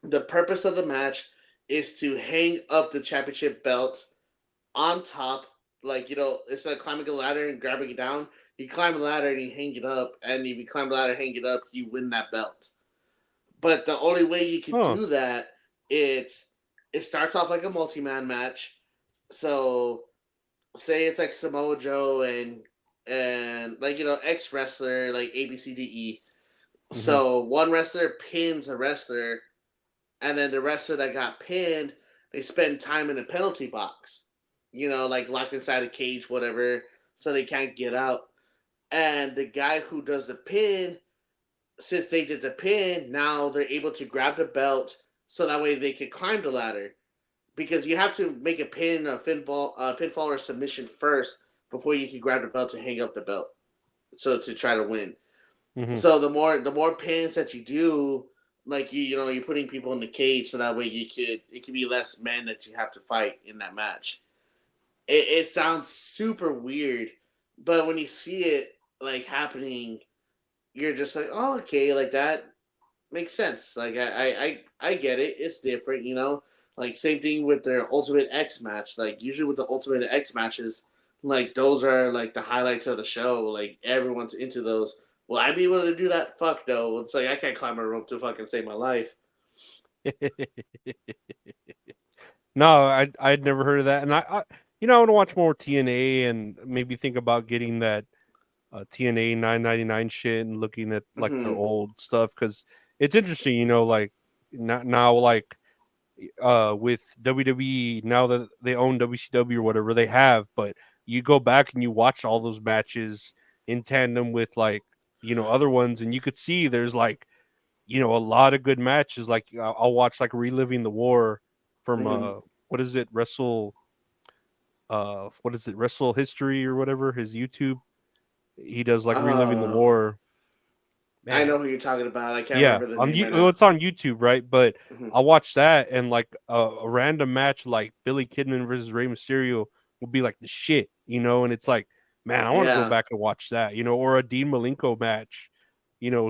the purpose of the match is to hang up the championship belt on top. Like, instead of climbing a ladder and grabbing it down, you climb a ladder and you hang it up. And if you climb the ladder, hang it up, you win that belt. But the only way you can
Huh.
do that, it starts off like a multi-man match. So say it's like Samoa Joe and like ex wrestler like ABCDE.
Mhm.
So one wrestler pins a wrestler, and then the wrestler that got pinned, they spend time in a penalty box. Like locked inside a cage, whatever, so they can't get out. And the guy who does the pin, since they did the pin, now they're able to grab the belt so that way they can climb the ladder. Because you have to make a pinfall or submission first before you can grab the belt to hang up the belt. So to try to win.
Mhm.
So the more pins that you do, like you're putting people in the cage so that way it could be less men that you have to fight in that match. It sounds super weird, but when you see it like happening, you're just like, oh, okay, like that makes sense. Like I get it. It's different. Like same thing with their Ultimate X match. Like usually with the Ultimate X matches, like those are like the highlights of the show. Like everyone's into those. Will I be able to do that? Fuck no. It's like I can't climb a rope to fucking save my life.
No, I'd never heard of that, and I want to watch more TNA and maybe think about getting that TNA 9.99 shit and looking at like their
Hmm.
old stuff because it's interesting. Like now, like with WWE now that they own WCW or whatever they have, but you go back and you watch all those matches in tandem with like other ones, and you could see there's like a lot of good matches. Like I'll watch like Reliving the War from what is it Wrestle History or whatever, his YouTube. He does like Reliving the War.
I know
Man,
who you're talking about. I can't
yeah,
remember the name right
well,
now.
it's on YouTube, right? But
Mhm.
I'll watch that, and like a random match like Billy Kidman versus Rey Mysterio will be like the shit, and it's like, man, I want to go
Yeah.
back and watch that, or a Dean Malenko match,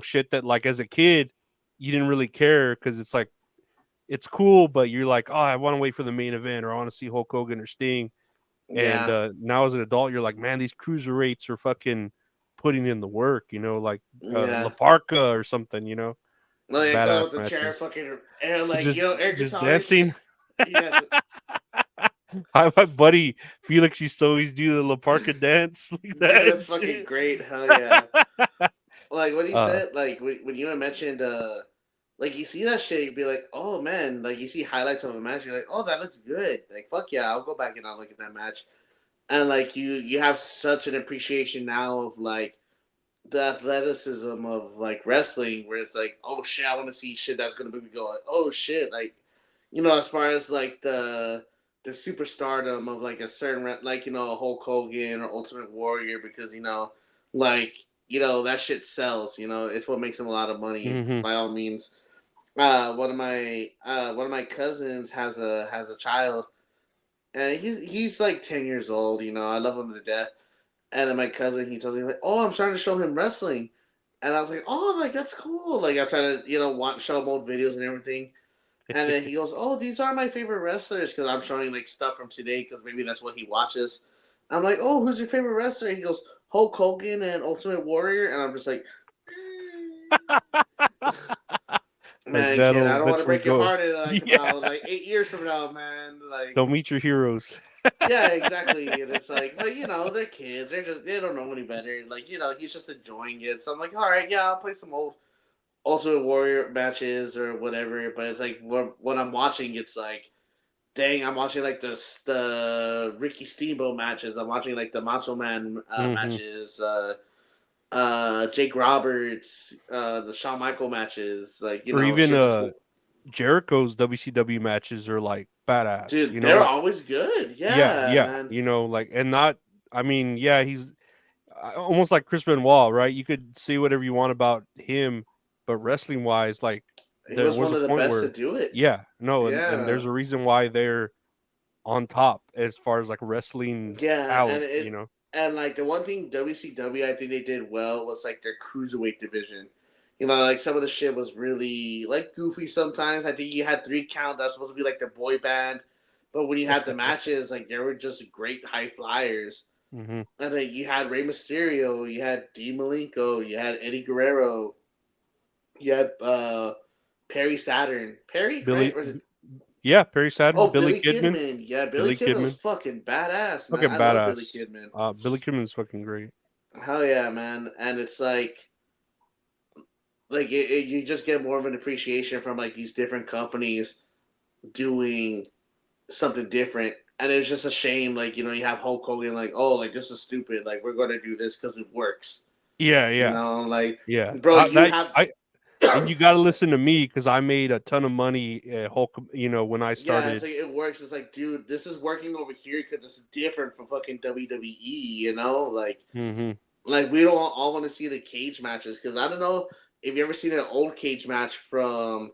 shit that like as a kid you didn't really care because it's like it's cool, but you're like, oh, I want to wait for the main event, or I want to see Hulk Hogan or Sting. And
Yeah.
now as an adult, you're like, man, these cruiserweights are fucking putting in the work, like La
Yeah.
Parka or something,
Like I come
badass
out with the chair,
matches.
fucking, and like
Just
Eric
just
Guitars.
dancing.
Yeah.
My buddy Felix used to always do the La Parka dance like
Dude,
that and
that's fucking
shit.
great. Hell yeah. Like what he
uh,
said, like when you had mentioned, like you see that shit, you'd be like, oh man, like you see highlights of a match, you're like, oh, that looks good. Like fuck yeah, I'll go back and I'll look at that match. And like you have such an appreciation now of like the athleticism of like wrestling, where it's like, oh shit, I want to see shit that's gonna make me go like, oh shit, like as far as like the superstardom of like a certain like Hulk Hogan or Ultimate Warrior, because like that shit sells. It's what makes them a lot of money
mhm.
by all means. One of my cousins has a child, and he's like 10 years old. I love him to death. And then my cousin, he tells me like, "Oh, I'm trying to show him wrestling," and I was like, "Oh, like that's cool." Like I'm trying to show him old videos and everything. And then he goes, "Oh, these are my favorite wrestlers," because I'm showing like stuff from today because maybe that's what he watches. I'm like, "Oh, who's your favorite wrestler?" He goes, "Hulk Hogan and Ultimate Warrior," and I'm just like,
Like
"Man, kid,
that'll
I don't want to
eventually
break your
go.
heart in like
Yeah.
about like 8 years from now, man." Like,
Don't meet your heroes.
yeah, exactly. And it's like, but they're kids. They don't know any better. Like, he's just enjoying it. So I'm like, all right, yeah, I'll play some old Ultimate Warrior matches or whatever. But it's like when I'm watching, it's like, dang, I'm watching like the Ricky Steamboat matches. I'm watching like the Macho Man
Mhm.
matches. Jake Roberts, the Shawn Michael matches. Like
Or even
shit. This
Jericho's WCW matches are like badass.
dude, they're
Like
always good.
yeah,
Yeah,
yeah.
man.
Like and not. I mean, yeah, he's almost like Chris Benoit, right? You could say whatever you want about him, but wrestling wise, like
He
there
was
was
one
a
of the
point
best to
where,
do it.
yeah, no, and
Yeah.
there's a reason why they're on top as far as like wrestling
Yeah, and
talent.
and like the one thing WCW I think they did well was like their cruiserweight division. Like some of the shit was really like goofy sometimes. I think you had 3 count that's supposed to be like their boy band, but when you had the matches, like they were just great high flyers.
Hmm.
And then you had Rey Mysterio, you had Dean Malenko, you had Eddie Guerrero, you had Perry Saturn, Perry, right?
Billy,
Or is it?
yeah, Perry Saturn,
Oh,
Billy
Billy
Kidman,
Kidman. Yeah, Billy
Billy
Kidman was
Kidman,
fucking badass, man.
fucking
I love Billy
badass.
Kidman.
Billy Kidman's fucking great.
Hell yeah, man. And it's like you just get more of an appreciation from like these different companies doing something different. And it's just a shame, like you have Hulk Hogan, like, oh, like this is stupid. Like we're gonna do this because it works.
Yeah, yeah,
Like,
yeah.
bro, you have
And you got to listen to me because I made a ton of money at Hulk. When I
yeah, it's
started.
like it works. It's like, dude, this is working over here because it's different from fucking WWE. Like.
Hmm.
Like we don't all want to see the cage matches because I don't know if you ever seen an old cage match from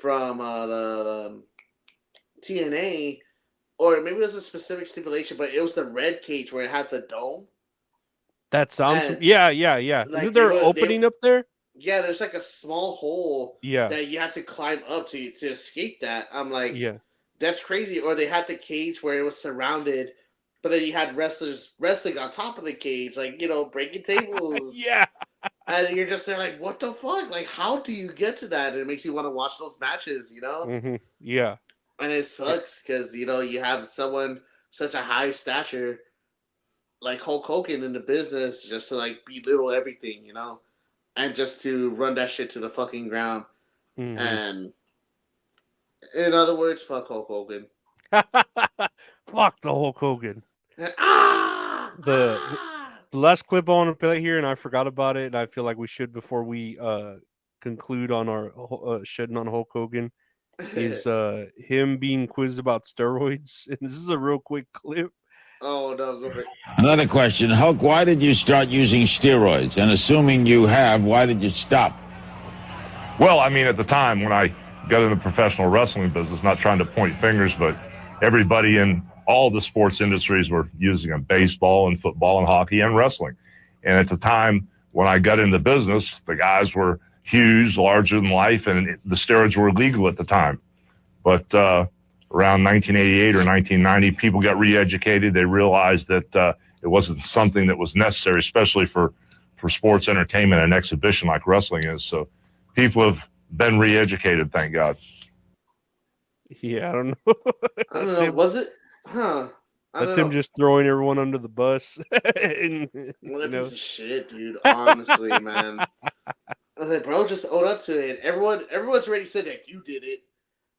the TNA, or maybe it was a specific stipulation, but it was the red cage where it had the dome.
That sounds.
And
Yeah, yeah, yeah.
like
Isn't there an opening up there?
yeah, there's like a small hole
Yeah,
that you have to climb up to escape that. I'm like,
yeah.
that's crazy. Or they had the cage where it was surrounded, but then you had wrestlers wrestling on top of the cage, like breaking tables.
Yeah.
And you're just there like, what the fuck? Like, how do you get to that? And it makes you want to watch those matches,
Hmm. Yeah.
And it sucks because you have someone such a high stature like Hulk Hogan in the business just to like belittle everything, and just to run that shit to the fucking ground.
Hmm.
And In other words, fuck Hulk Hogan.
Fuck the Hulk Hogan.
Ah!
The last clip I want to play here, and I forgot about it, and I feel like we should before we conclude on our shedding on Hulk Hogan, is him being quizzed about steroids. And this is a real quick clip.
Oh no, go for it.
Another question, Hulk, why did you start using steroids? And assuming you have, why did you stop?
Well, I mean, at the time when I got in the professional wrestling business, not trying to point fingers, but everybody in all the sports industries were using them, baseball and football and hockey and wrestling. And at the time when I got into business, the guys were huge, larger than life, and the steroids were illegal at the time. But around 1988 or 1990, people got re-educated. They realized that it wasn't something that was necessary, especially for sports entertainment and exhibition like wrestling is. So people have been re-educated, thank God.
Yeah, I don't know.
I don't know. Was it? Huh.
That's him just throwing everyone under the bus. And,
what a piece of shit, dude. Honestly, man. I was like, bro, just own up to it. Everyone's already said that you did it.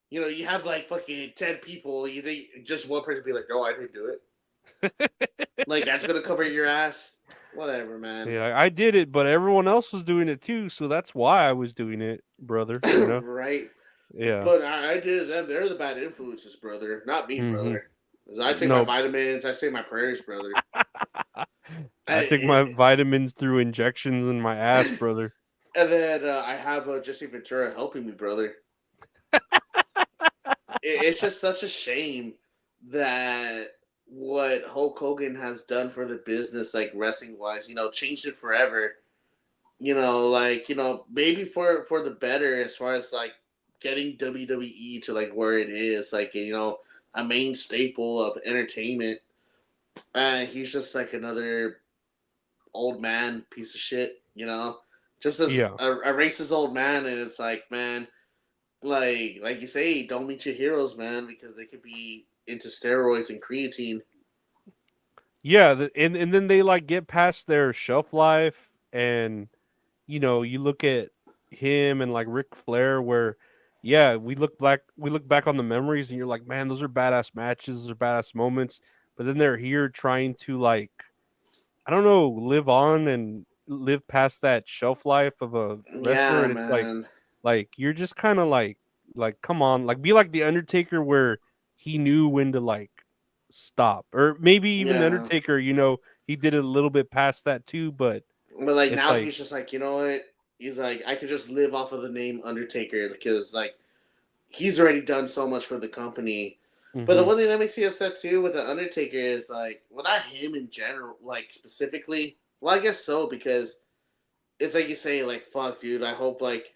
You know, you have like fucking 10 people. You think just one person be like, no, I didn't do it. Like, that's gonna cover your ass. Whatever, man.
Yeah, I did it, but everyone else was doing it too, so that's why I was doing it, brother. You know?
Right.
Yeah.
But I did them. They're the bad influences, brother. Not me, brother. I take my vitamins. I say my prayers, brother.
I take my vitamins through injections in my ass, brother.
And then I have Jesse Ventura helping me, brother. It's just such a shame that what Hulk Hogan has done for the business, like wrestling wise, you know, changed it forever. You know, like, you know, maybe for the better as far as like getting WWE to like where it is, like, you know, a main staple of entertainment. And he's just like another old man piece of shit, you know, just as a racist old man. And it's like, man, like you say, don't meet your heroes, man, because they could be into steroids and creatine.
Yeah, and then they like get past their shelf life, and you know, you look at him and like Ric Flair, where we look back on the memories, and you're like, man, those are badass matches, those are badass moments. But then they're here trying to like, I don't know, live on and live past that shelf life of a wrestler, and it's like you're just kind of like come on, like be like the Undertaker, where he knew when to like stop, or maybe even the Undertaker, you know, he did it a little bit past that too, but
like now he's just like, you know what, he's like, I could just live off of the name Undertaker because like he's already done so much for the company. But the one thing that makes me upset too with the Undertaker is like, well, not him in general, like specifically. Well, I guess so, because it's like you say, like, fuck, dude, I hope, like,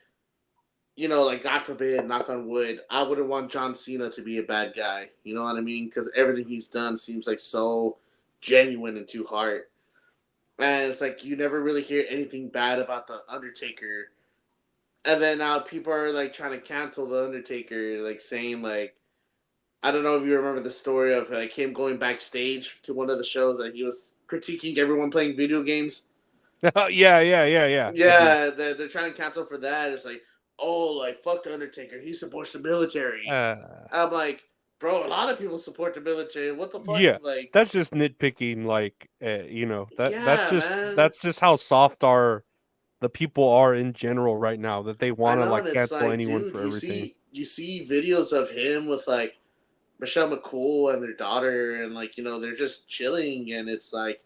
you know, like, God forbid, knock on wood, I wouldn't want John Cena to be a bad guy. You know what I mean? Because everything he's done seems like so genuine and to heart. And it's like you never really hear anything bad about the Undertaker. And then now people are like trying to cancel the Undertaker, like saying like, I don't know if you remember the story of like him going backstage to one of the shows that he was critiquing everyone playing video games.
Yeah.
Yeah, they're trying to cancel for that. It's like, oh, like fuck the Undertaker, he supports the military. I'm like, bro, a lot of people support the military. What the fuck?
Yeah,
like
that's just nitpicking. Like, you know, that's just how soft the people are in general right now, that they want to like cancel anyone for everything.
You see videos of him with like Michelle McCool and their daughter, and like, you know, they're just chilling, and it's like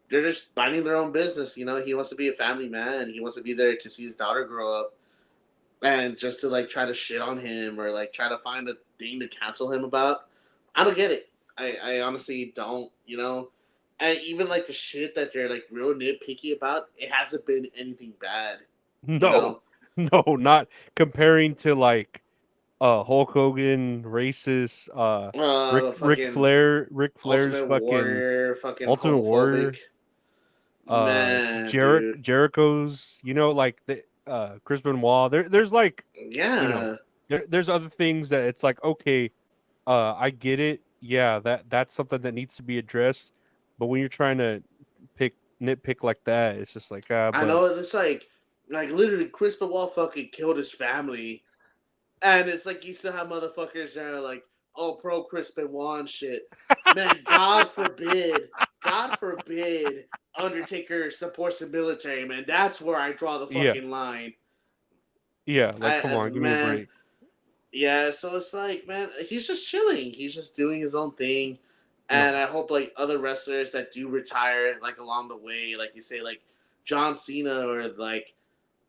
they're just minding their own business. You know, he wants to be a family man. He wants to be there to see his daughter grow up, and just to like try to shit on him or like try to find a thing to cancel him about. I don't get it. I honestly don't. You know, and even like the shit that they're like real nitpicky about, it hasn't been anything bad.
No, not comparing to like Hulk Hogan, racist, Ric Flair's
Ultimate
fucking
Warrior, fucking
Ultimate Warrior,
man,
Jericho's, you know, like the Chris Benoit. There's like, you know, there's other things that it's like, okay, I get it. Yeah, that's something that needs to be addressed. But when you're trying to nitpick like that, it's just like,
I know it's like literally Chris Benoit fucking killed his family. And it's like you still have motherfuckers that are like, oh, pro Chris Benoit shit. Man, God forbid Undertaker supports the military, man. That's where I draw the fucking line.
Yeah, like come on, give me a break.
Yeah, so it's like, man, he's just chilling. He's just doing his own thing. And I hope like other wrestlers that do retire like along the way, like you say, like John Cena or like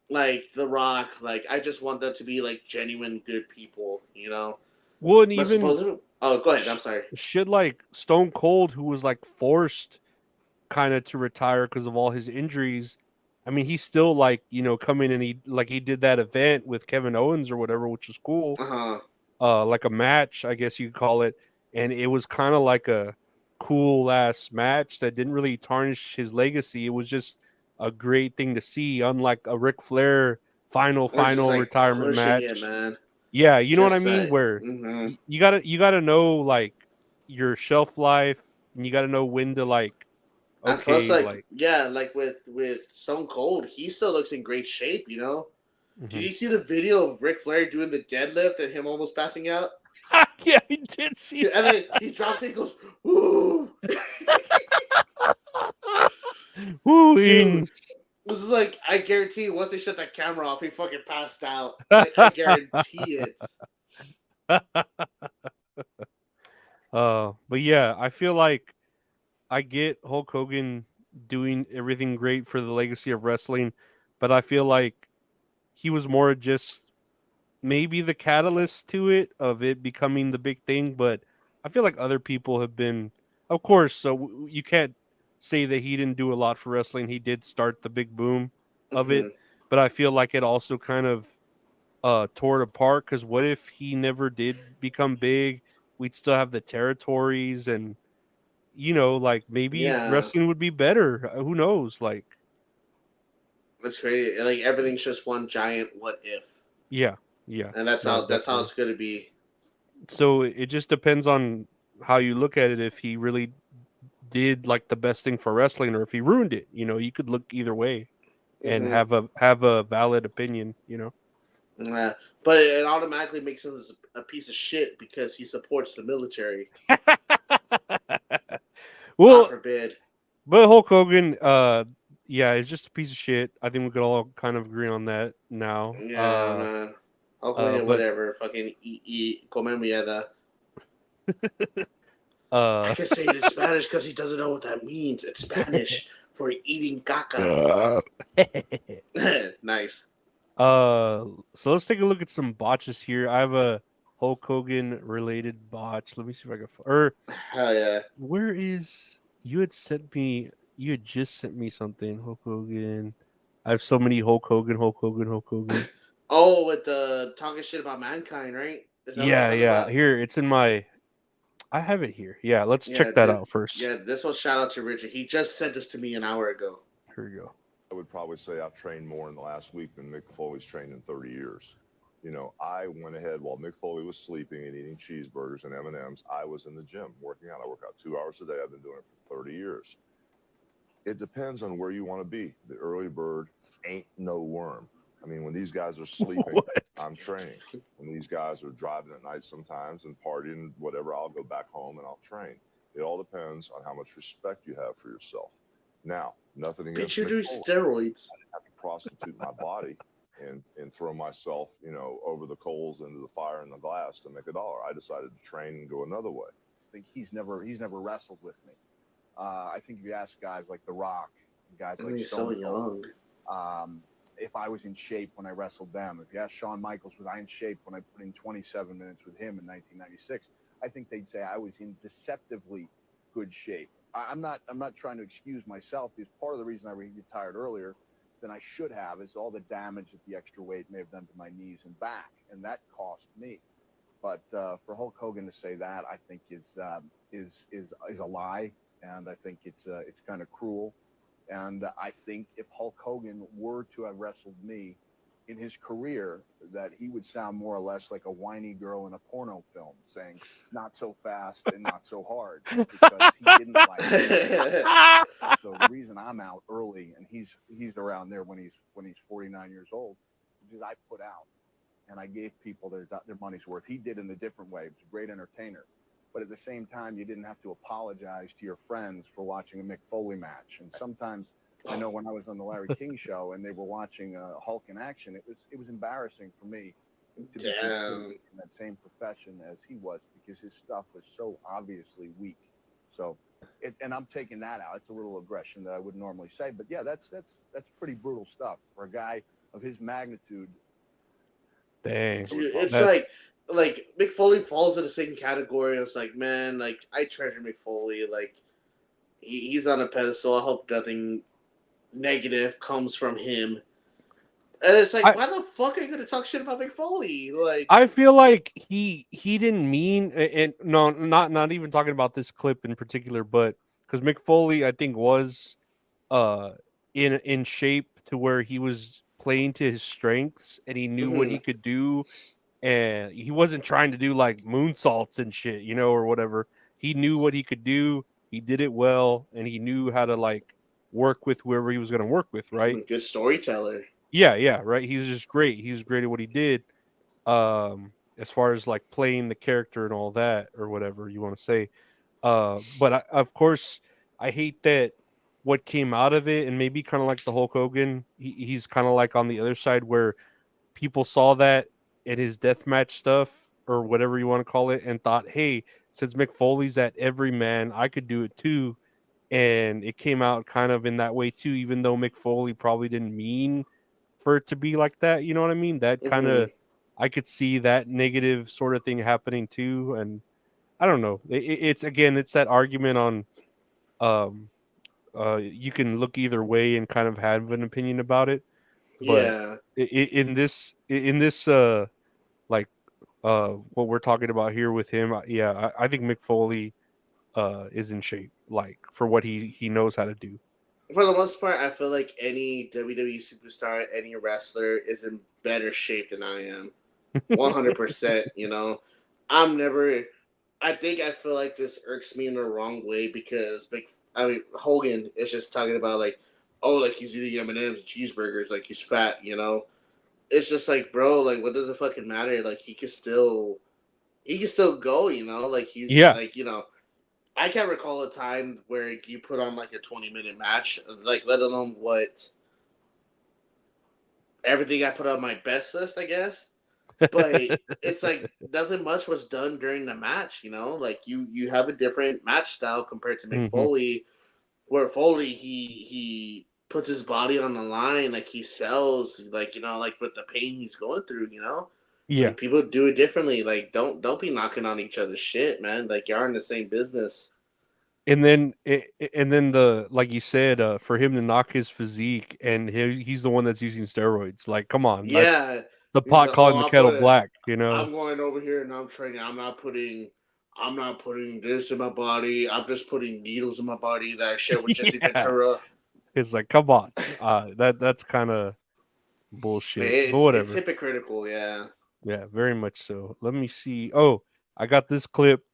The Rock, like I just want them to be like genuine good people, you know.
Well, and
But
even
supposedly, oh, go ahead. I'm sorry.
shit like Stone Cold, who was like forced kind of to retire because of all his injuries. I mean, he's still like come in and he did that event with Kevin Owens or whatever, which was cool. Like a match, I guess you could call it, and it was kind of like a cool ass match that didn't really tarnish his legacy. It was just a great thing to see, unlike a Ric Flair final
like
retirement match.
It, man.
Yeah, you know what I
Just
mean.
like,
Where you gotta know like your shelf life, and you gotta know when to like.
And plus,
Okay,
like yeah, like with Stone Cold, he still looks in great shape. You know. Did you see the video of Ric Flair doing the deadlift and him almost passing out?
Yeah, he did see
and then he drops it and goes, woo! Dude, this is like, I guarantee you, once they shut that camera off, he fucking passed out. I guarantee it.
But yeah, I feel like I get Hulk Hogan doing everything great for the legacy of wrestling, but I feel like he was more just maybe the catalyst to it, of it becoming the big thing. But I feel like other people have been, of course, so you can't say that he didn't do a lot for wrestling. He did start the big boom of it, but I feel like it also kind of tore it apart, because what if he never did become big? We'd still have the territories, and like maybe wrestling would be better. Who knows? Like,
that's crazy. Like everything's just one giant what if.
Yeah,
and that's how it's gonna be.
So it just depends on how you look at it. If he really did like the best thing for wrestling, or if he ruined it. You could look either way, and have a valid opinion.
Yeah, but it automatically makes him a piece of shit because he supports the military.
Well,
God forbid.
But Hulk Hogan, yeah, is just a piece of shit. I think we could all kind of agree on that now.
Yeah, man. Hulk Hogan, whatever. Fucking come mierda. I can say it in Spanish because he doesn't know what that means. It's Spanish for eating caca. Nice.
So let's take a look at some botches here. I have a Hulk Hogan related botch. Let me see if I can.
Hell yeah.
Where is you had sent me? You had just sent me something. Hulk Hogan. I have so many Hulk Hogan.
Oh, with the talking shit about mankind, right?
Yeah. Here, it's in my. I have it here. Yeah, let's check that out first.
Yeah, this was shout out to Richard. He just sent this to me an hour ago.
Here we go.
I would probably say I've trained more in the last week than Mick Foley's trained in 30 years. I went ahead while Mick Foley was sleeping and eating cheeseburgers and M&Ms. I was in the gym working out. I work out 2 hours a day. I've been doing it for 30 years. It depends on where you want to be. The early bird ain't no worm. I mean, when these guys are sleeping, I'm training. When these guys are driving at night sometimes and partying, whatever, I'll go back home and I'll train. It all depends on how much respect you have for yourself. Now, nothing against
you're doing steroids.
I didn't have to prostitute my body and throw myself, over the coals into the fire and the glass to make $1. I decided to train and go another way.
I think he's never wrestled with me. I think if you ask guys like The Rock, guys like
he's
Stone
so young.
If I was in shape when I wrestled them, if you ask Shawn Michaels, was I in shape when I put in 27 minutes with him in 1996? I think they'd say I was in deceptively good shape. I'm not trying to excuse myself, because part of the reason I retired earlier than I should have is all the damage that the extra weight may have done to my knees and back, and that cost me. But for Hulk Hogan to say that, I think is a lie, and I think it's kind of cruel. And I think if Hulk Hogan were to have wrestled me in his career, that he would sound more or less like a whiny girl in a porno film saying, not so fast and not so hard, because he didn't like it. So the reason I'm out early and he's around there when he's 49 years old is I put out. and I gave people their money's worth. He did in a different way. He was a great entertainer. But at the same time, you didn't have to apologize to your friends for watching a Mick Foley match. And sometimes, I know when I was on the Larry King show and they were watching Hulk in action, it was embarrassing for me to be considered in that same profession as he was, because his stuff was so obviously weak. So, and I'm taking that out. It's a little aggression that I wouldn't normally say, but yeah, that's pretty brutal stuff for a guy of his magnitude.
Dang.
Dude, it's like Mick Foley falls in the same category. It's like, man, like I treasure Mick Foley. Like he's on a pedestal. I hope nothing negative comes from him. And it's like, why the fuck are you gonna talk shit about Mick Foley? Like,
I feel like he didn't mean, and no, not even talking about this clip in particular, but because Mick Foley, I think, was in shape to where he was playing to his strengths and he knew what he could do, and he wasn't trying to do like moonsaults and shit, or whatever. He knew what he could do. He did it well, and he knew how to like work with whoever he was going to work with, right?
Good storyteller.
Yeah, right. He was just great. He was great at what he did. As far as like playing the character and all that, or whatever you want to say. But of course, I hate that what came out of it, and maybe kind of like the Hulk Hogan, he's kind of like on the other side where people saw that in his deathmatch stuff or whatever you want to call it, and thought, hey, since Mick Foley's at every man, I could do it too. And it came out kind of in that way too, even though Mick Foley probably didn't mean for it to be like that. You know what I mean? That kind of, I could see that negative sort of thing happening too. And I don't know. It's that argument on, you can look either way and kind of have an opinion about it. But in this, like, what we're talking about here with him, I think Mick Foley, is in shape, like for what he knows how to do.
For the most part, I feel like any WWE superstar, any wrestler is in better shape than I am. 100%, I'm never. I feel like this irks me in the wrong way because, Hogan is just talking about like, oh, like he's eating M&Ms and cheeseburgers, like he's fat, It's just like, bro, like what does it fucking matter? Like he can still go, like he's like, I can't recall a time where you put on like a 20-minute match, like let alone what everything I put on my best list, I guess. But it's like nothing much was done during the match, Like you have a different match style compared to Mick Foley, where Foley he puts his body on the line, like he sells, like like with the pain he's going through,
Yeah,
like, people do it differently. Like don't be knocking on each other's shit, man. Like you're in the same business.
And then the, like you said, for him to knock his physique, and he's the one that's using steroids. Like, come on, that's the pot calling the kettle black.
I'm going over here and I'm training. I'm not putting this in my body. I'm just putting needles in my body that I share with Jesse Ventura.
It's like, come on, that's kind of bullshit. But whatever.
It's hypocritical, yeah.
Yeah, very much so. Let me see. Oh, I got this clip.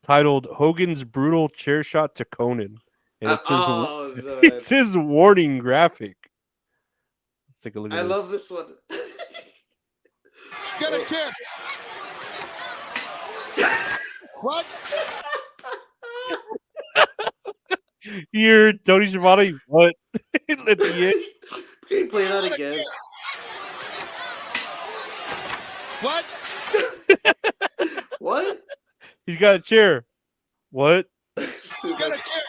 Titled "Hogan's Brutal Chair Shot to Conan," and it's his warning graphic. Let's take a look at
this.
I
love this one.
Get a chair. What?
Here, Tony Schiavone. What? At the end.
Can you play that again?
What?
What?
He's got a chair. What?
Got a chair.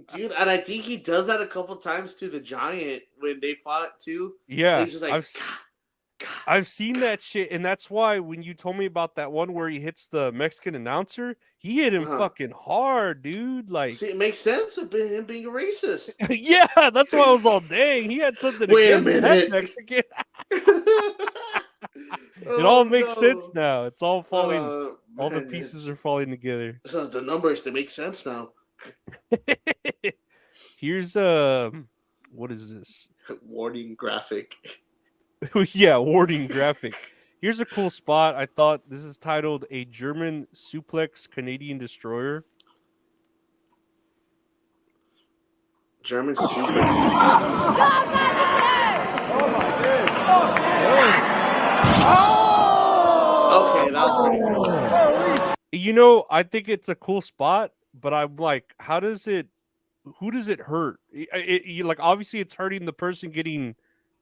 Dude, and I think he does that a couple times to the Giant when they fought too.
Yeah,
he's just like,
I've seen that shit, and that's why when you told me about that one where he hits the Mexican announcer, he hit him fucking hard, dude. Like,
see, it makes sense of him being a racist.
Yeah, that's why I was all dang. He had something.
Wait
against
a minute.
That Mexican. It all makes sense now. It's all falling. All the pieces are falling together.
So the numbers, they make sense now.
Here's what is this?
Warning graphic.
Yeah, warning graphic. Here's a cool spot. I thought this is titled "A German Suplex Canadian Destroyer."
German suplex. Okay, that was pretty cool.
You know, I think it's a cool spot, but I'm like, how does it? Who does it hurt? Like obviously it's hurting the person getting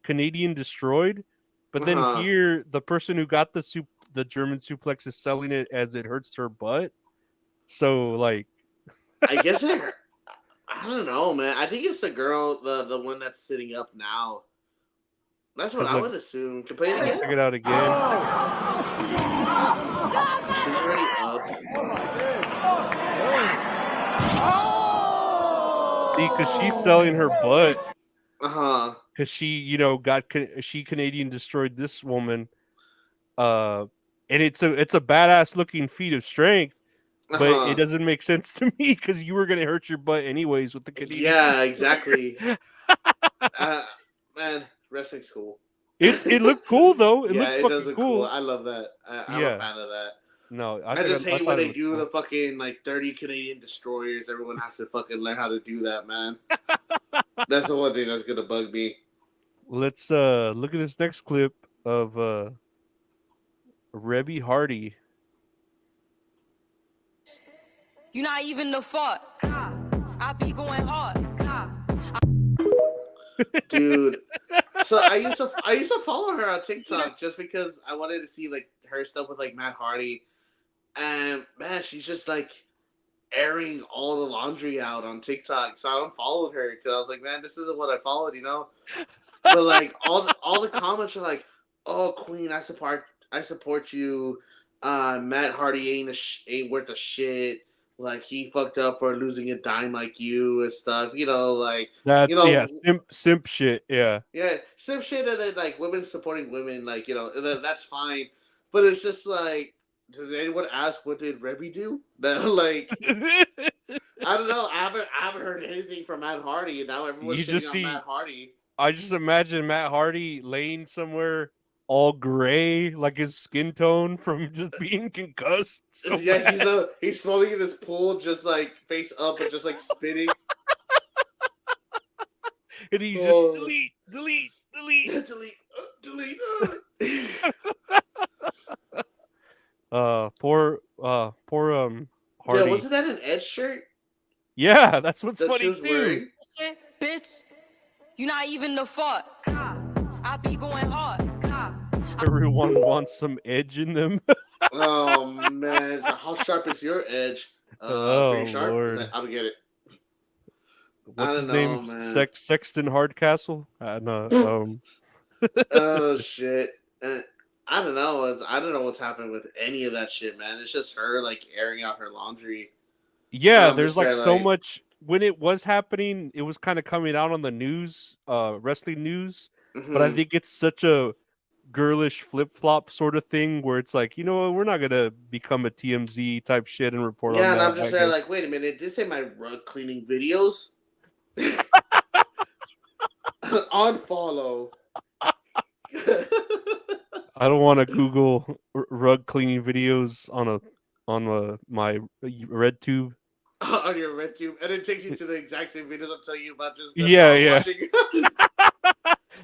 Canadian destroyed, but then here the person who got the German suplex is selling it as it hurts her butt. So like,
I guess I don't know, man. I think it's the girl, the one that's sitting up now. That's what I would assume. Can play it again?
Check it out again.
She's already up.
See, because she's selling her butt.
Because
she, you know, she Canadian destroyed this woman. And it's a badass looking feat of strength, but it doesn't make sense to me because you were gonna hurt your butt anyways with the Canadian.
Yeah, exactly. Man, wrestling's cool.
It looked cool though. It looked
it does
fucking
look
cool.
I love that. I'm a fan of that.
No,
I just hate when they do the fucking like 30 Canadian destroyers. Everyone has to fucking learn how to do that, man. That's the one thing that's gonna bug me.
Let's look at this next clip of Rebby Hardy.
You're not even the fault. I be going hard.
Dude. So I used to follow her on TikTok just because I wanted to see like her stuff with like Matt Hardy. And man, she's just like airing all the laundry out on TikTok. So I unfollowed her because I was like, man, this isn't what I followed, you know? But like all the comments are like, oh Queen, I support you. Matt Hardy ain't worth a shit. Like he fucked up for losing a dime like you and stuff. You know, like
that's
you know,
simp shit. Yeah,
simp shit, and then like women supporting women. Like you know, that's fine. But it's just like, does anyone ask what did Rebby do? That like, I don't know. I haven't heard anything from Matt Hardy, and now everyone's shitting on Matt Hardy.
I just imagine Matt Hardy laying somewhere all gray, like his skin tone from just being concussed. So
yeah, he's floating in this pool, just like face up and just like spinning.
And he's just delete. Poor Hardy.
Yeah, wasn't that an Edge shirt?
Yeah, that's what's funny too.
Shit, bitch. You're not even the fault. I be going hard.
Everyone wants some edge in them.
Oh man, so how sharp is your edge? Pretty sharp.
Lord.
I don't get it.
What's his name?
Man.
Sexton Hardcastle. No.
Oh shit. I don't know. I don't know what's happening with any of that shit, man. It's just her like airing out her laundry.
Yeah, there's like so much. When it was happening, it was kind of coming out on the news, wrestling news. But I think it's such a girlish flip-flop sort of thing where it's like, you know, we're not gonna become a TMZ type shit and report on that.
Yeah, and I'm just saying, like, wait a minute, this ain't my rug cleaning videos. Unfollow.
I don't want to Google rug cleaning videos on my red tube.
On your red tube, and it takes you to the exact same videos I'm telling you about. Just
washing.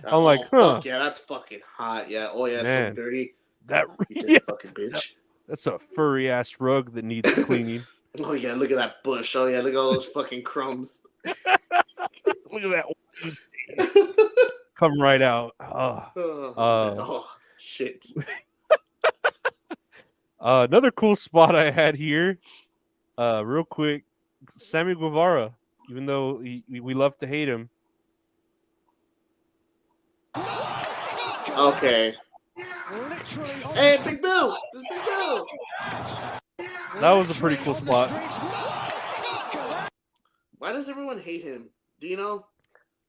I'm like, huh?
Fuck yeah, that's fucking hot. Yeah. Oh yeah,
Man,
so dirty.
That
fucking bitch.
That's a furry ass rug that needs cleaning.
Oh yeah, look at that bush. Oh yeah, look at all those fucking crumbs.
Look at that. Come right out.
Oh shit.
Another cool spot I had here, real quick. Sammy Guevara, even though we love to hate him.
Okay. Hey, Big Bill! Big Bill!
That was a pretty cool spot.
Why does everyone hate him? Do you know?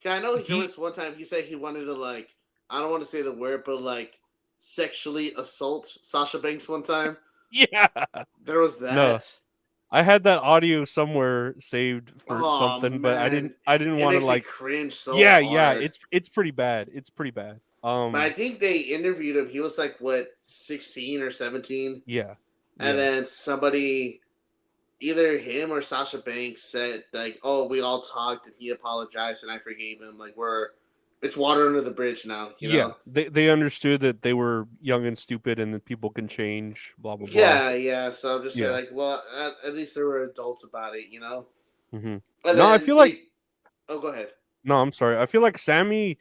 I know there was one time he said he wanted to, like, I don't want to say the word, but like sexually assault Sasha Banks one time.
Yeah.
There was that.
No. I had that audio somewhere saved for something, but I didn't want to like
cringe so
hard.
Yeah,
it's pretty bad. It's pretty bad.
But I think they interviewed him. He was like what, 16 or 17?
Yeah.
And then somebody either him or Sasha Banks said like, "Oh, we all talked and he apologized and I forgave him." Like it's water under the bridge now, you
Yeah,
know.
they understood that they were young and stupid, and that people can change. Blah blah blah.
Yeah. So I'm just saying,
Yeah.
like, well, at least they were adults about it, you know.
hmm
And
No, I
then
feel like
oh, go ahead.
no. I'm sorry. I feel like Sammy,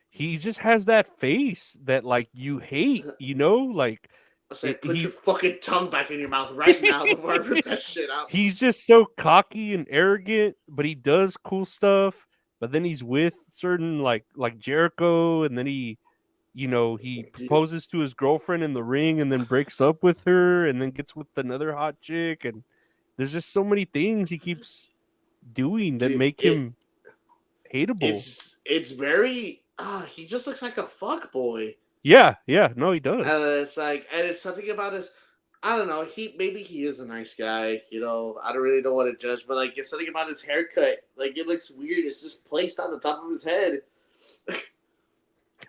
he just has that face that like you hate. You know, like
I say, put your
he
fucking tongue back in your mouth right now before I rip that shit out.
he's just so cocky and arrogant, but he does cool stuff. But then he's with certain like Jericho, and then he proposes to his girlfriend in the ring, and then breaks up with her, and then gets with another hot chick, and there's just so many things he keeps doing that
Dude,
make him hateable.
it's very he just looks like a fuck boy.
Yeah, no, he does.
It's like, and it's something about his. I don't know. Maybe he is a nice guy. You know, I don't really know what to judge, but like, it's something about his haircut. Like, it looks weird. It's just placed on the top of his head,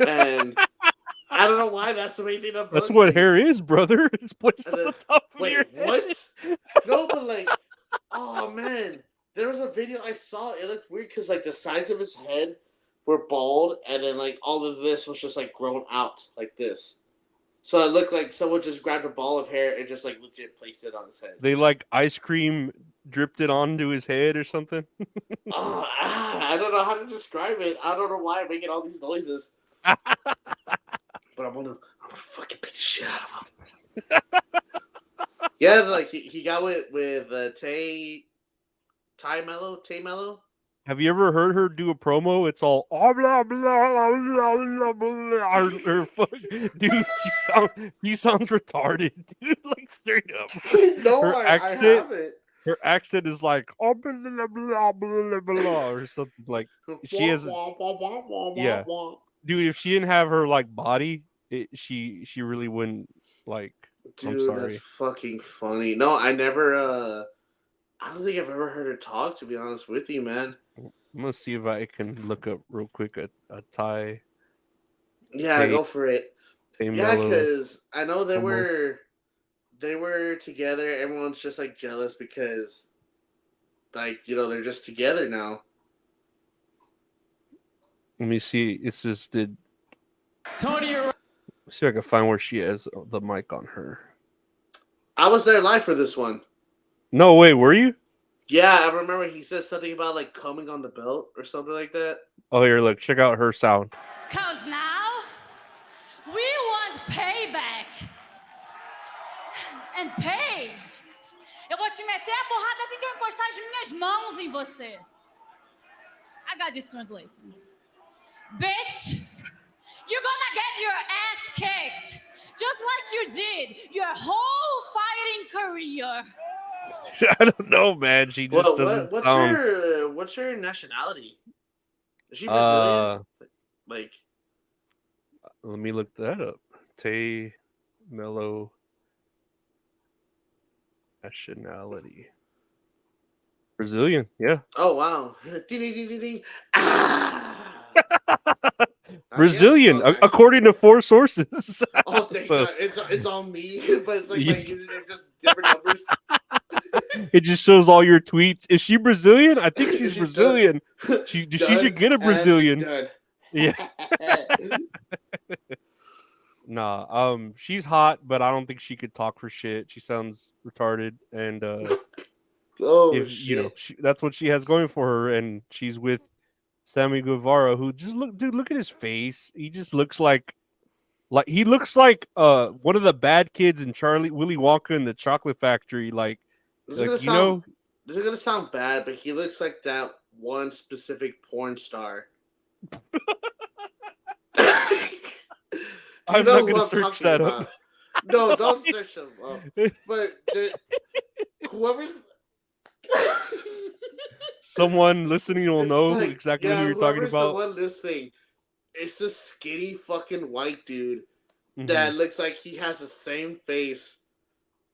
and I don't know why. That's the main thing that bugs
That's what
me.
hair is, brother. It's placed on the top of
Wait,
your
what?
head.
No, but like, oh man, there was a video I saw. It looked weird because like the sides of his head were bald, and then like all of this was just like grown out like this. So it looked like someone just grabbed a ball of hair and just like legit placed it on his head.
They like ice cream dripped it onto his head or something.
I don't know how to describe it. I don't know why I'm making all these noises. But I'm gonna fucking beat the shit out of him. Yeah, like he got with Tay Mello.
Have you ever heard her do a promo? It's all blah blah blah blah blah blah. Dude, she sounds retarded, dude. Like straight up.
No,
Her
I haven't.
Her accent is like blah blah blah blah blah or something like. She has yeah, dude. If she didn't have her like body, she really wouldn't like. I'm
Dude,
sorry.
that's fucking funny. No, I never. I don't think I've ever heard her talk. To be honest with you, man.
I'm gonna see if I can look up real quick a Thai.
Yeah, go for it. Yeah,
Mellow
because I know they
promo.
were together. Everyone's just like jealous because, like, they're just together now.
Let me see. It's just did Tony. See if I can find where she has the mic on her.
I was there live for this one.
No way, were you?
Yeah, I remember he said something about like coming on the belt or something like that.
Oh, here, look, check out her sound.
Cause now we want payback. And paid. Eu vou te meter a porrada assim que eu encostar as minhas mãos em você. I got this translation. Bitch, you're gonna get your ass kicked. Just like you did your whole fighting career.
I don't know, man. She just doesn't sound.
What's her nationality? Is she Brazilian? Like,
let me look that up. Tay Mello nationality. Brazilian, yeah.
Oh wow.
Brazilian, according to 4 sources.
Oh, thank God. It's on me, but it's like my username just different numbers.
It just shows all your tweets. Is she Brazilian? I think she's Brazilian. She should get a Brazilian. Yeah. Nah, she's hot, but I don't think she could talk for shit. She sounds retarded, and
shit.
That's what she has going for her, and she's with Sammy Guevara, who just look at his face. He just looks like he looks like one of the bad kids in Willy Wonka and the Chocolate Factory.
This is gonna sound bad, but he looks like that one specific porn star.
I'm not gonna search that up.
No, don't search him up. But whoever's
someone listening will know exactly who you're talking about.
The one listening, it's this skinny fucking white dude that looks like he has the same face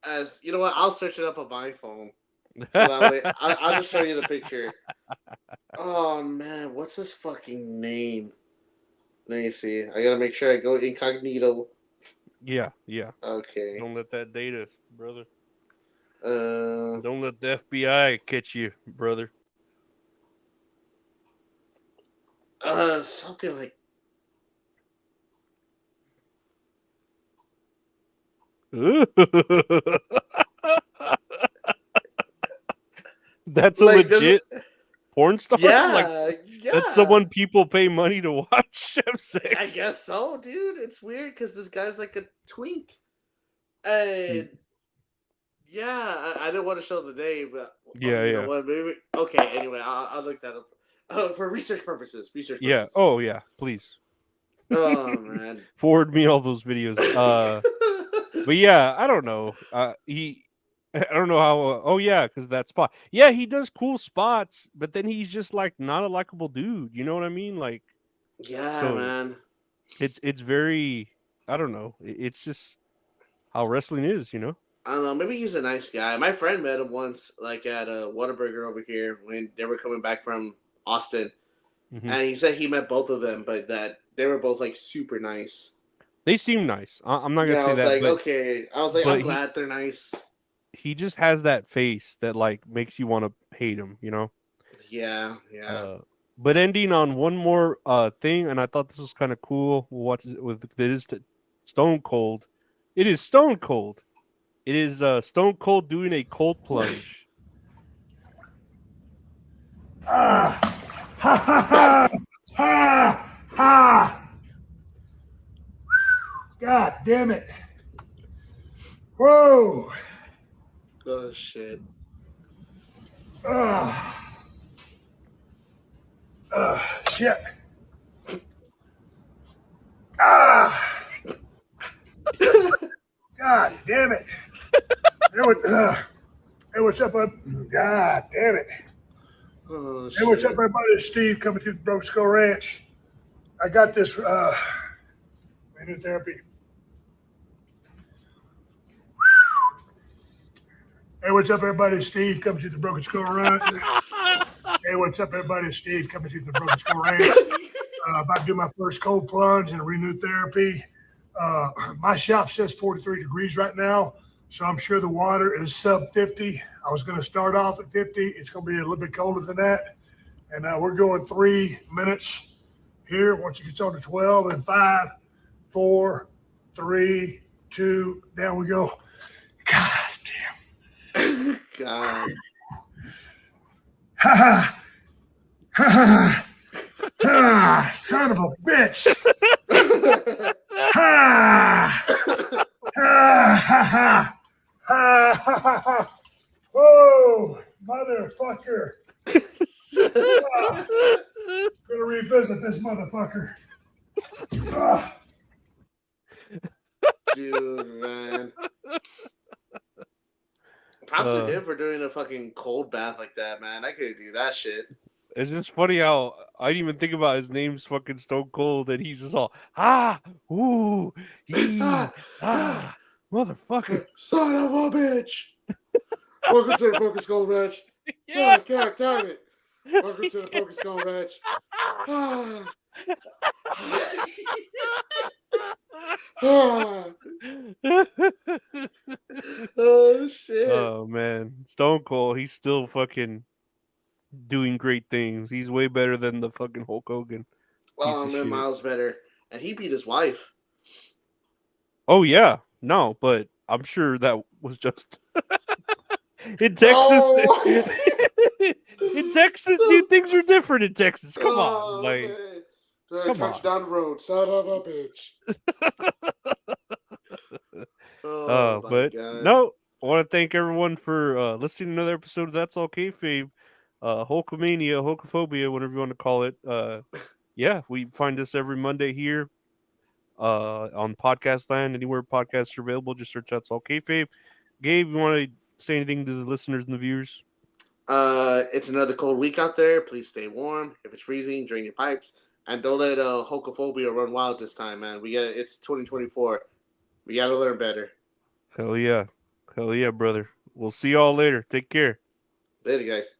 as. You know what? I'll search it up on my phone. So that way, I'll just show you the picture. Oh man, what's his fucking name? Let me see. I gotta make sure I go incognito.
Yeah.
Okay.
Don't let that data, brother. Don't let the FBI catch you, brother.
Something like.
That's a
Like,
legit porn star.
Yeah,
That's someone people pay money to watch have sex.
I guess so, dude. It's weird because this guy's like a twink, and yeah, I didn't want to show the name, but
Yeah,
you know
yeah.
what? Maybe okay. Anyway, I'll look that up for research purposes.
Yeah. Oh, yeah. Please.
Oh man.
Forward me all those videos. But yeah, I don't know. I don't know how. Oh yeah, because that spot. Yeah, he does cool spots, but then he's just like not a likable dude. You know what I mean? Like,
Yeah,
so
man.
it's very. I don't know. It's just how wrestling is. You know.
I don't know. Maybe he's a nice guy. My friend met him once, like at a Whataburger over here when they were coming back from Austin,
Mhm.
and he said he met both of them, but that they were both like super nice.
They seem nice. I'm not gonna
Yeah, I
say
was
that.
like,
but,
okay. I was like,
but
I'm glad they're nice.
he just has that face that like makes you want to hate him. You know.
Yeah, yeah.
But ending on one more thing, and I thought this was kind of cool. We'll watch it with Stone Cold. It is Stone Cold. It is Stone Cold doing a cold plunge.
Ha ha ha! Ha ha! God damn it! Whoa!
Oh shit!
Shit! Ah! God damn it! Hey, what's up? God damn it!
Oh,
hey, what's up, everybody? It's Steve coming to the Broke Skull Ranch. I got this new therapy. Hey, what's up, everybody? It's Steve coming to the Broken Skull Ranch. Hey, what's up, everybody? It's Steve coming to the Broken Skull Ranch. About to do my first cold plunge and a renewed therapy. My shop says 43 degrees right now, so I'm sure the water is sub 50. I was going to start off at 50. It's going to be a little bit colder than that. And we're going 3 minutes here. Once it gets on to 12, and 5, 4, 3, 2, down we go. God damn.
God.
Ha ha. Ha ha. Ah, son of a bitch. Ha. Ha ha ha. Ha ha ha. Whoa, motherfucker. Gonna revisit this motherfucker.
Dude, man. Props to him for doing a fucking cold bath like that, man. I couldn't do that shit.
It's just funny how I didn't even think about his name's fucking Stone Cold, and he's just all motherfucker,
son of a bitch. Welcome to the Broken Skull Ranch.
Yeah.
Oh, God damn it. Welcome to the Broken Skull Ranch. Oh shit.
Oh man, Stone Cold, he's still fucking doing great things. He's way better than the fucking Hulk Hogan.
Oh man, Miles better. And he beat his wife.
Oh yeah, no, but I'm sure that was just in Texas.
Oh.
In Texas, dude, things are different in Texas. Come on, like,
come
on.
down the road, son of a bitch. Oh, my
but
God.
no, I want to thank everyone for listening to another episode of That's All Kayfabe, Hulkamania, Hulkaphobia, whatever you want to call it. Yeah, we find us every Monday here on Podcast Land, anywhere podcasts are available. Just search That's All Kayfabe. Gabe, you want to say anything to the listeners and the viewers?
It's another cold week out there. Please stay warm. If it's freezing, drain your pipes. And don't let Hulkaphobia run wild this time, man. It's 2024. We gotta learn better.
Hell yeah, brother. We'll see y'all later. Take care.
Later, guys.